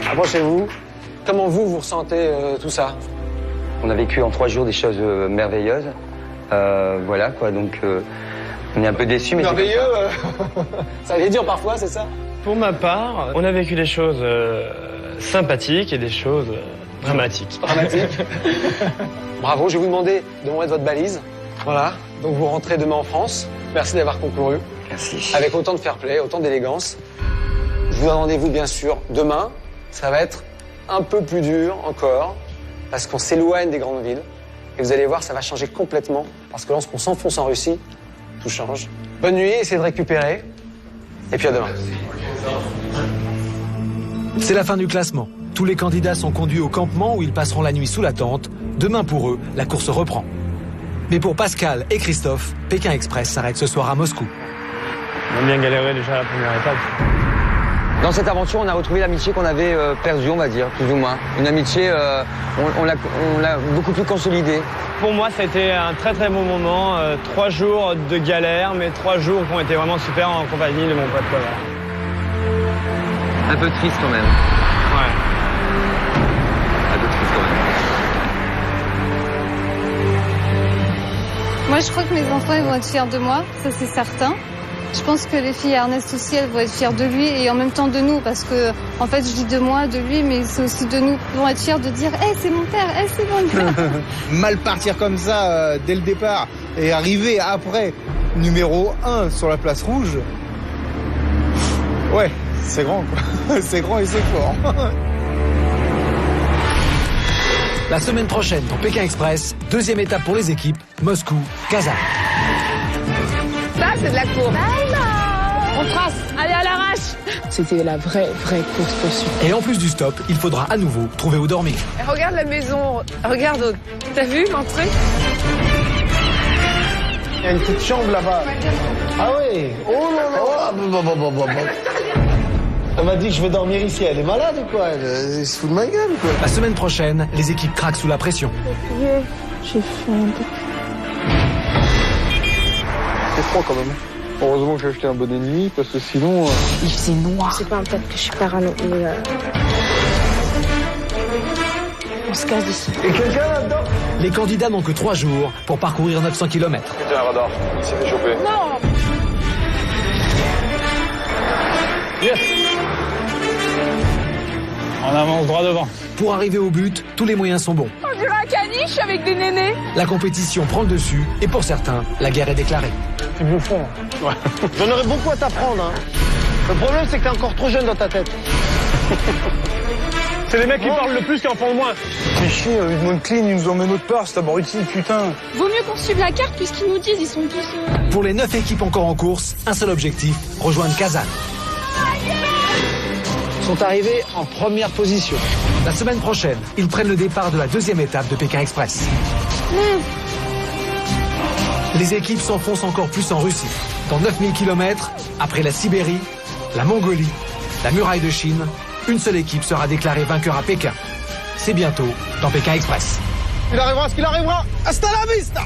Approchez-vous. Comment vous ressentez tout ça? On a vécu en 3 jours des choses merveilleuses. Voilà quoi, donc on est un peu déçus. Mais merveilleux, ça allait dur parfois, c'est ça? Pour ma part, on a vécu des choses sympathiques et des choses dramatiques. Dramatiques. Bravo, je vais vous demander de m'envoyer votre valise. Voilà, donc vous rentrez demain en France. Merci d'avoir concouru. Merci. Avec autant de fair play, autant d'élégance. Je vous donne rendez-vous bien sûr demain. Ça va être un peu plus dur encore, parce qu'on s'éloigne des grandes villes. Et vous allez voir, ça va changer complètement, parce que lorsqu'on s'enfonce en Russie, tout change. Bonne nuit, essayez de récupérer. Et puis à demain. C'est la fin du classement. Tous les candidats sont conduits au campement où ils passeront la nuit sous la tente. Demain pour eux, la course reprend. Mais pour Pascal et Christophe, Pékin Express s'arrête ce soir à Moscou. On a bien galéré déjà à la première étape. Dans cette aventure, on a retrouvé l'amitié qu'on avait perdue, on va dire, plus ou moins. Une amitié, on l'a beaucoup plus consolidée. Pour moi, ça a été un très très bon moment. 3 jours de galère, mais 3 jours qui ont été vraiment super en compagnie de mon pote Connor. Un peu triste quand même. Ouais. Un peu triste quand même. Moi, je crois que mes enfants ils vont être fiers de moi, ça c'est certain. Je pense que les filles Ernest aussi, elles vont être fières de lui et en même temps de nous, parce que en fait, je dis de moi, de lui, mais c'est aussi de nous. Ils vont être fiers de dire, c'est mon père, c'est mon père. Mal partir comme ça dès le départ et arriver après numéro 1 sur la place rouge. Ouais, c'est grand quoi. C'est grand et c'est fort. La semaine prochaine pour Pékin Express, 2e étape pour les équipes, Moscou, Kazan. Ça, c'est de la course. On trace. Allez, à l'arrache. C'était la vraie course-poursuite. Et en plus du stop, il faudra à nouveau trouver où dormir. Et regarde la maison. Regarde. T'as vu l'entrée? Il y a une petite chambre là-bas. Ah oui. Oh là là. Elle m'a dit que je vais dormir ici. Elle est malade ou quoi? Elle se fout de ma gueule quoi. La semaine prochaine, les équipes craquent sous la pression. J'ai faim. C'est froid quand même. Heureusement que j'ai acheté un bonnet de nuit parce que sinon... Il faisait noir. C'est pas peut-être que je suis parano. On se casse d'ici. Et quelqu'un là-dedans? Les candidats n'ont que 3 jours pour parcourir 900 km. Tiens, radar, il s'est fait choper. Non. Yes. On avance droit devant. Pour arriver au but, tous les moyens sont bons. On dirait un caniche avec des nénés. La compétition prend le dessus et pour certains, la guerre est déclarée. C'est bouffon. Ouais. J'en aurais beaucoup à t'apprendre. Hein. Le problème, c'est que t'es encore trop jeune dans ta tête. C'est les mecs qui parlent le plus qui en font le moins. C'est chier, ils demandent clean, ils nous emmènent autre part, c'est abruti, putain. Vaut mieux qu'on suive la carte puisqu'ils nous disent, ils sont tous... Pour les 9 équipes encore en course, un seul objectif, rejoindre Kazan. Sont arrivés en première position. La semaine prochaine, ils prennent le départ de la 2e étape de Pékin Express. Les équipes s'enfoncent encore plus en Russie. Dans 9000 km, après la Sibérie, la Mongolie, la muraille de Chine, une seule équipe sera déclarée vainqueur à Pékin. C'est bientôt dans Pékin Express. Il arrivera ce qu'il arrivera. Hasta la vista.